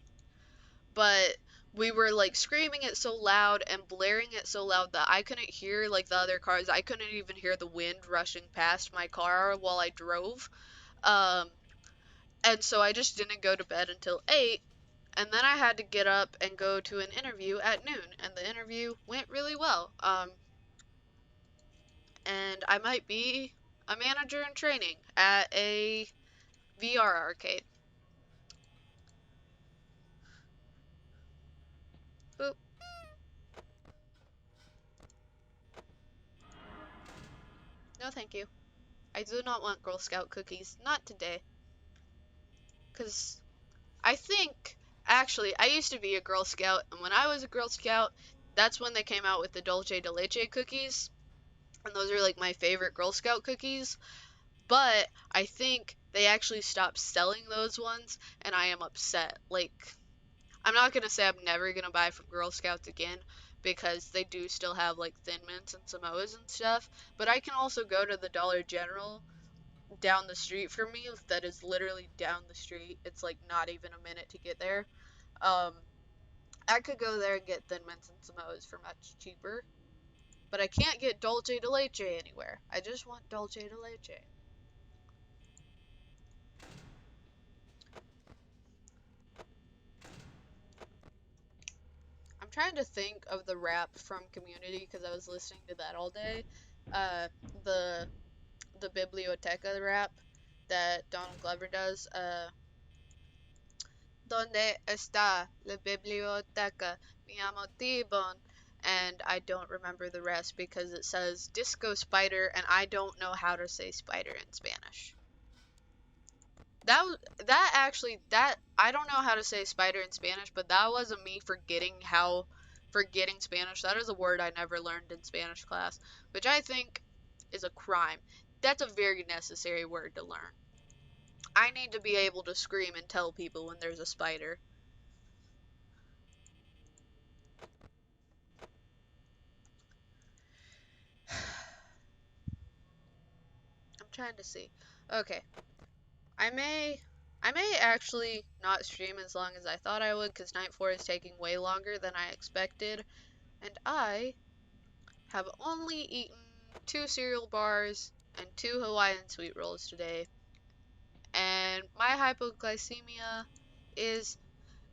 but we were like screaming it so loud and blaring it so loud that I couldn't hear like the other cars. I couldn't even hear the wind rushing past my car while I drove. Um, and so I just didn't go to bed until 8, and then I had to get up and go to an interview at noon, and the interview went really well. And I might be a manager in training at a VR arcade. Boop. No, thank you. I do not want Girl Scout cookies. Not today. Because I think, actually, I used to be a Girl Scout, and when I was a Girl Scout, that's when they came out with the Dulce de Leche cookies. And those are like my favorite Girl Scout cookies. But I think they actually stopped selling those ones, and I am upset. Like, I'm not gonna say I'm never gonna buy from Girl Scouts again, because they do still have like Thin Mints and Samoas and stuff, but I can also go to the Dollar General down the street from me that is literally down the street. It's like not even a minute to get there. Um, I could go there and get Thin Mints and Samoas for much cheaper, but I can't get Dulce de Leche anywhere. I just want Dulce de Leche. I'm trying to think of the rap from Community because I was listening to that all day. Uh, the Biblioteca rap that Donald Glover does. Donde está la biblioteca? Mi amo Tibon. And I don't remember the rest because it says Disco Spider, and I don't know how to say spider in Spanish. That actually, that I don't know how to say spider in Spanish, but that wasn't me forgetting Spanish. That is a word I never learned in Spanish class, which I think is a crime. That's a very necessary word to learn. I need to be able to scream and tell people when there's a spider. I'm trying to see. Okay. I may actually not stream as long as I thought I would because Night 4 is taking way longer than I expected. And I have only eaten 2 cereal bars and 2 Hawaiian sweet rolls today. And my hypoglycemia is,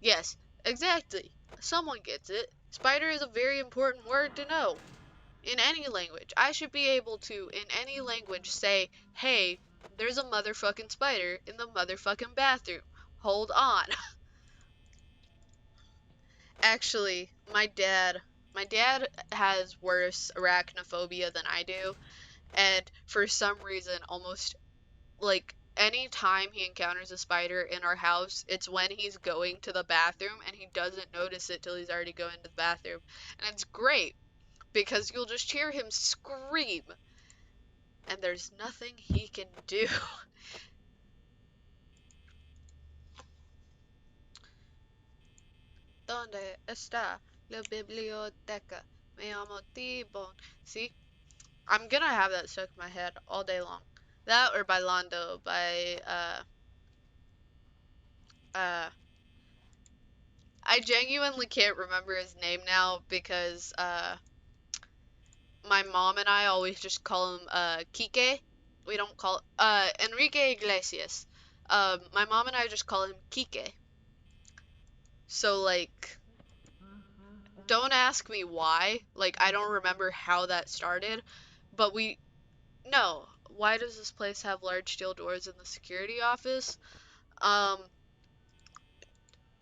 yes, exactly. Someone gets it. Spider is a very important word to know. In any language. I should be able to, in any language, say, hey, there's a motherfucking spider in the motherfucking bathroom. Hold on. Actually, my dad has worse arachnophobia than I do, and for some reason, almost, like, any time he encounters a spider in our house, it's when he's going to the bathroom, and he doesn't notice it till he's already going to the bathroom. And it's great, because you'll just hear him scream, and there's nothing he can do. ¿Dónde está la biblioteca? Me llamo T-Bone. See? I'm gonna have that stuck in my head all day long. That or Bailando by I genuinely can't remember his name now because my mom and I always just call him Kike. We don't call Enrique Iglesias. My mom and I just call him Kike. So like don't ask me why. Like I don't remember how that started, but we no. Why does this place have large steel doors in the security office? Um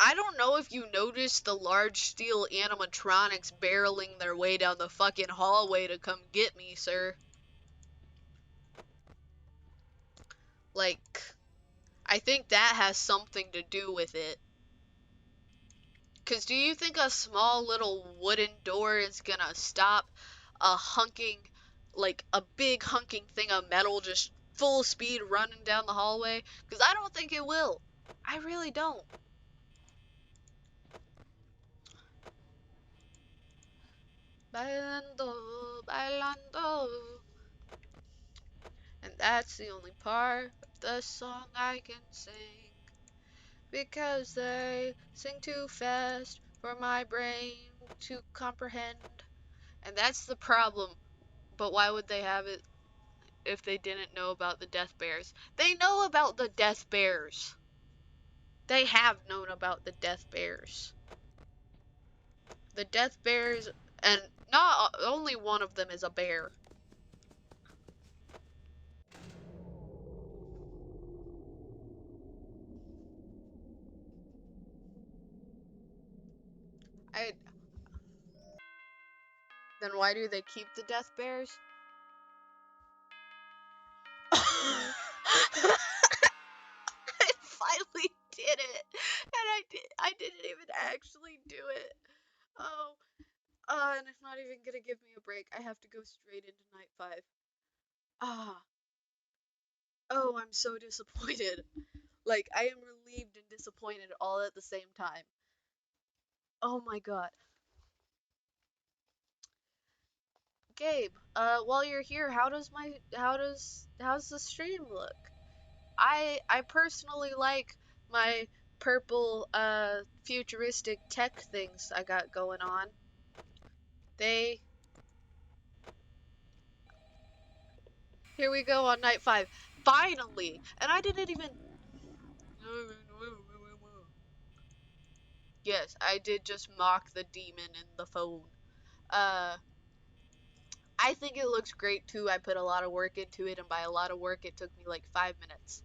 I don't know if you noticed the large steel animatronics barreling their way down the fucking hallway to come get me, sir. Like, I think that has something to do with it. Cause do you think a small little wooden door is gonna stop a hunking, like a big hunking thing of metal just full speed running down the hallway? Cause I don't think it will. I really don't. Bailando, bailando. And that's the only part of the song I can sing. Because they sing too fast for my brain to comprehend. And that's the problem. But why would they have it if they didn't know about the death bears? They know about the death bears. They have known about the death bears. The death bears, and not only one of them is a bear. I. Then why do they keep the death bears? I finally did it, and I didn't even actually do it. Oh, and it's not even gonna give me a break. I have to go straight into night 5. Ah, oh, I'm so disappointed. Like, I am relieved and disappointed all at the same time. Oh my god. Gabe, while you're here, how's the stream look? I personally like my purple, futuristic tech things I got going on. They, here we go on night 5. Finally! And I didn't even. Yes, I did just mock the demon in the phone. Uh, I think it looks great too. I put a lot of work into it, and by a lot of work, it took me like 5 minutes.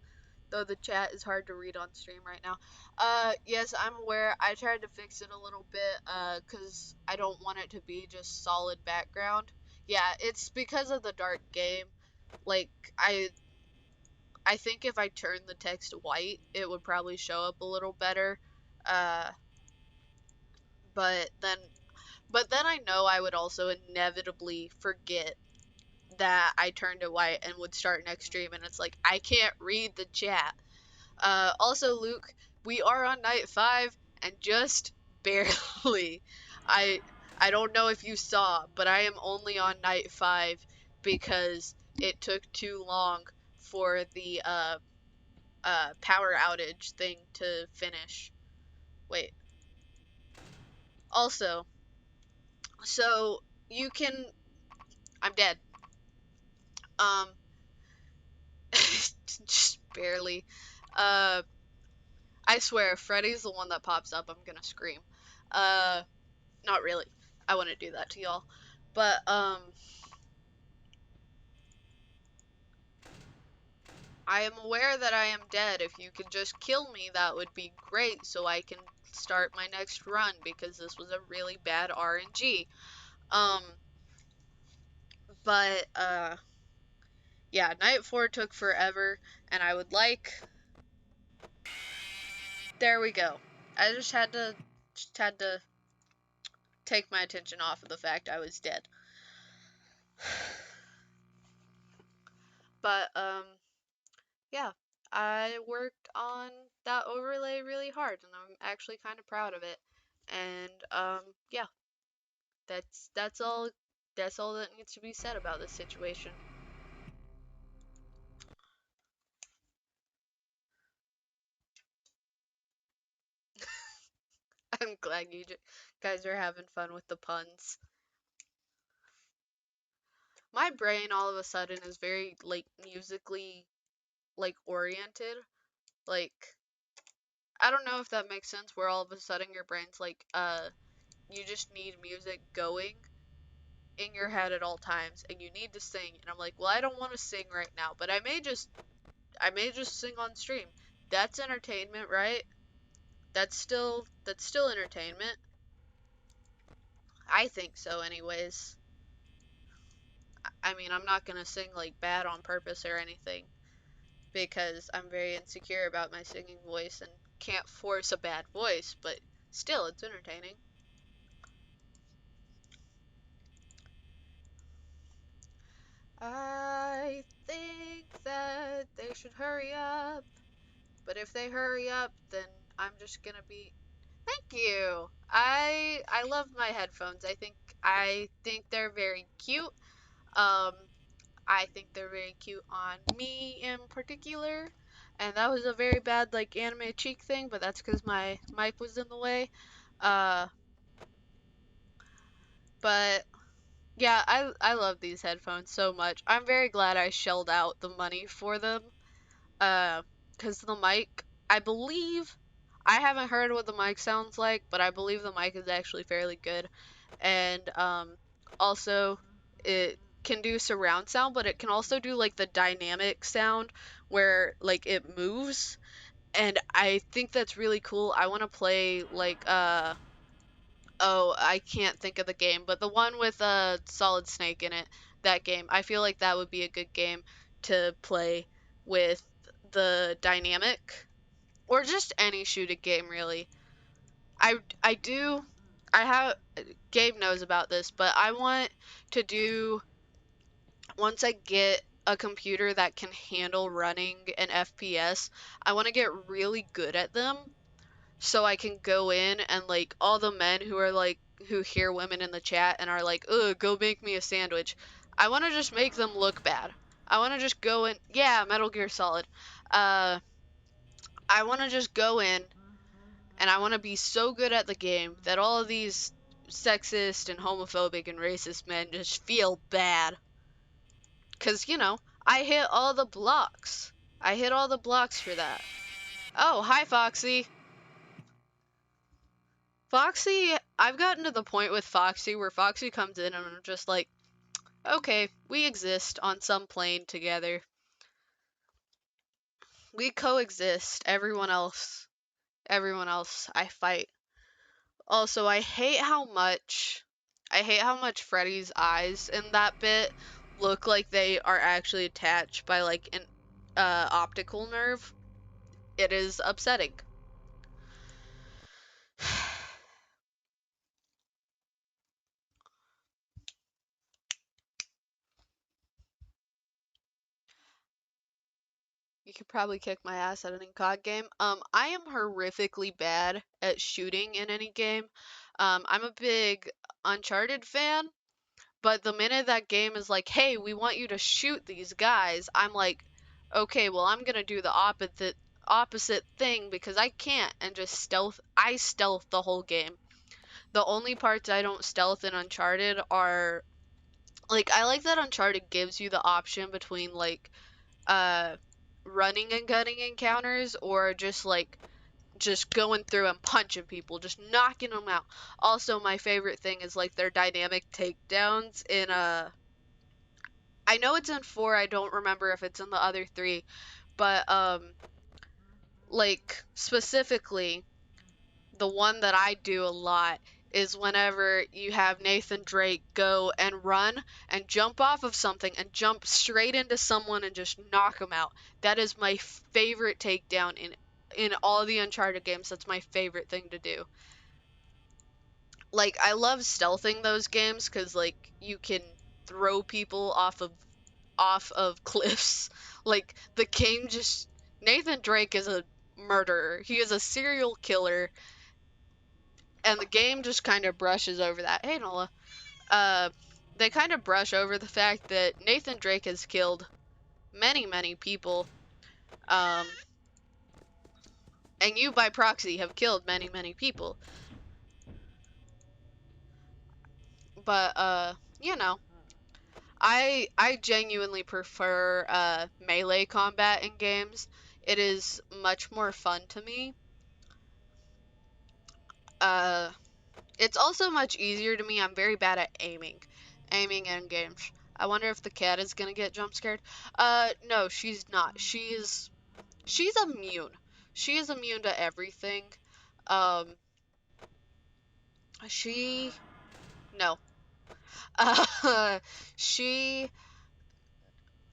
Though the chat is hard to read on stream right now. Yes, I'm aware. I tried to fix it a little bit, cause I don't want it to be just solid background. Yeah, it's because of the dark game. Like, I think if I turned the text white, it would probably show up a little better. Uh, but then I know I would also inevitably forget that I turned it white and would start next stream, and it's like I can't read the chat. Also, Luke, we are on night 5 and just barely. I I don't know if you saw, but I am only on night 5 because it took too long for the power outage thing to finish. Wait. Also, so you can. I'm dead. Um, just barely. Uh, I swear, if Freddy's the one that pops up, I'm gonna scream. Uh, not really. I wouldn't do that to y'all. But, I am aware that I am dead. If you could just kill me, that would be great so I can start my next run because this was a really bad RNG. Um, but, yeah, Night 4 took forever, and I would like... There we go. I just had to take my attention off of the fact I was dead. But, yeah, I worked on that overlay really hard, and I'm actually kind of proud of it. And, yeah, that's all that needs to be said about this situation. I'm glad you guys are having fun with the puns. My brain all of a sudden is very like musically like oriented. Like I don't know if that makes sense where all of a sudden your brain's like you just need music going in your head at all times and you need to sing, and I'm like, well, I don't want to sing right now, but I may just sing on stream. That's entertainment, right? That's still entertainment. I think so anyways. I mean, I'm not gonna sing like bad on purpose or anything because I'm very insecure about my singing voice and can't force a bad voice, but still, it's entertaining. I think that they should hurry up, but if they hurry up, then I'm just gonna be. Thank you. I love my headphones. I think they're very cute. Um, I think they're very cute on me in particular. And that was a very bad like anime cheek thing, but that's because my mic was in the way. Uh, but yeah, I love these headphones so much. I'm very glad I shelled out the money for them. Because the mic, I believe, I haven't heard what the mic sounds like, but I believe the mic is actually fairly good. And also, it can do surround sound, but it can also do like the dynamic sound where like it moves. And I think that's really cool. I want to play like oh, I can't think of the game, but the one with Solid Snake in it, that game. I feel like that would be a good game to play with the dynamic or just any shooting game really. I do I have Gabe knows about this, but I want to do once I get a computer that can handle running an FPS, I want to get really good at them so I can go in and like all the men who are like who hear women in the chat and are like, "Ugh, go make me a sandwich." I want to just make them look bad. I want to just go in, yeah, Metal Gear Solid. Uh, I want to just go in and I want to be so good at the game that all of these sexist and homophobic and racist men just feel bad. 'Cause, I hit all the blocks. I hit all the blocks for that. Oh, hi, Foxy. Foxy, I've gotten to the point with Foxy where Foxy comes in and I'm just like, okay, we exist on some plane together. We coexist. Everyone else, I fight. Also, I hate how much Freddy's eyes in that bit look like they are actually attached by like an optical nerve. It is upsetting. You could probably kick my ass at any COD game. I am horrifically bad at shooting in any game. I'm a big Uncharted fan, but the minute that game is like, hey, we want you to shoot these guys, I'm like, okay, well, I'm gonna do the opposite thing because I can't and just I stealth the whole game. The only parts I don't stealth in Uncharted are like I like that Uncharted gives you the option between like uh running and gunning encounters or just going through and punching people, just knocking them out. Also, my favorite thing is like their dynamic takedowns in I know it's in 4, I don't remember if it's in the other 3, but like specifically the one that I do a lot is whenever you have Nathan Drake go and run and jump off of something and jump straight into someone and just knock them out. That is my favorite takedown in all the Uncharted games. That's my favorite thing to do. Like I love stealthing those games cuz like you can throw people off of cliffs. Like the game just Nathan Drake is a murderer. He is a serial killer and the game just kind of brushes over that. Hey, Nola. Uh, they kind of brush over the fact that Nathan Drake has killed many, many people. Um, and you, by proxy, have killed many, many people. But you know, I genuinely prefer melee combat in games. It is much more fun to me. Uh, it's also much easier to me. I'm very bad at aiming in games. I wonder if the cat is gonna get jump scared. No, she's not. She's immune. She is immune to everything. Um, she no. Uh, she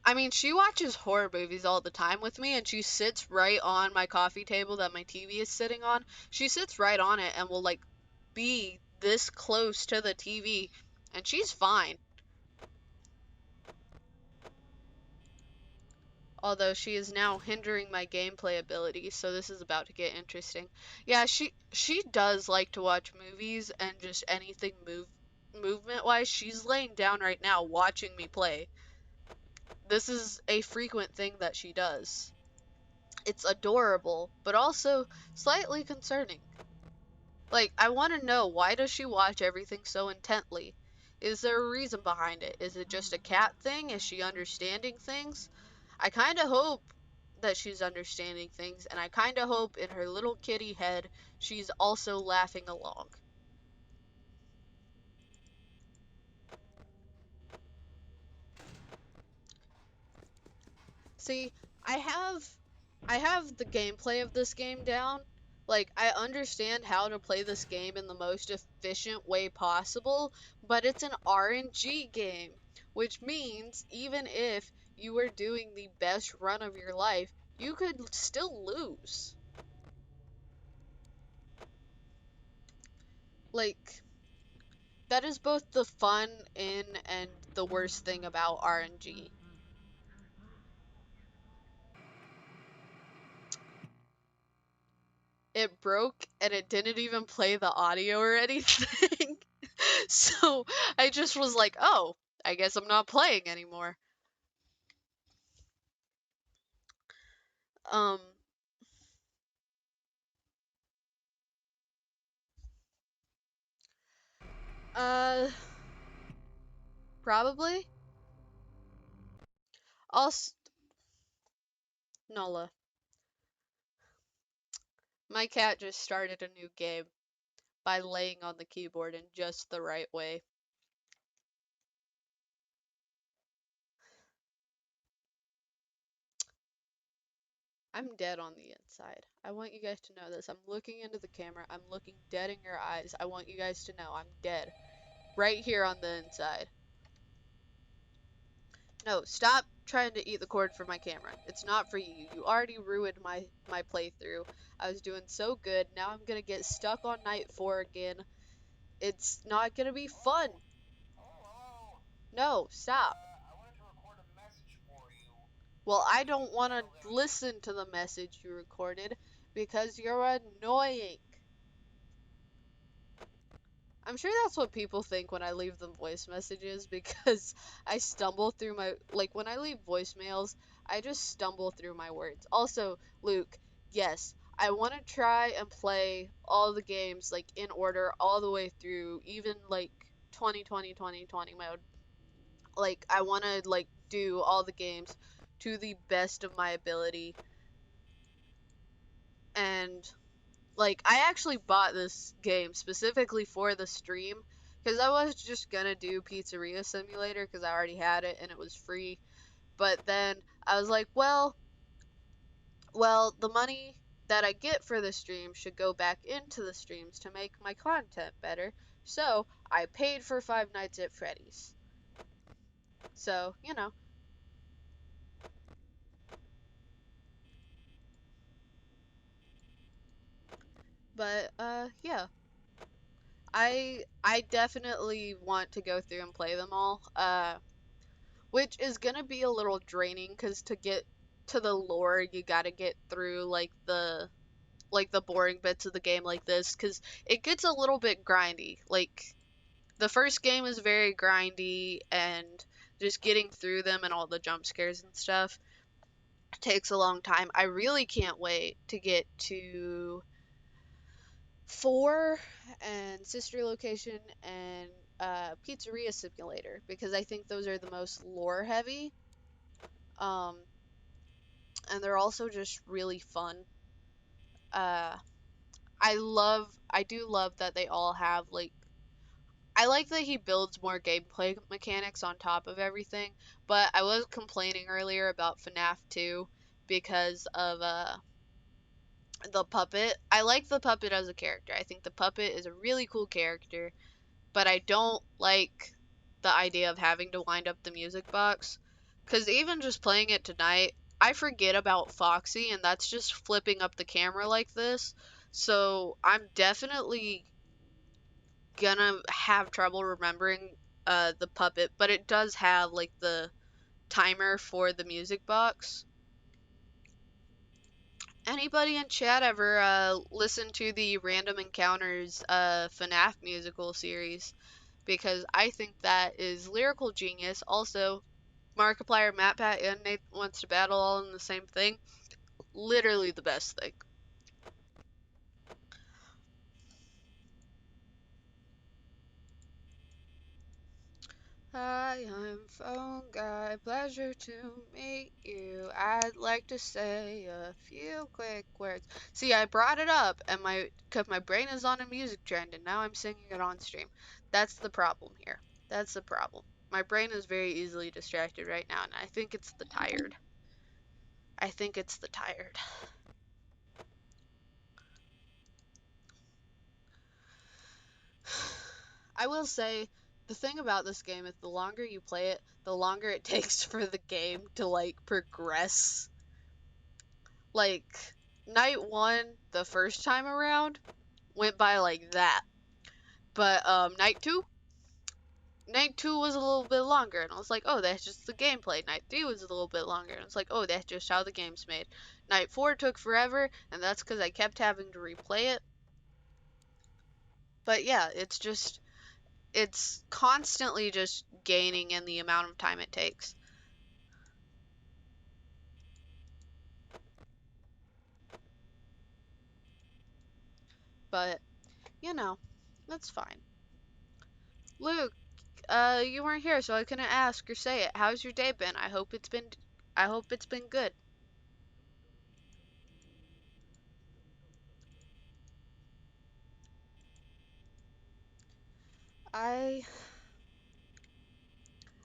I mean, she watches horror movies all the time with me, and she sits right on my coffee table that my TV is sitting on. She sits right on it and will, like, be this close to the TV, and she's fine. Although she is now hindering my gameplay ability, so this is about to get interesting. Yeah, she does like to watch movies and just anything movement-wise. She's laying down right now watching me play. This is a frequent thing that she does. It's adorable, but also slightly concerning. Like, I want to know, why does she watch everything so intently? Is there a reason behind it? Is it just a cat thing? Is she understanding things? I kind of hope that she's understanding things, and I kind of hope in her little kitty head she's also laughing along. See, I have I have the gameplay of this game down. Like, I understand how to play this game in the most efficient way possible, but it's an RNG game, which means even if you were doing the best run of your life, you could still lose. Like, that is both the fun in and the worst thing about RNG. It broke and it didn't even play the audio or anything. So I just was like, oh, I guess I'm not playing anymore. Um, uh, Probably. Also, Nola, my cat just started a new game by laying on the keyboard in just the right way. I'm dead on the inside. I want you guys to know this. I'm looking into the camera. I'm looking dead in your eyes. I want you guys to know I'm dead. Right here on the inside. No, stop trying to eat the cord from my camera. It's not for you. You already ruined my playthrough. I was doing so good. Now I'm gonna get stuck on night 4 again. It's not gonna be fun. Hello. No, stop. I wanted to record a message for you. Well, I don't want to listen to the message you recorded because you're annoying. I'm sure that's what people think when I leave them voice messages, because I stumble through like, when I leave voicemails, I just stumble through my words. Also, Luke, yes, I want to try and play all the games, like, in order all the way through, even, like, 2020 mode. Like, I want to, like, do all the games to the best of my ability. And like, I actually bought this game specifically for the stream, because I was just gonna do Pizzeria Simulator because I already had it and it was free. But then I was like, well, the money that I get for the stream should go back into the streams to make my content better. So I paid for Five Nights at Freddy's. So, you know. But yeah. I definitely want to go through and play them all. Which is gonna be a little draining, because to get to the lore, you gotta get through like the boring bits of the game like this, because it gets a little bit grindy. Like, the first game is very grindy, and just getting through them and all the jump scares and stuff takes a long time. I really can't wait to get to 4 and Sister Location and Pizzeria Simulator, because I think those are the most lore heavy. Um, and they're also just really fun. Uh, I do love that they all have like, I like that he builds more gameplay mechanics on top of everything, but I was complaining earlier about FNAF 2 because of the puppet. I like the puppet as a character. I think the puppet is a really cool character, but I don't like the idea of having to wind up the music box. Because even just playing it tonight, I forget about Foxy, and that's just flipping up the camera like this. So I'm definitely gonna have trouble remembering the puppet, but it does have like the timer for the music box. Anybody in chat ever listen to the Random Encounters FNAF musical series? Because I think that is lyrical genius. Also, Markiplier, MatPat, and Nate Wants to Battle all in the same thing. Literally the best thing. Hi, I'm Phone Guy. Pleasure to meet you. I'd like to say a few quick words. See, I brought it up, and cause my brain is on a music trend, and now I'm singing it on stream. That's the problem here. That's the problem. My brain is very easily distracted right now, and I think it's the tired. I think it's the tired. I will say, the thing about this game is the longer you play it, the longer it takes for the game to like progress. Like, night one, the first time around, went by like that. But night two was a little bit longer, and I was like, oh, that's just the gameplay. Night three was a little bit longer, and it's like, oh, that's just how the game's made. Night four took forever, and that's because I kept having to replay it. But yeah, it's constantly just gaining in the amount of time it takes. But, that's fine. Luke, you weren't here, so I couldn't ask or say it. How's your day been? I hope it's been good. I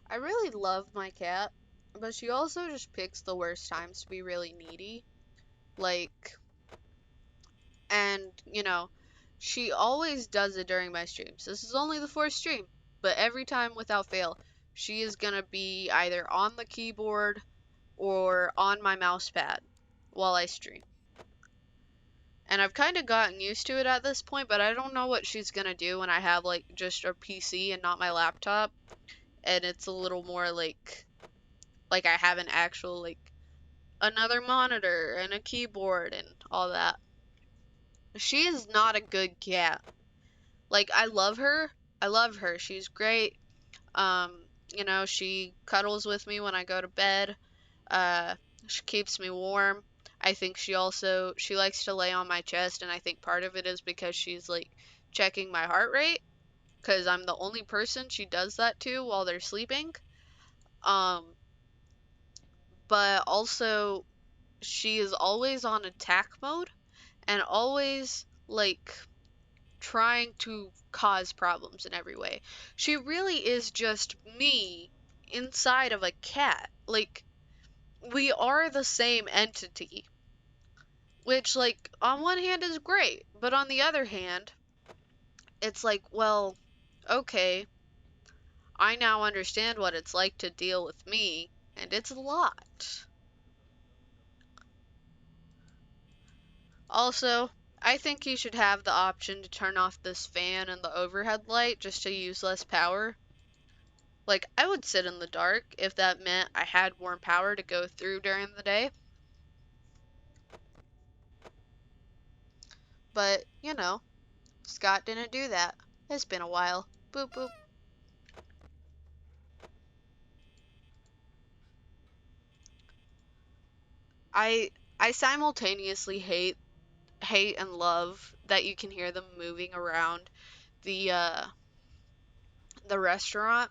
I really love my cat, but she also just picks the worst times to be really needy. Like, and she always does it during my streams. This is only the fourth stream, but every time without fail, she is gonna be either on the keyboard or on my mouse pad while I stream. And I've kind of gotten used to it at this point, but I don't know what she's gonna do when I have like just a PC and not my laptop, and it's a little more like I have an actual like another monitor and a keyboard and all that. She is not a good cat. Like, I love her. I love her. She's great. Um, she cuddles with me when I go to bed. Uh, she keeps me warm. I think she likes to lay on my chest, and I think part of it is because she's like checking my heart rate, because I'm the only person she does that to while they're sleeping. Um, but also she is always on attack mode and always like trying to cause problems in every way. She really is just me inside of a cat. Like, we are the same entity, which, like, on one hand is great, but on the other hand, it's like, well, okay, I now understand what it's like to deal with me, and it's a lot. Also, I think you should have the option to turn off this fan and the overhead light just to use less power. Like, I would sit in the dark if that meant I had more power to go through during the day. But, Scott didn't do that. It's been a while. Boop boop. I I simultaneously hate and love that you can hear them moving around the the restaurant.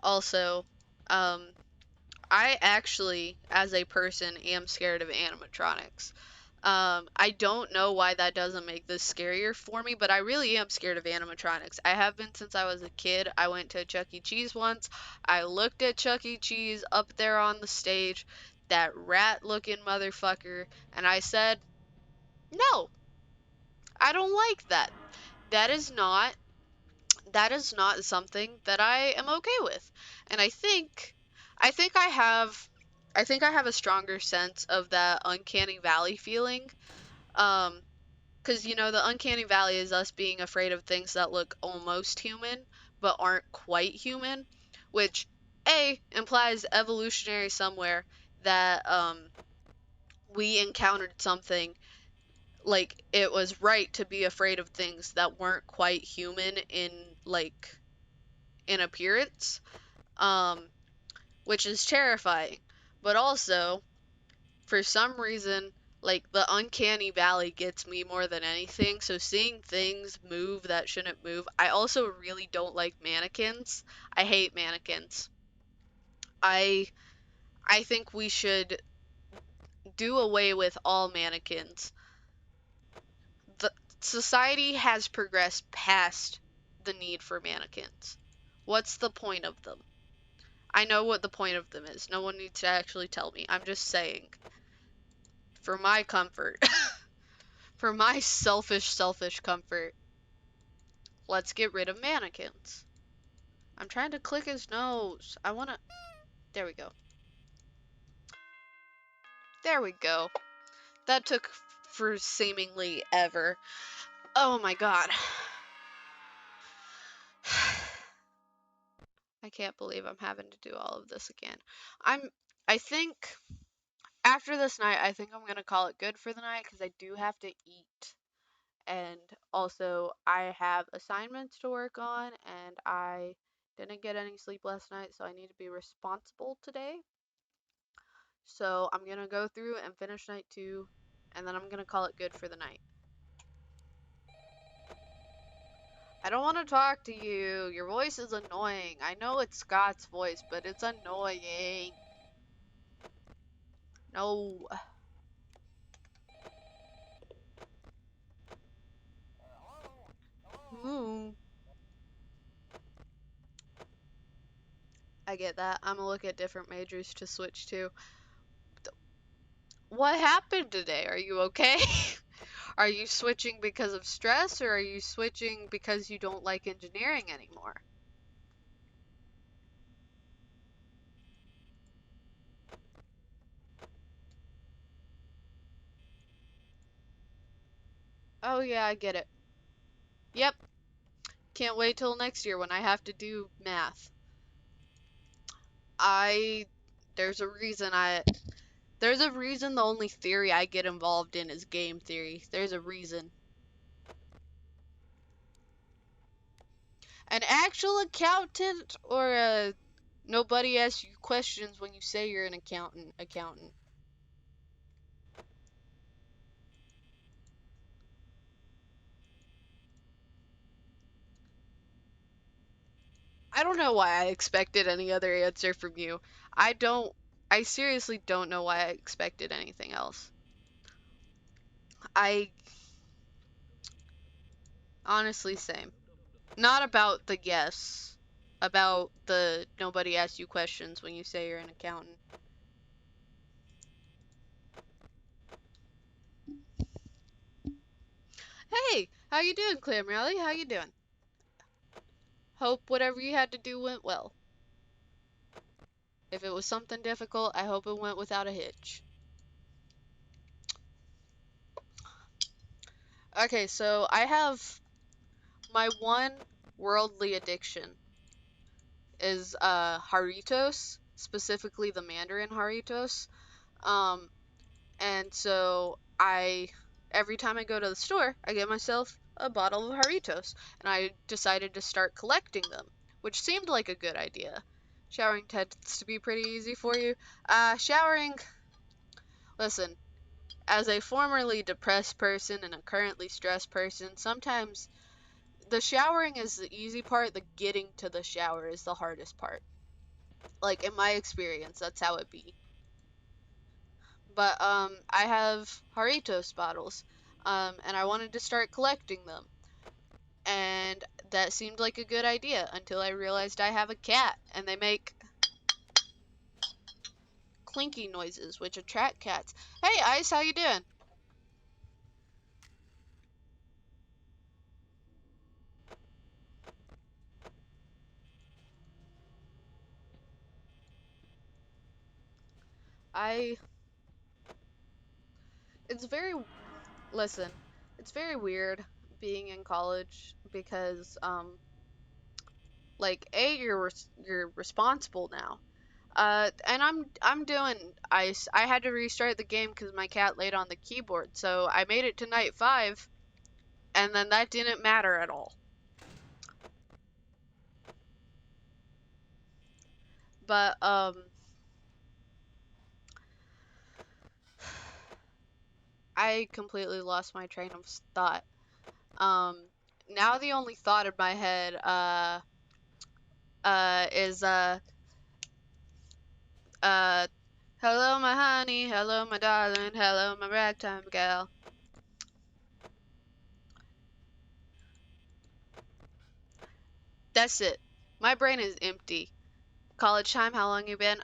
Also, um, I actually, as a person, am scared of animatronics. I don't know why that doesn't make this scarier for me, but I really am scared of animatronics. I have been since I was a kid. I went to Chuck E. Cheese once. I looked at Chuck E. Cheese up there on the stage, that rat-looking motherfucker, and I said, no, I don't like that. That is not that is not something that I am okay with. And I think I think I have a stronger sense of that uncanny valley feeling. Because you know, the uncanny valley is us being afraid of things that look almost human but aren't quite human, which A implies evolutionary somewhere that we encountered something like it was right to be afraid of things that weren't quite human in appearance, um, which is terrifying. But also, for some reason, like the uncanny valley gets me more than anything. So seeing things move that shouldn't move. I also really don't like mannequins. I hate mannequins. I I think we should do away with all mannequins. The society has progressed past the need for mannequins. What's the point of them? I know what the point of them is. No one needs to actually tell me. I'm just saying. For my comfort. For my selfish comfort. Let's get rid of mannequins. I'm trying to click his nose. I wanna... There we go. There we go. That took for seemingly ever. Oh my god. I can't believe I'm having to do all of this again. I think after this night, I think I'm gonna call it good for the night because I do have to eat. And also, I have assignments to work on, and I didn't get any sleep last night, so I need to be responsible today. So I'm gonna go through and finish night 2, and then I'm gonna call it good for the night. I don't want to talk to you. Your voice is annoying. I know it's Scott's voice, but it's annoying. No. Ooh. I get that. I'm gonna look at different majors to switch to. What happened today? Are you okay? Are you switching because of stress, or are you switching because you don't like engineering anymore? Oh yeah, I get it. Yep. Can't wait till next year when I have to do math. I there's a reason I there's a reason the only theory I get involved in is game theory. There's a reason. An actual accountant or a nobody asks you questions when you say you're an accountant. I don't know why I expected any other answer from you. I don't I seriously don't know why I expected anything else. I honestly same. Not about the yes, about the nobody asks you questions when you say you're an accountant. Hey, how you doing, Clam Rally? How you doing? Hope whatever you had to do went well. If it was something difficult, I hope it went without a hitch. Okay, so I have my one worldly addiction is Haritos, specifically the Mandarin Haritos. Um, and so every time I go to the store, I get myself a bottle of Haritos, and I decided to start collecting them, which seemed like a good idea. Showering tends to be pretty easy for you. Showering, listen, as a formerly depressed person and a currently stressed person, sometimes the showering is the easy part. The getting to the shower is the hardest part. Like, in my experience, that's how it be. But I have Haritos bottles, and I wanted to start collecting them, and that seemed like a good idea until I realized I have a cat, and they make clinky noises, which attract cats. Hey, Ice, how you doing? I it's very listen, it's very weird being in college because like you're responsible now. And I'm doing ice. I had to restart the game because my cat laid on the keyboard. So I made it to night 5, and then that didn't matter at all. But I completely lost my train of thought. Um, Now the only thought in my head is uh hello my honey, hello my darling, hello my ragtime gal. That's it. My brain is empty. College time, how long you been?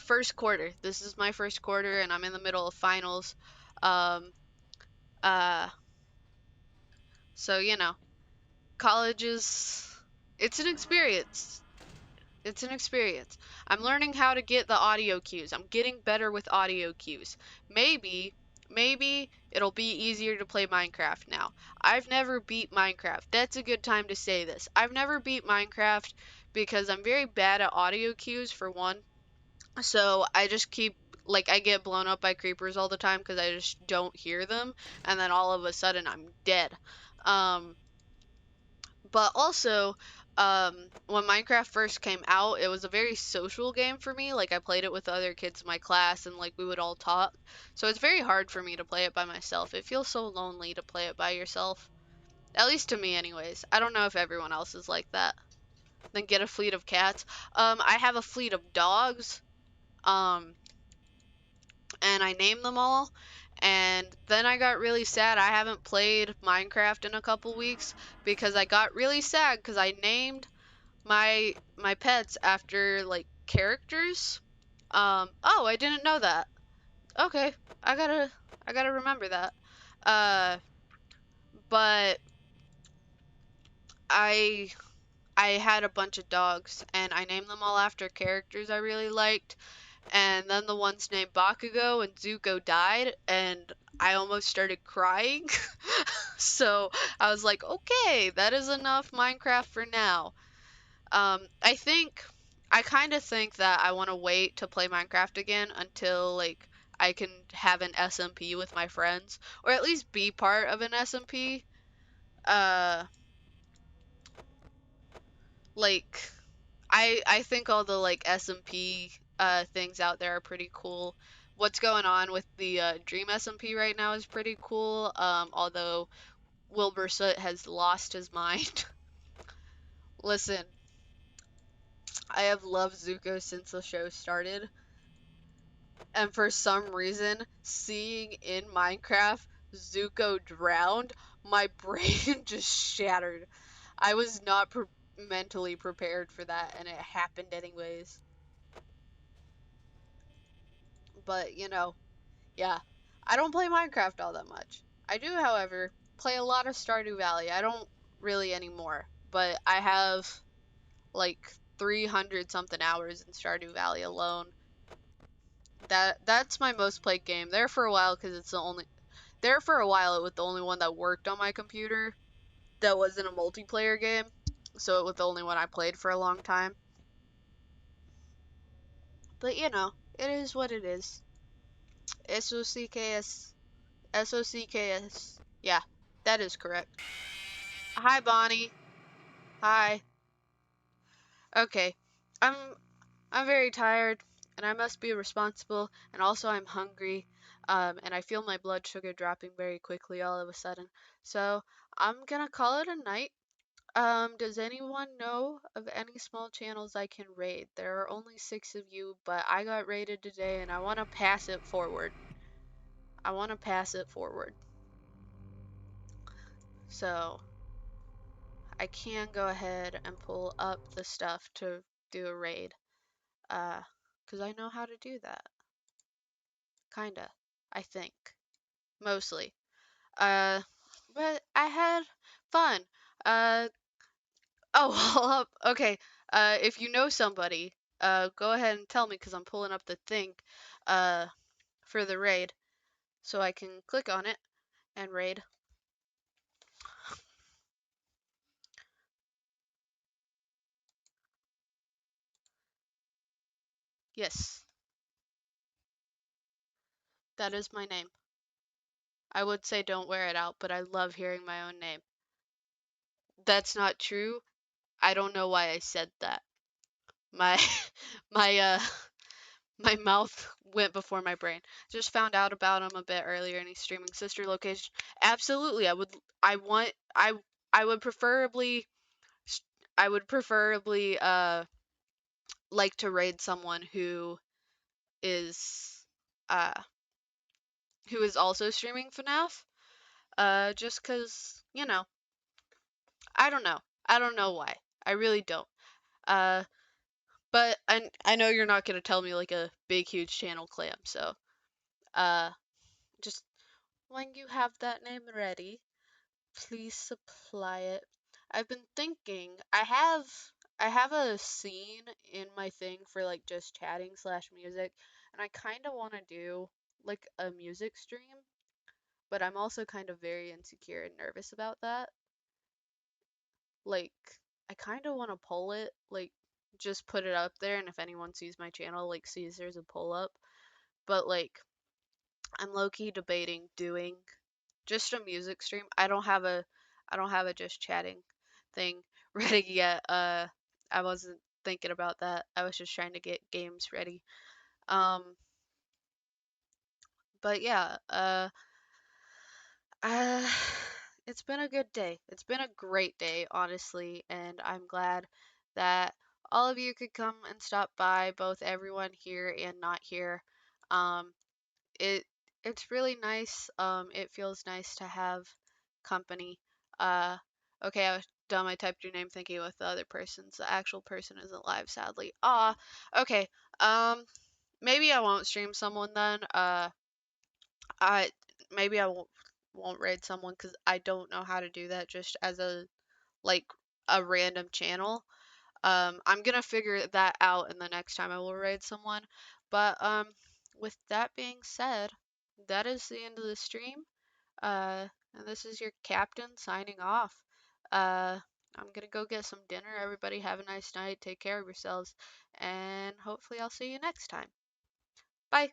First quarter. This is my first quarter and I'm in the middle of finals. Um uh so college is it's an experience. It's an experience. I'm learning how to get the audio cues. I'm getting better with audio cues. Maybe, maybe it'll be easier to play Minecraft now. I've never beat Minecraft. That's a good time to say this. I've never beat Minecraft because I'm very bad at audio cues for one. So I just keep like I get blown up by creepers all the time because I just don't hear them, and then all of a sudden I'm dead. Um, but also, when Minecraft first came out, it was a very social game for me. Like, I played it with other kids in my class, and, like, we would all talk. So it's very hard for me to play it by myself. It feels so lonely to play it by yourself. At least to me, anyways. I don't know if everyone else is like that. Then get a fleet of cats. I have a fleet of dogs. Um, and I named them all. And then I got really sad. I haven't played Minecraft in a couple weeks because I got really sad because I named my pets after like characters. Oh, I didn't know that. Okay, I gotta remember that. Uh, but I I had a bunch of dogs and I named them all after characters I really liked. And then the ones named Bakugo and Zuko died, and I almost started crying. So I was like, okay, that is enough Minecraft for now. I kind of think that I want to wait to play Minecraft again until like I can have an SMP with my friends, or at least be part of an SMP. Uh, like I think all the like SMP things out there are pretty cool. What's going on with the Dream SMP right now is pretty cool. Although Wilbur Soot has lost his mind. Listen, I have loved Zuko since the show started. And for some reason, seeing in Minecraft Zuko drowned, my brain just shattered. I was not mentally prepared for that, and it happened anyways. But, yeah. I don't play Minecraft all that much. I do, however, play a lot of Stardew Valley. I don't really anymore, but I have like 300 something hours in Stardew Valley alone. That's my most played game. There for a while because it's the only there for a while it was the only one that worked on my computer that wasn't a multiplayer game. So it was the only one I played for a long time. But it is what it is. SOCKS. SOCKS. Yeah, that is correct. Hi, Bonnie. Hi. Okay. I'm I'm very tired and I must be responsible and also I'm hungry. And I feel my blood sugar dropping very quickly all of a sudden. So I'm gonna call it a night. Does anyone know of any small channels I can raid? There are only 6 of you, but I got raided today and I want to pass it forward. I want to pass it forward. So, I can go ahead and pull up the stuff to do a raid. Because I know how to do that. Kinda. I think. Mostly. But I had fun. Uh, oh, hold up. Okay. If you know somebody, go ahead and tell me because I'm pulling up the thing, uh, for the raid, so I can click on it and raid. Yes, that is my name. I would say don't wear it out, but I love hearing my own name. That's not true. I don't know why I said that. My, my, my mouth went before my brain. Just found out about him a bit earlier and he's streaming sister location. Absolutely. I would preferably like to raid someone is uh who is also streaming FNAF. Just 'cause, I don't know. I don't know why. I really don't. Uh but I know you're not gonna tell me like a big huge channel clam, so uh just when you have that name ready, please supply it. I've been thinking, I have a scene in my thing for like just chatting slash music, and I kind of want to do like a music stream, but I'm also kind of very insecure and nervous about that. Like, I kind of want to pull it, like just put it up there, and if anyone sees my channel, like sees there's a pull up, but like I'm low-key debating doing just a music stream. I don't have a just chatting thing ready yet. I wasn't thinking about that. I was just trying to get games ready. Um, but yeah, uh, it's been a good day. It's been a great day, honestly, and I'm glad that all of you could come and stop by, both everyone here and not here. Um, it it's really nice. It feels nice to have company. Uh, okay, I was dumb. I typed your name thinking with the other person's. The actual person isn't live, sadly. Ah, okay. Um, maybe I won't stream someone then. I maybe I won't raid someone because I don't know how to do that just as like a random channel. I'm gonna figure that out in the next time I will raid someone. But with that being said, that is the end of the stream. And this is your captain signing off. Uh, I'm gonna go get some dinner. Everybody have a nice night. Take care of yourselves, and hopefully I'll see you next time. Bye.